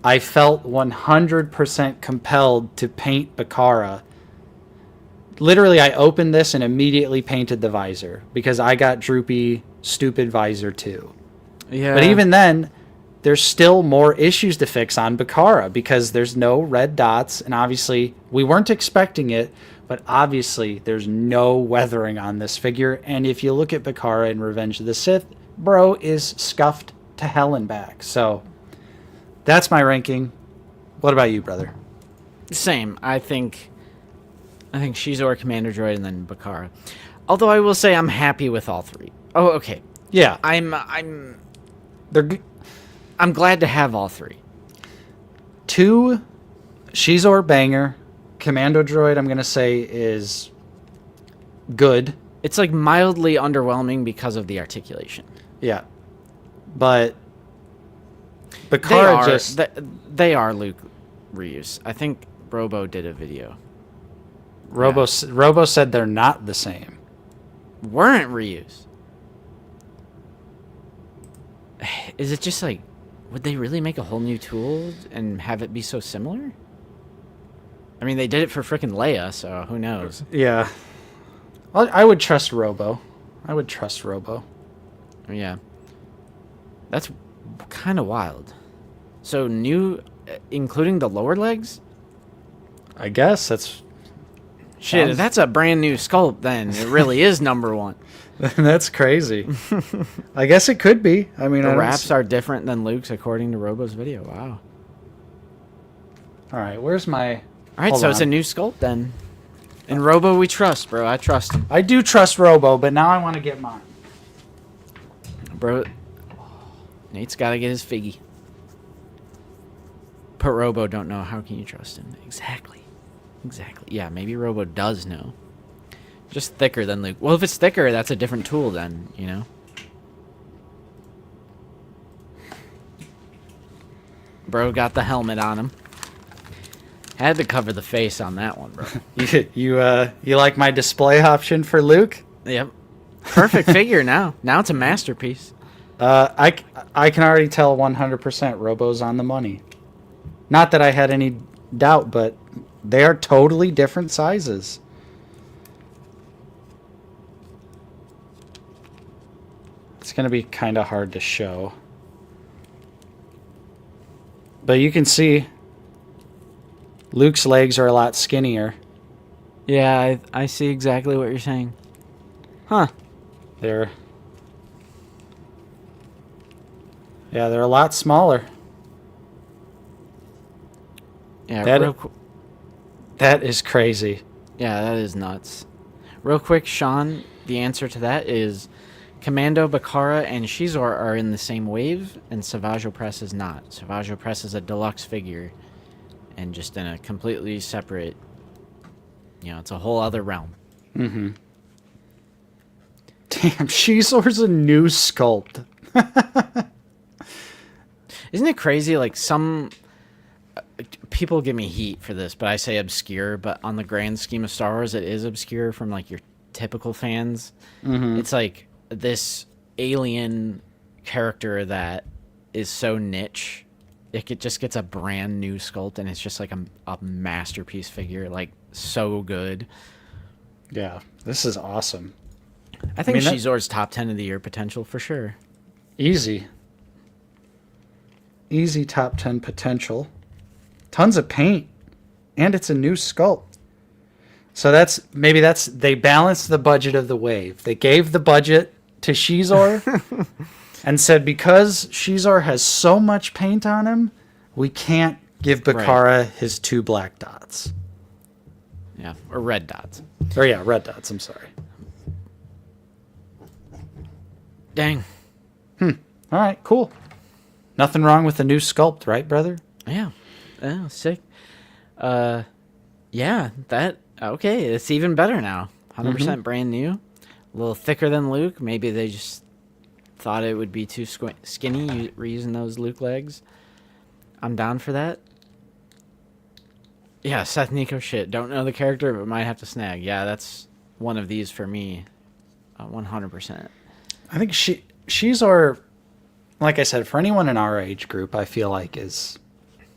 I felt 100% compelled to paint Bakara. Literally, I opened this and immediately painted the visor because I got droopy, stupid visor too. Yeah. But even then, there's still more issues to fix on Bakara because there's no red dots, and obviously we weren't expecting it, but obviously there's no weathering on this figure. And if you look at Bakara in Revenge of the Sith, bro is scuffed to hell and back. So that's my ranking. What about you, brother? Same. I think Shizor, Commander Droid, and then Bakara. Although I will say I'm happy with all three. Oh, okay. Yeah, I'm glad to have all three. 2, Shizor banger. Commando Droid, I'm going to say, is good. It's like mildly underwhelming because of the articulation. Yeah. But Bakara just... They are Luke reuse. I think Robo did a video. Robo said they're not the same. Weren't reuse. Is it just like, would they really make a whole new tool and have it be so similar? I mean, they did it for frickin' Leia, so who knows? Yeah. I would trust Robo. Yeah. That's kind of wild. So new, including the lower legs? I guess that's... Shit, if that's a brand new sculpt, then it really is number one. That's crazy. I guess it could be. I mean, The wraps are different than Luke's according to Robo's video. Wow. All right, where's my... All right, Hold so it's a on. new sculpt then. And Robo we trust, bro. I trust him. I do trust Robo, but now I want to get mine. Bro, Nate's got to get his figgy. But Robo don't know. How can you trust him? Exactly. Yeah, maybe Robo does know. Just thicker than Luke. Well, if it's thicker, that's a different tool then, you know? Bro got the helmet on him. Had to cover the face on that one, bro. You like my display option for Luke? Yep. Perfect figure now. Now it's a masterpiece. I can already tell 100% Robo's on the money. Not that I had any doubt, but they are totally different sizes. It's going to be kind of hard to show. But you can see Luke's legs are a lot skinnier. Yeah, I see exactly what you're saying. Huh. They're a lot smaller. Yeah, That is crazy. Yeah, that is nuts. Real quick, Sean, the answer to that is Commando, Bakara, and Shizor are in the same wave, and Savage Opress is not. Savage Opress is a deluxe figure, and just in a completely separate, it's a whole other realm. Mm-hmm. Damn, Shizor's a new sculpt. Isn't it crazy? Like, some people give me heat for this, but I say obscure, but on the grand scheme of Star Wars, it is obscure from, like, your typical fans. Mm-hmm. It's like this alien character that is so niche, just gets a brand new sculpt, and it's just like a masterpiece figure, like, so good. Yeah, this is awesome. I think Shizor's top 10 of the year potential for sure. Easy top 10 potential. Tons of paint, and it's a new sculpt. So they balanced the budget of the wave. They gave the budget to Shizor and said, because Shizor has so much paint on him, we can't give Bakara his 2 black dots. Yeah, or red dots. Or yeah, red dots, I'm sorry. Dang. All right, cool. Nothing wrong with the new sculpt, right, brother? Yeah. Oh, sick. Yeah, okay, it's even better now. 100% brand new. A little thicker than Luke. Maybe they just thought it would be too skinny reusing those Luke legs. I'm down for that. Yeah, Seth Nico shit. Don't know the character, but might have to snag. Yeah, that's one of these for me. 100%. I think Shizor, like I said, for anyone in our age group, I feel like is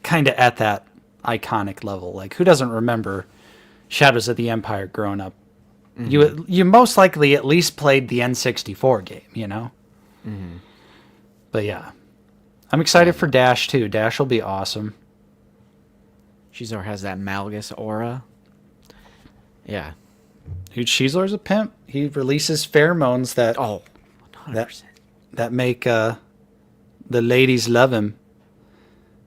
kind of at that iconic level. Like, who doesn't remember Shadows of the Empire growing up? Mm-hmm. You most likely at least played the N64 game, you know? Mm-hmm. But yeah. I'm excited for Dash, too. Dash will be awesome. Shizor has that Malgus aura. Yeah. Dude, Shizor's a pimp. He releases pheromones that... Oh, 100%. That make the ladies love him.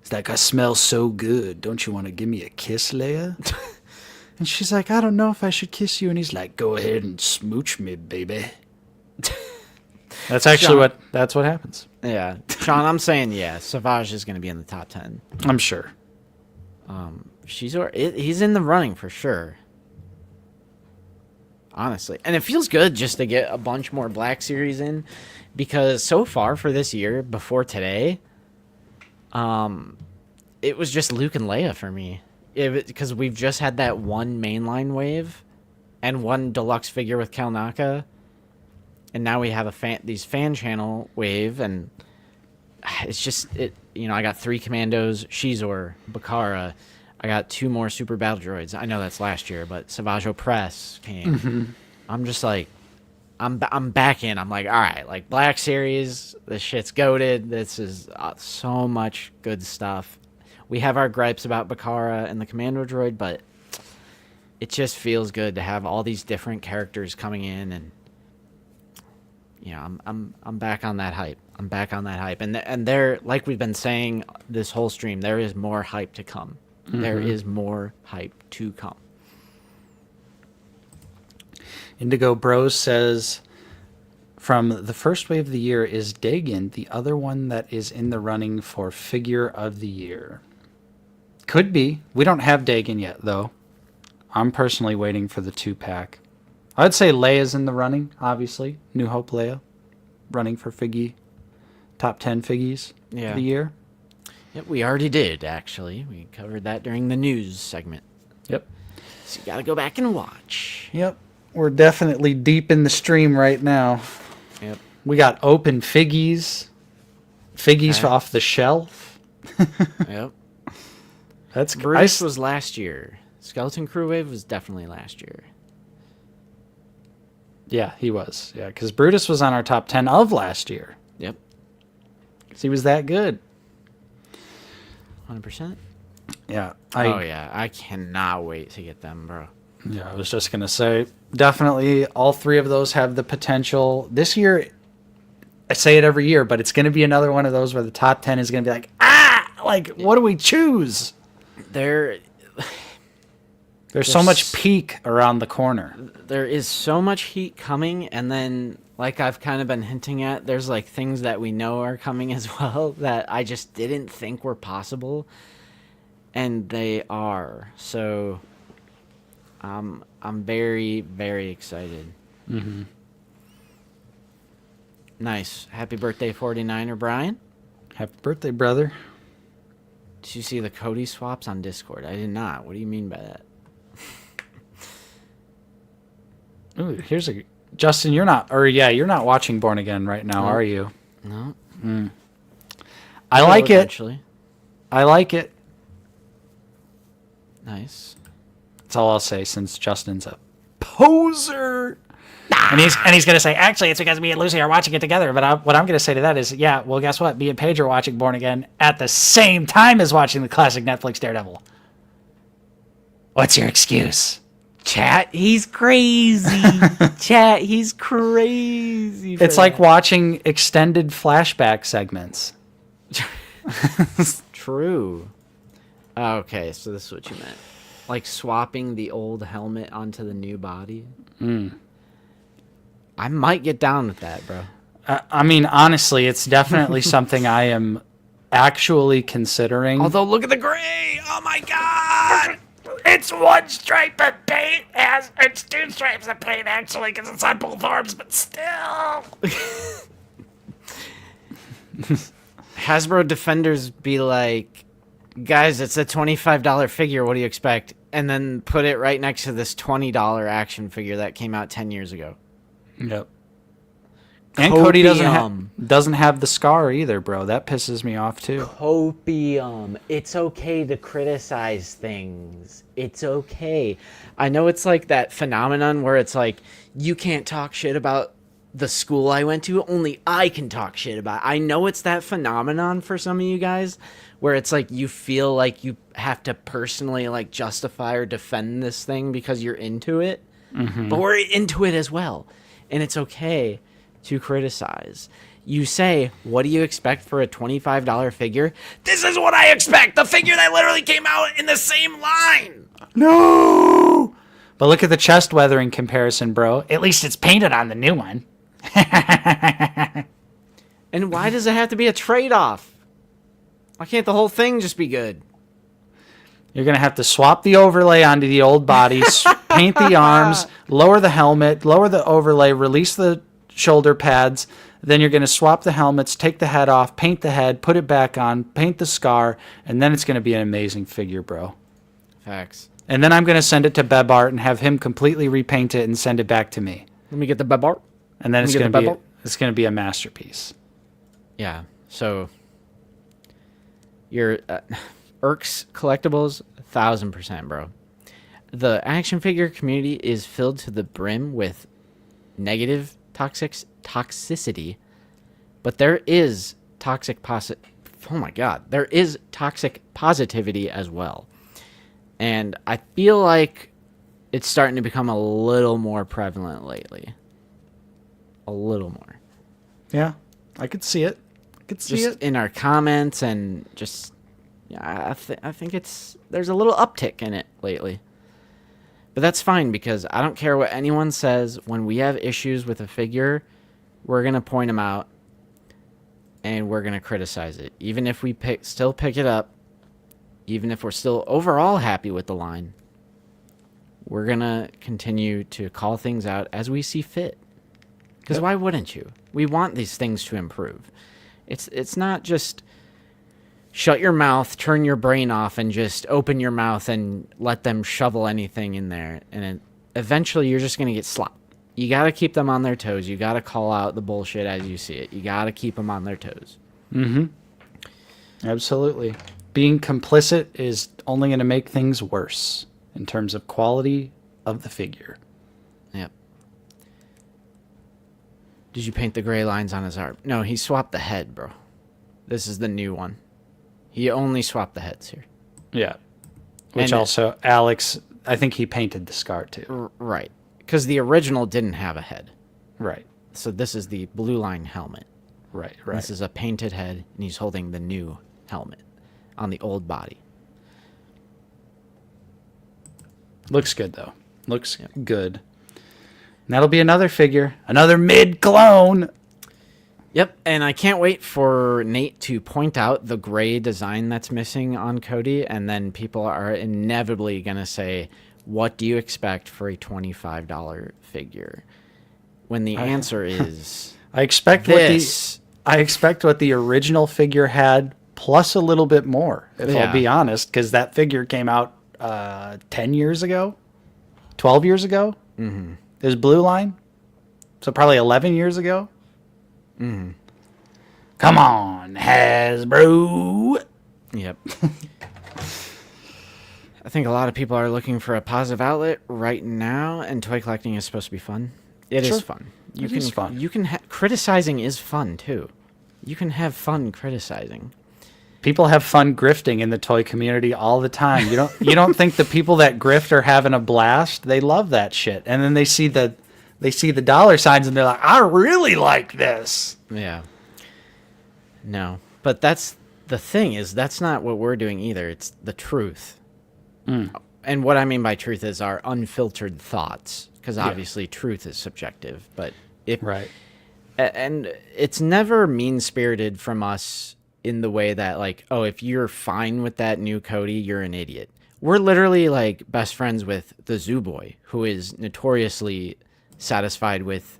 It's like, I smell so good. Don't you want to give me a kiss, Leia? And she's like, I don't know if I should kiss you. And he's like, go ahead and smooch me, baby. That's actually that's what happens. Yeah. Sean, I'm saying, yeah, Savage is going to be in the top 10. I'm sure. He's in the running for sure. honestly. And it feels good just to get a bunch more Black Series in, because so far for this year, before today, it was just Luke and Leia for me. Because we've just had that one mainline wave and one deluxe figure with Kalnaka, and now we have these fan channel wave, and it's just I got 3 Commandos, Shizor, Bakara. I got 2 more Super Battle Droids. I know that's last year, but Savage Opress came. Mm-hmm. I'm just like, I'm back in. I'm like, all right, like Black Series, this shit's goated. This is so much good stuff. We have our gripes about Bakara and the Commando Droid, but it just feels good to have all these different characters coming in, and I'm back on that hype. I'm back on that hype, and there, like we've been saying this whole stream, there is more hype to come. Mm-hmm. There is more hype to come. Indigo Bros says, from the first wave of the year is Dagon the other one that is in the running for figure of the year? Could be. We don't have Dagon yet, though. I'm personally waiting for the 2-pack. I'd say Leia's in the running, obviously. New Hope Leia. Running for Figgy. Top 10 Figgies of the year. Yep, we already did, actually. We covered that during the news segment. Yep. So you gotta go back and watch. Yep. We're definitely deep in the stream right now. Yep. We got open Figgies. Figgies off the shelf. Yep. That's Brutus was last year. Skeleton Crew Wave was definitely last year. Yeah, he was. Yeah, because Brutus was on our top 10 of last year. Yep. Because he was that good. 100%. Yeah. I cannot wait to get them, bro. Yeah, I was just going to say, definitely all 3 of those have the potential. This year, I say it every year, but it's going to be another one of those where the top 10 is going to be like, what do we choose? There's so much peak around the corner. There is so much heat coming, and then, like I've kind of been hinting at, there's like things that we know are coming as well that I just didn't think were possible, and they are. So I'm very, very excited. Mm-hmm. Nice. Happy birthday, 49er Brian. Happy birthday, brother. Did you see the Cody swaps on Discord? I did not. What do you mean by that? Ooh, here's a Justin. You're not watching Born Again right now, are you? No. I like it. Eventually. I like it. Nice. That's all I'll say, since Justin's a poser. And he's gonna say, actually, it's because me and Lucy are watching it together. But what I'm gonna say to that is, yeah, well, guess what? Me and Paige are watching Born Again at the same time as watching the classic Netflix Daredevil. What's your excuse? Chat, he's crazy. Chat, he's crazy. It's like watching extended flashback segments. True. Okay, so this is what you meant. Like swapping the old helmet onto the new body. I might get down with that, bro. I mean, honestly, it's definitely something I am actually considering. Although, look at the gray. Oh, my God. It's 1 stripe of paint. It's 2 stripes of paint, actually, because it's on both arms, but still. Hasbro Defenders be like, guys, it's a $25 figure. What do you expect? And then put it right next to this $20 action figure that came out 10 years ago. Yep. And Cody doesn't have the scar either, bro. That pisses me off too. Copium. It's okay to criticize things. It's okay. I know it's like that phenomenon where it's like, you can't talk shit about the school I went to, only I can talk shit about it. I know it's that phenomenon for some of you guys where it's like you feel like you have to personally like justify or defend this thing because you're into it. Mm-hmm. But we're into it as well. And it's okay to criticize. You say, what do you expect for a $25 figure? This is what I expect. The figure that literally came out in the same line. No! But look at the chest weathering comparison, bro. At least it's painted on the new one. And why does it have to be a trade-off? Why can't the whole thing just be good? You're going to have to swap the overlay onto the old body, paint the arms, lower the helmet, lower the overlay, release the shoulder pads. Then you're going to swap the helmets, take the head off, paint the head, put it back on, paint the scar, and then it's going to be an amazing figure, bro. Facts. And then I'm going to send it to Beb Art and have him completely repaint it and send it back to me. Let me get the Beb Art. And then it's going to be a masterpiece. Yeah. So your Irks Collectibles, 1000%, bro. The action figure community is filled to the brim with negative toxicity, but there is there is toxic positivity as well. And I feel like it's starting to become a little more prevalent lately. A little more. Yeah, I could see it. Just in our comments and just, yeah, I think there's a little uptick in it lately. But that's fine because I don't care what anyone says. When we have issues with a figure, we're going to point them out and we're going to criticize it. Even if we still pick it up, even if we're still overall happy with the line, we're going to continue to call things out as we see fit. Because why wouldn't you? We want these things to improve. It's not just shut your mouth, turn your brain off, and just open your mouth and let them shovel anything in there. And eventually you're just going to get slapped. You got to keep them on their toes. You got to call out the bullshit as you see it. You got to keep them on their toes. Mm-hmm. Absolutely. Being complicit is only going to make things worse in terms of quality of the figure. Yep. Did you paint the gray lines on his arm? No, he swapped the head, bro. This is the new one. He only swapped the heads here. Yeah. Which also, Alex, I think he painted the scar too. Right. Because the original didn't have a head. Right. So this is the blue line helmet. Right. This is a painted head, and he's holding the new helmet on the old body. Looks good, though. Looks good. And that'll be another figure. Another mid-clone. Yep, and I can't wait for Nate to point out the gray design that's missing on Cody, and then people are inevitably going to say, what do you expect for a $25 figure? When the answer is I expect what the original figure had, plus a little bit more, if I'll be honest, because that figure came out 10 years ago, 12 years ago. Mm-hmm. It was Blue Line, so probably 11 years ago. Mm-hmm. Come on, Hasbro. Yep. I think a lot of people are looking for a positive outlet right now, and toy collecting is supposed to be fun. It is fun. It is fun. You can criticizing is fun too. You can have fun criticizing. People have fun grifting in the toy community all the time. You don't think the people that grift are having a blast? They love that shit, and then they see the dollar signs and they're like, I really like this. Yeah. No, but that's the thing is that's not what we're doing either. It's the truth. And what I mean by truth is our unfiltered thoughts, because obviously truth is subjective. But and it's never mean-spirited from us in the way that, like, oh, if you're fine with that new Cody, you're an idiot. We're literally like best friends with the Zoo Boy, who is notoriously satisfied with,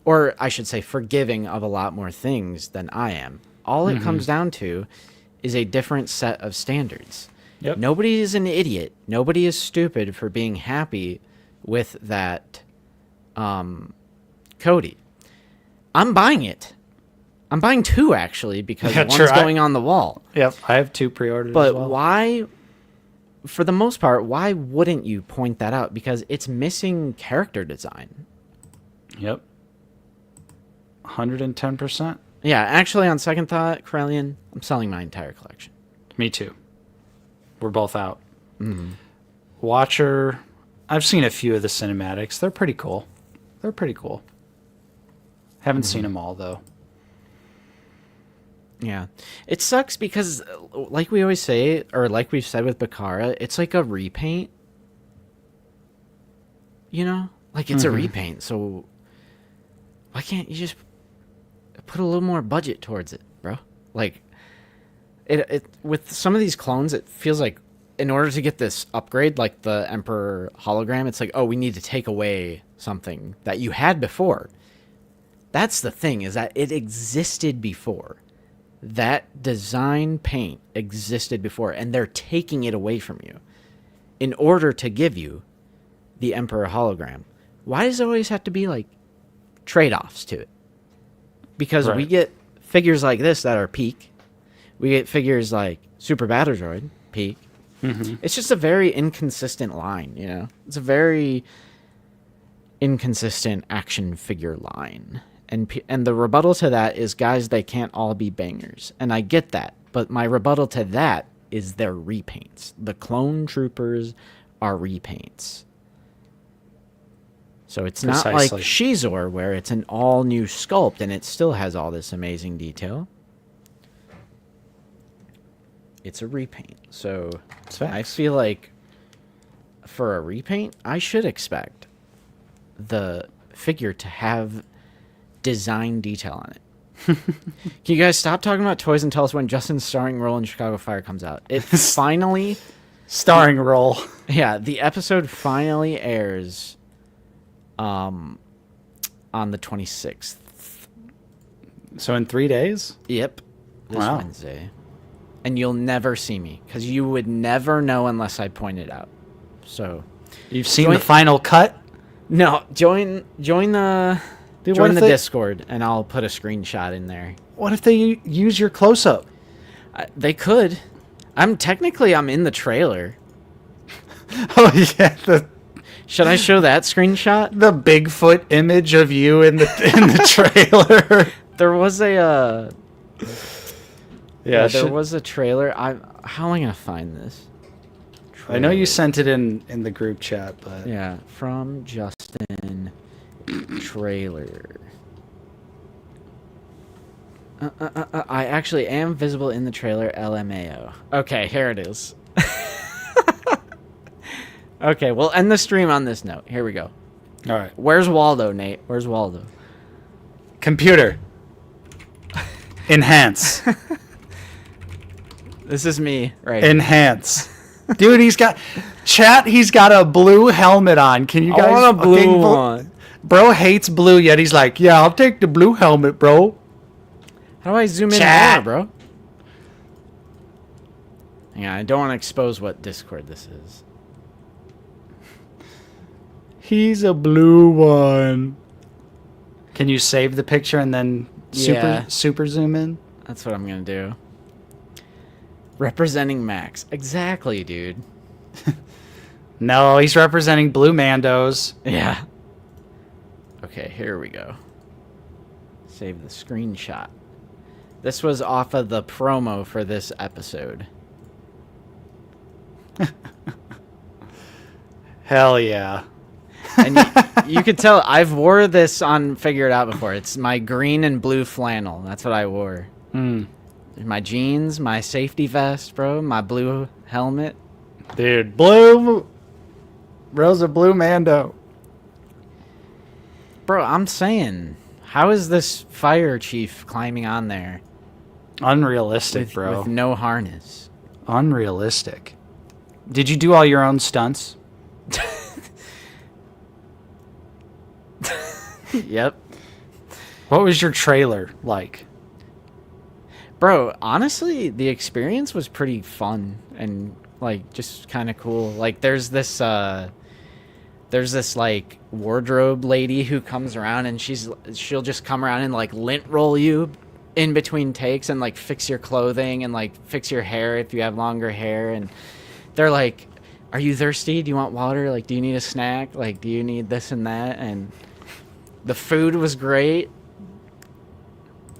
or I should say forgiving of a lot more things than I am. All it comes down to is a different set of standards. Yep. Nobody is an idiot. Nobody is stupid for being happy with that Cody. I'm buying it. I'm buying two, actually, because one's going on the wall. Yep, I have two pre-ordered but as well. Why, for the most part, why wouldn't you point that out? Because it's missing character design. Yep. 110%. Yeah, actually, on second thought, Corellian, I'm selling my entire collection. Me too. We're both out. Watcher, I've seen a few of the cinematics. They're pretty cool. Haven't seen them all, though. Yeah. It sucks because, like we always say, or like we've said with Bakara, it's like a repaint. You know? Like, it's a repaint, so why can't you just put a little more budget towards it, bro? Like, it with some of these clones, it feels like in order to get this upgrade, like the Emperor hologram, it's like, oh, we need to take away something that you had before. That's the thing, is that it existed before. That design paint existed before, and they're taking it away from you in order to give you the Emperor hologram. Why does it always have to be like trade-offs to it? Because we get figures like this that are peak. We get figures like Super Battle Droid, peak. Mm-hmm. It's just a very inconsistent line, you know? It's a very inconsistent action figure line. And the rebuttal to that is, guys, they can't all be bangers. And I get that. But my rebuttal to that is their repaints. The clone troopers are repaints. So it's not like Shizor, where it's an all-new sculpt and it still has all this amazing detail. It's a repaint. So I feel like for a repaint, I should expect the figure to have design detail on it. Can you guys stop talking about toys and tell us when Justin's starring role in Chicago Fire comes out? It finally... Starring role. Yeah, the episode finally airs on the 26th. So in 3 days? Yep. This Wednesday. And you'll never see me, because you would never know unless I point it out. So... You've seen the final cut? No, join the... Join the Discord, and I'll put a screenshot in there. What if they use your close-up? They could. I'm in the trailer. Oh, yeah. Should I show that screenshot? The Bigfoot image of you in the trailer. There was a... there was a trailer. How am I going to find this? Trailer. I know you sent it in the group chat, but... Yeah, from Justin... trailer. I actually am visible in the trailer, LMAO. Okay, here it is. Okay, we'll end the stream on this note. Here we go. All right. Where's Waldo, Nate? Where's Waldo? Computer. Enhance. This is me, right? Enhance. Dude, he's got a blue helmet on. Can you guys... I want a blue one. Bro hates blue, yet he's like, yeah, I'll take the blue helmet, bro. How do I zoom in more, bro? Hang on, I don't want to expose what Discord this is. He's a blue one. Can you save the picture and then super zoom in? That's what I'm going to do. Representing Max. Exactly, dude. No, he's representing blue Mandos. Yeah. Okay, here we go. Save the screenshot. This was off of the promo for this episode. Hell yeah. And you could tell I've wore this on Figure It Out before. It's my green and blue flannel. That's what I wore. My jeans, my safety vest, bro, my blue helmet. Dude, blue. Bro's a blue Mando. Bro, I'm saying, how is this fire chief climbing on there? Unrealistic, bro. With no harness. Unrealistic. Did you do all your own stunts? Yep. What was your trailer like? Bro, honestly, the experience was pretty fun and like just kind of cool. Like there's this like wardrobe lady who comes around and she'll just come around and like lint roll you in between takes and like fix your clothing and like fix your hair if you have longer hair, and they're like, are you thirsty? Do you want water? Like, do you need a snack? Like, do you need this and that? And the food was great.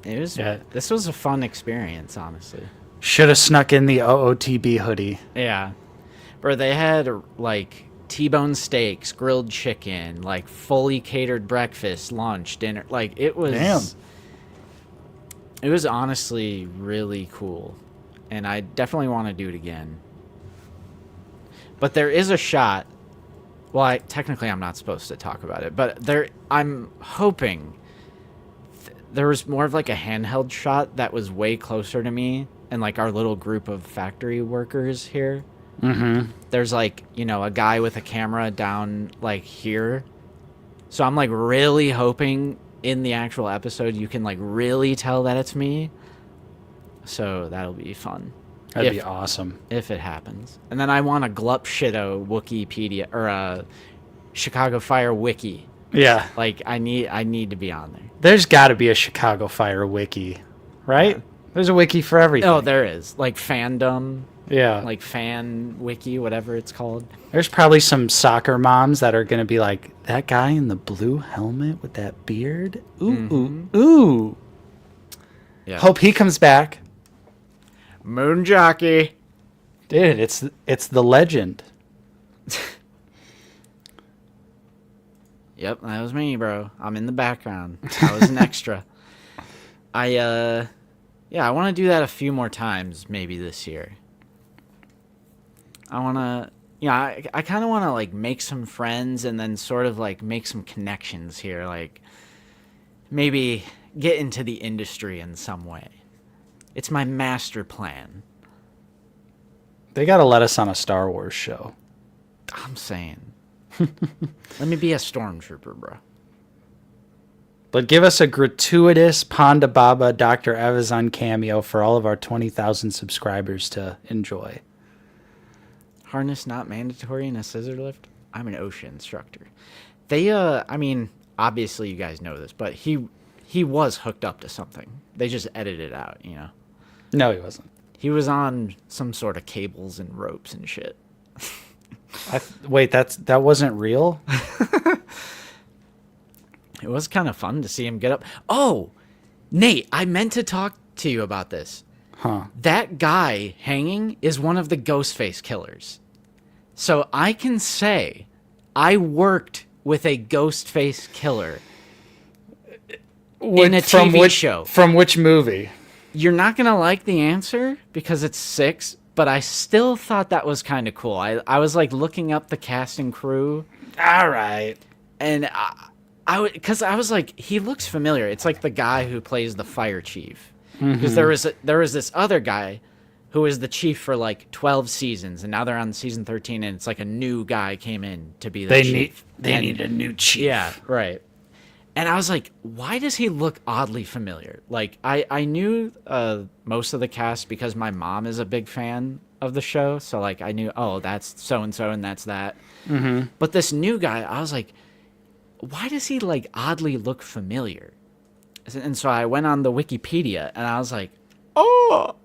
It was. Yeah. This was a fun experience, honestly. Should have snuck in the OOTB hoodie. Yeah, bro. They had like T-bone steaks, grilled chicken, like fully catered breakfast, lunch, dinner. Like it was. Damn. It was honestly really cool, and I definitely want to do it again. But there is a shot. Well, technically I'm not supposed to talk about it, but I'm hoping there was more of like a handheld shot that was way closer to me and like our little group of factory workers here. there's like, you know, a guy with a camera down like here. So I'm like really hoping in the actual episode you can like really tell that it's me. So that'll be fun. That'd be awesome. If it happens. And then I want a Glup Shido Wikipedia or a Chicago Fire wiki. Yeah. Like I need to be on there. There's got to be a Chicago Fire wiki, right? Yeah. There's a wiki for everything. Oh, there is. Like fandom. Yeah. Like fan wiki, whatever it's called. There's probably some soccer moms that are going to be like, that guy in the blue helmet with that beard? Ooh, ooh. Yeah. Hope he comes back. Moon Jockey. Dude, it's the legend. Yep, that was me, bro. I'm in the background. I was an extra. I want to do that a few more times maybe this year. I want to, I kind of want to like make some friends and then sort of like make some connections here, like maybe get into the industry in some way. It's my master plan. They got to let us on a Star Wars show. I'm saying. Let me be a stormtrooper, bro. But give us a gratuitous Ponda Baba Dr. Evazan cameo for all of our 20,000 subscribers to enjoy. Harness not mandatory in a scissor lift? I'm an OSHA instructor. They, I mean, obviously you guys know this, but he was hooked up to something. They just edited it out, you know? No, he wasn't. He was on some sort of cables and ropes and shit. Wait, that wasn't real? It was kind of fun to see him get up. Oh, Nate, I meant to talk to you about this. Huh. That guy hanging is one of the Ghostface killers. So I can say I worked with a Ghostface killer in a TV show. From which movie? You're not going to like the answer because it's 6, but I still thought that was kind of cool. I was like looking up the cast and crew. All right. And because I was like, he looks familiar. It's like the guy who plays the fire chief. Because there was this other guy who was the chief for like 12 seasons, and now they're on season 13, and it's like a new guy came in to be the chief. They need a new chief. Yeah, right. And I was like, why does he look oddly familiar? Like, I knew most of the cast because my mom is a big fan of the show, so like I knew, oh, that's so-and-so and that's that. Mm-hmm. But this new guy, I was like, why does he like oddly look familiar? And so I went on the Wikipedia and I was like, oh,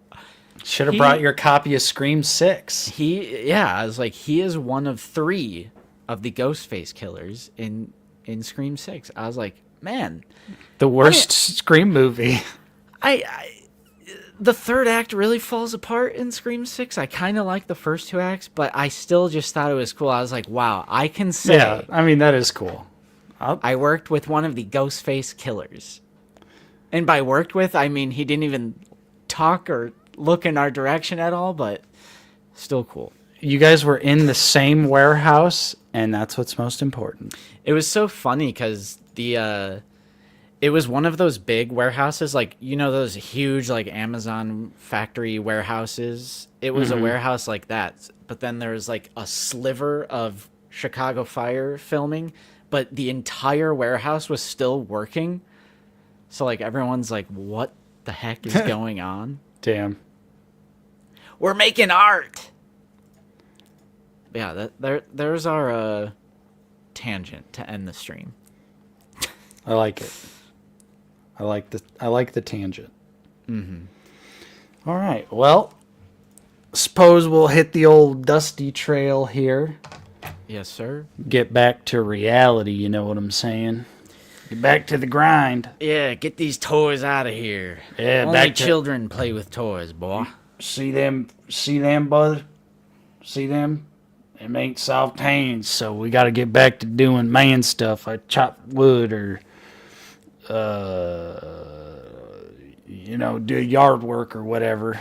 should have brought your copy of Scream 6. I was like, he is one of 3 of the Ghostface killers in Scream 6. I was like, man, the worst Scream movie. The third act really falls apart in Scream 6. I kind of like the first 2 acts, but I still just thought it was cool. I was like, wow, I can say. Yeah, I mean, that is cool. I worked with one of the Ghostface killers. And by worked with, I mean he didn't even talk or look in our direction at all, but still cool. You guys were in the same warehouse, and that's what's most important. It was so funny because it was one of those big warehouses, like, you know, those huge like Amazon factory warehouses. It was a warehouse like that, but then there was like a sliver of Chicago Fire filming, but the entire warehouse was still working. So, like, everyone's like, what the heck is going on? Damn. We're making art! Yeah, there's our tangent to end the stream. I like it. I like the tangent. Mm-hmm. All right, well, suppose we'll hit the old dusty trail here. Yes, sir. Get back to reality, you know what I'm saying? Get back to the grind. Yeah, get these toys out of here. Yeah, only children play with toys, boy. See them, bud? See them? Them ain't soft hands, so we got to get back to doing man stuff, like chop wood or, do yard work or whatever.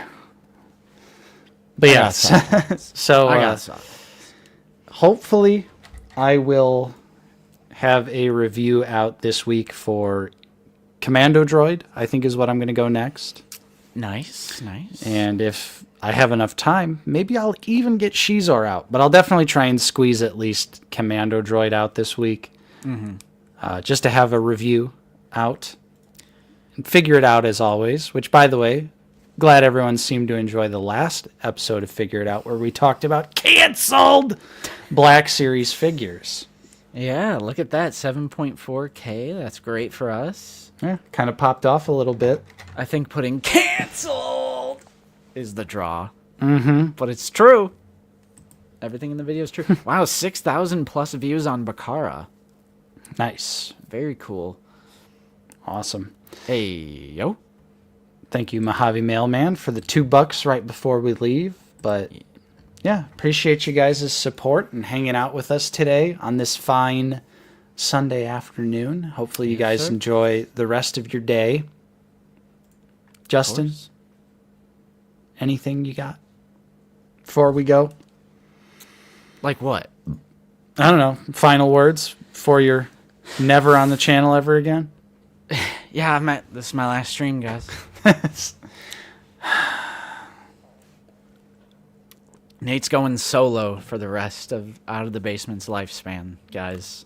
But yeah, so I got something. Hopefully I will have a review out this week for Commando Droid, I think is what I'm going to go next. Nice. And if I have enough time, maybe I'll even get Shizor out. But I'll definitely try and squeeze at least Commando Droid out this week. Just to have a review out. And figure it out as always, which, by the way, glad everyone seemed to enjoy the last episode of Figure It Out where we talked about canceled Black Series figures. Yeah, look at that. 7.4K. That's great for us. Yeah, kind of popped off a little bit. I think putting canceled is the draw. But it's true. Everything in the video is true. Wow, 6,000 plus views on Bakara. Nice. Very cool. Awesome. Hey, yo. Thank you, Mojave Mailman, for the $2 right before we leave. But yeah, appreciate you guys' support and hanging out with us today on this fine Sunday afternoon. Hopefully you guys enjoy the rest of your day. Justin, anything you got before we go? Like what? I don't know. Final words before you're never on the channel ever again? Yeah, this is my last stream, guys. Nate's going solo for the rest of Out of the Basement's lifespan, guys.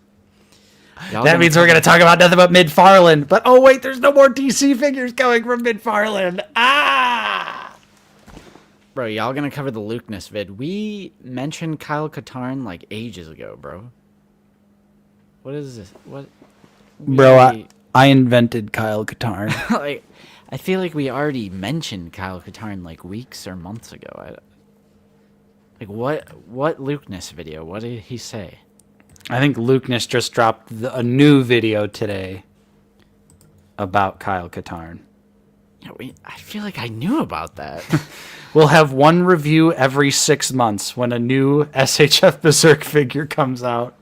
That means we're going to talk about nothing but McFarlane. But oh wait, there's no more DC figures going from McFarlane. Bro, y'all gonna cover the Lukeness vid. We mentioned Kyle Katarn like ages ago, bro. What is this? What? Bro, I invented Kyle Katarn. Like, I feel like we already mentioned Kyle Katarn like weeks or months ago. Like, what Lukeness video? What did he say? I think Lukeness just dropped a new video today about Kyle Katarn. Yeah, I feel like I knew about that. We'll have one review every 6 months when a new SHF Berserk figure comes out.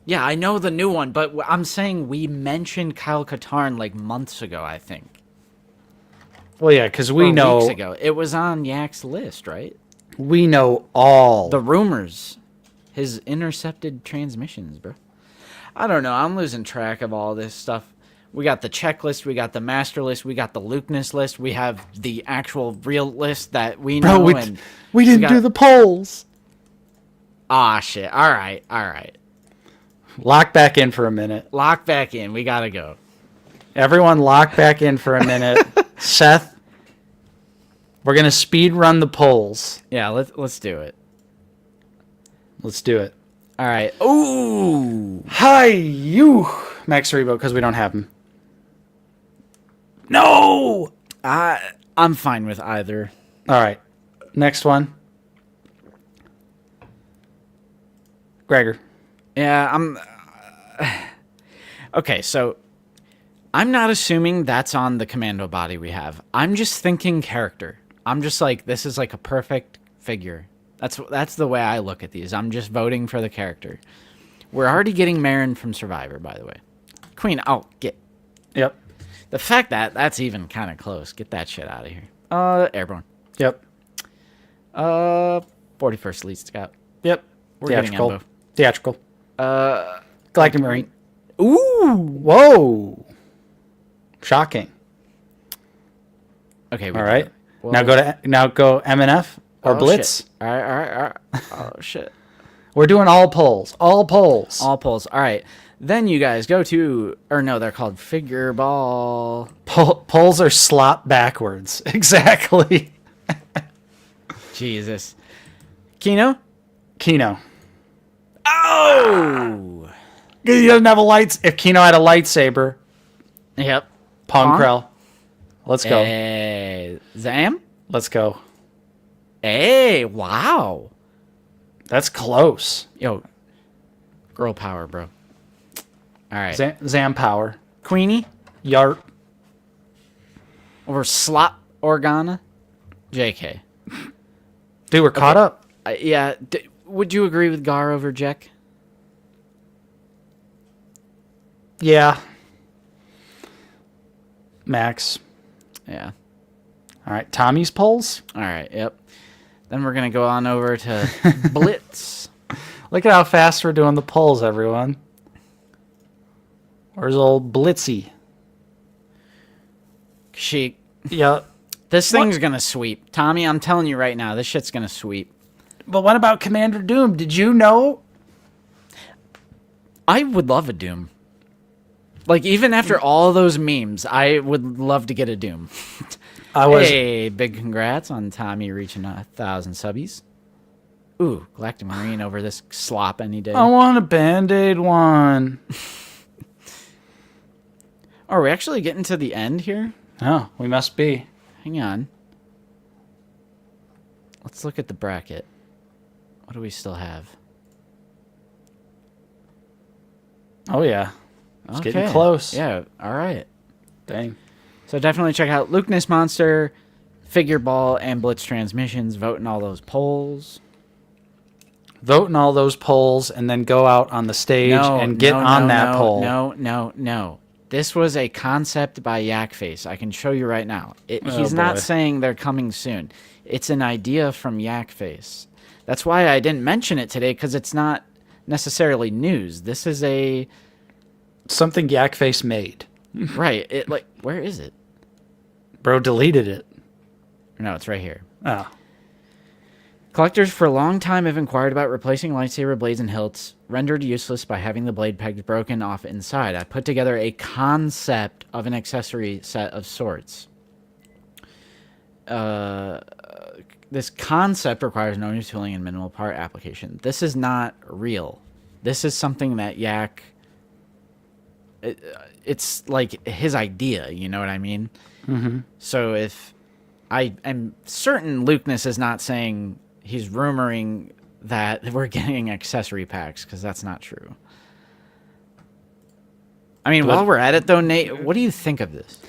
Yeah, I know the new one, but I'm saying we mentioned Kyle Katarn like months ago, I think. Well, yeah, because we know... weeks ago. It was on Yak's list, right? We know all. The rumors. His intercepted transmissions, bro. I don't know. I'm losing track of all this stuff. We got the checklist. We got the master list. We got the Lukeness list. We have the actual real list that we know. Bro, we didn't do the polls. Ah, shit. All right. All right. Lock back in for a minute. Lock back in. We gotta go. Everyone lock back in for a minute. Seth, we're going to speed run the polls. Yeah, let's do it. Let's do it. All right. Ooh. Hi, you. Max Rebo, because we don't have him. No! I'm fine with either. All right. Next one. Gregor. Yeah, I'm... Okay, so... I'm not assuming that's on the commando body we have. I'm just thinking character. I'm just like, this is like a perfect figure. That's the way I look at these. I'm just voting for the character. We're already getting Marin from Survivor, by the way. Queen, get... Yep. The fact that's even kind of close. Get that shit out of here. Airborne. Yep. 41st Elite Scout. Yep. We're Theatrical. getting Embo. Theatrical. Galactic Marine. Ooh! Whoa! Shocking. Okay. All right. Now go MNF or Blitz. Shit. All right. Oh shit. We're doing all polls. All polls. All polls. All right. Then you guys go to, or no, they're called figure ball. Polls are slot backwards. Exactly. Jesus. Kino. Oh. He doesn't have a lights. If Kino had a lightsaber. Yep. Ponkrell. Let's go. Hey, Zam. Let's go. Hey, wow. That's close. Yo, girl power, bro. All right. Zam power. Queenie. Yart. Or Slot Organa. JK. Dude, we're caught up. Yeah. Would you agree with Gar over Jack? Yeah. Max. Yeah. All right. Tommy's polls. All right. Yep. Then we're going to go on over to Blitz. Look at how fast we're doing the polls, everyone. Where's old Blitzy? Kashyyyk. Yep. This thing's gonna sweep. Tommy, I'm telling you right now, this shit's gonna sweep. But what about Commander Doom? Did you know? I would love a Doom. Like, even after all those memes, I would love to get a Doom. Hey, big congrats on Tommy reaching 1,000 subbies. Ooh, Galactic Marine over this slop any day. I want a Band-Aid one. Are we actually getting to the end here? Oh, we must be. Hang on. Let's look at the bracket. What do we still have? Oh, yeah. It's getting close. Yeah, all right. Dang. So definitely check out Lukeness Monster, Figure Ball, and Blitz Transmissions. Vote in all those polls. Vote in all those polls and then go out on the stage and get on that poll. No. This was a concept by Yakface. I can show you right now. He's not saying they're coming soon. It's an idea from Yakface. That's why I didn't mention it today, because it's not necessarily news. This is something Yakface made. Right. Where is it? Bro deleted it. No, it's right here. Oh. Collectors for a long time have inquired about replacing lightsaber blades and hilts, rendered useless by having the blade pegs broken off inside. I put together a concept of an accessory set of sorts. This concept requires no new tooling and minimal part application. This is not real. This is something that Yak... It's like his idea, you know what I mean? Mm-hmm. So if... I am certain Lukeness is not saying... He's rumoring that we're getting accessory packs, because that's not true. I mean, while we're at it, though, Nate, what do you think of this?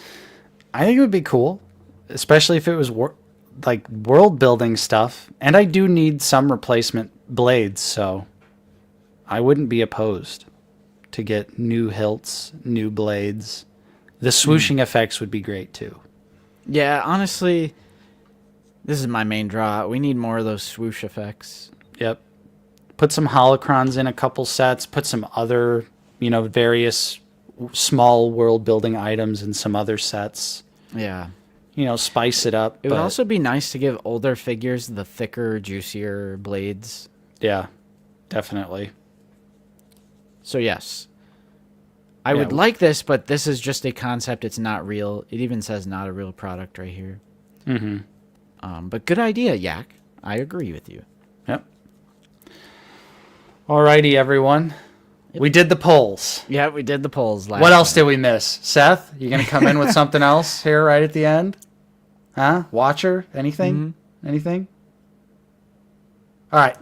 I think it would be cool, especially if it was like world-building stuff. And I do need some replacement blades, so I wouldn't be opposed to get new hilts, new blades. The swooshing effects would be great, too. Yeah, honestly... This is my main draw. We need more of those swoosh effects. Yep. Put some holocrons in a couple sets. Put some other, various small world-building items in some other sets. Yeah. Spice it up. It would also be nice to give older figures the thicker, juicier blades. Yeah, definitely. So, yes. I would like this, but this is just a concept. It's not real. It even says not a real product right here. Mm-hmm. But good idea, Yak. I agree with you. Yep. Alrighty, everyone. Yep. We did the polls. Yeah, we did the polls last What else did we miss? Seth, you going to come in with something else here right at the end? Huh? Watcher? Anything? Mm-hmm. Anything? All right.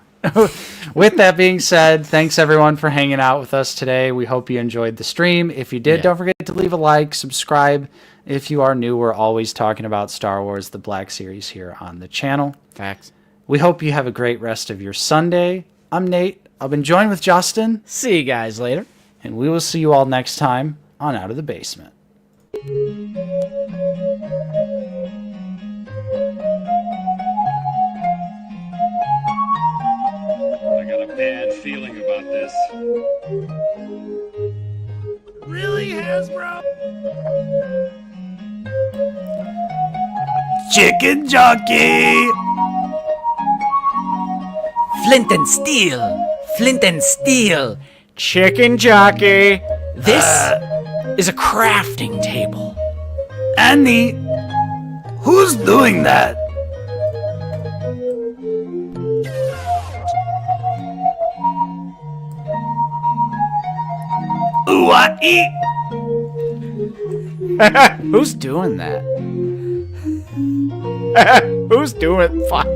With that being said, thanks everyone for hanging out with us today. We hope you enjoyed the stream. If you did, don't forget to leave a like, subscribe. If you are new, we're always talking about Star Wars, the Black Series here on the channel. Facts. We hope you have a great rest of your Sunday. I'm Nate. I've been joined with Justin. See you guys later. And we will see you all next time on Out of the Basement. I got a bad feeling about this. Really, Hasbro? Chicken jockey! Flint and steel. Flint and steel. Chicken jockey. This is a crafting table. Annie, who's doing that? Ooh-ah-ee! Who's doing that? Who's doing fuck?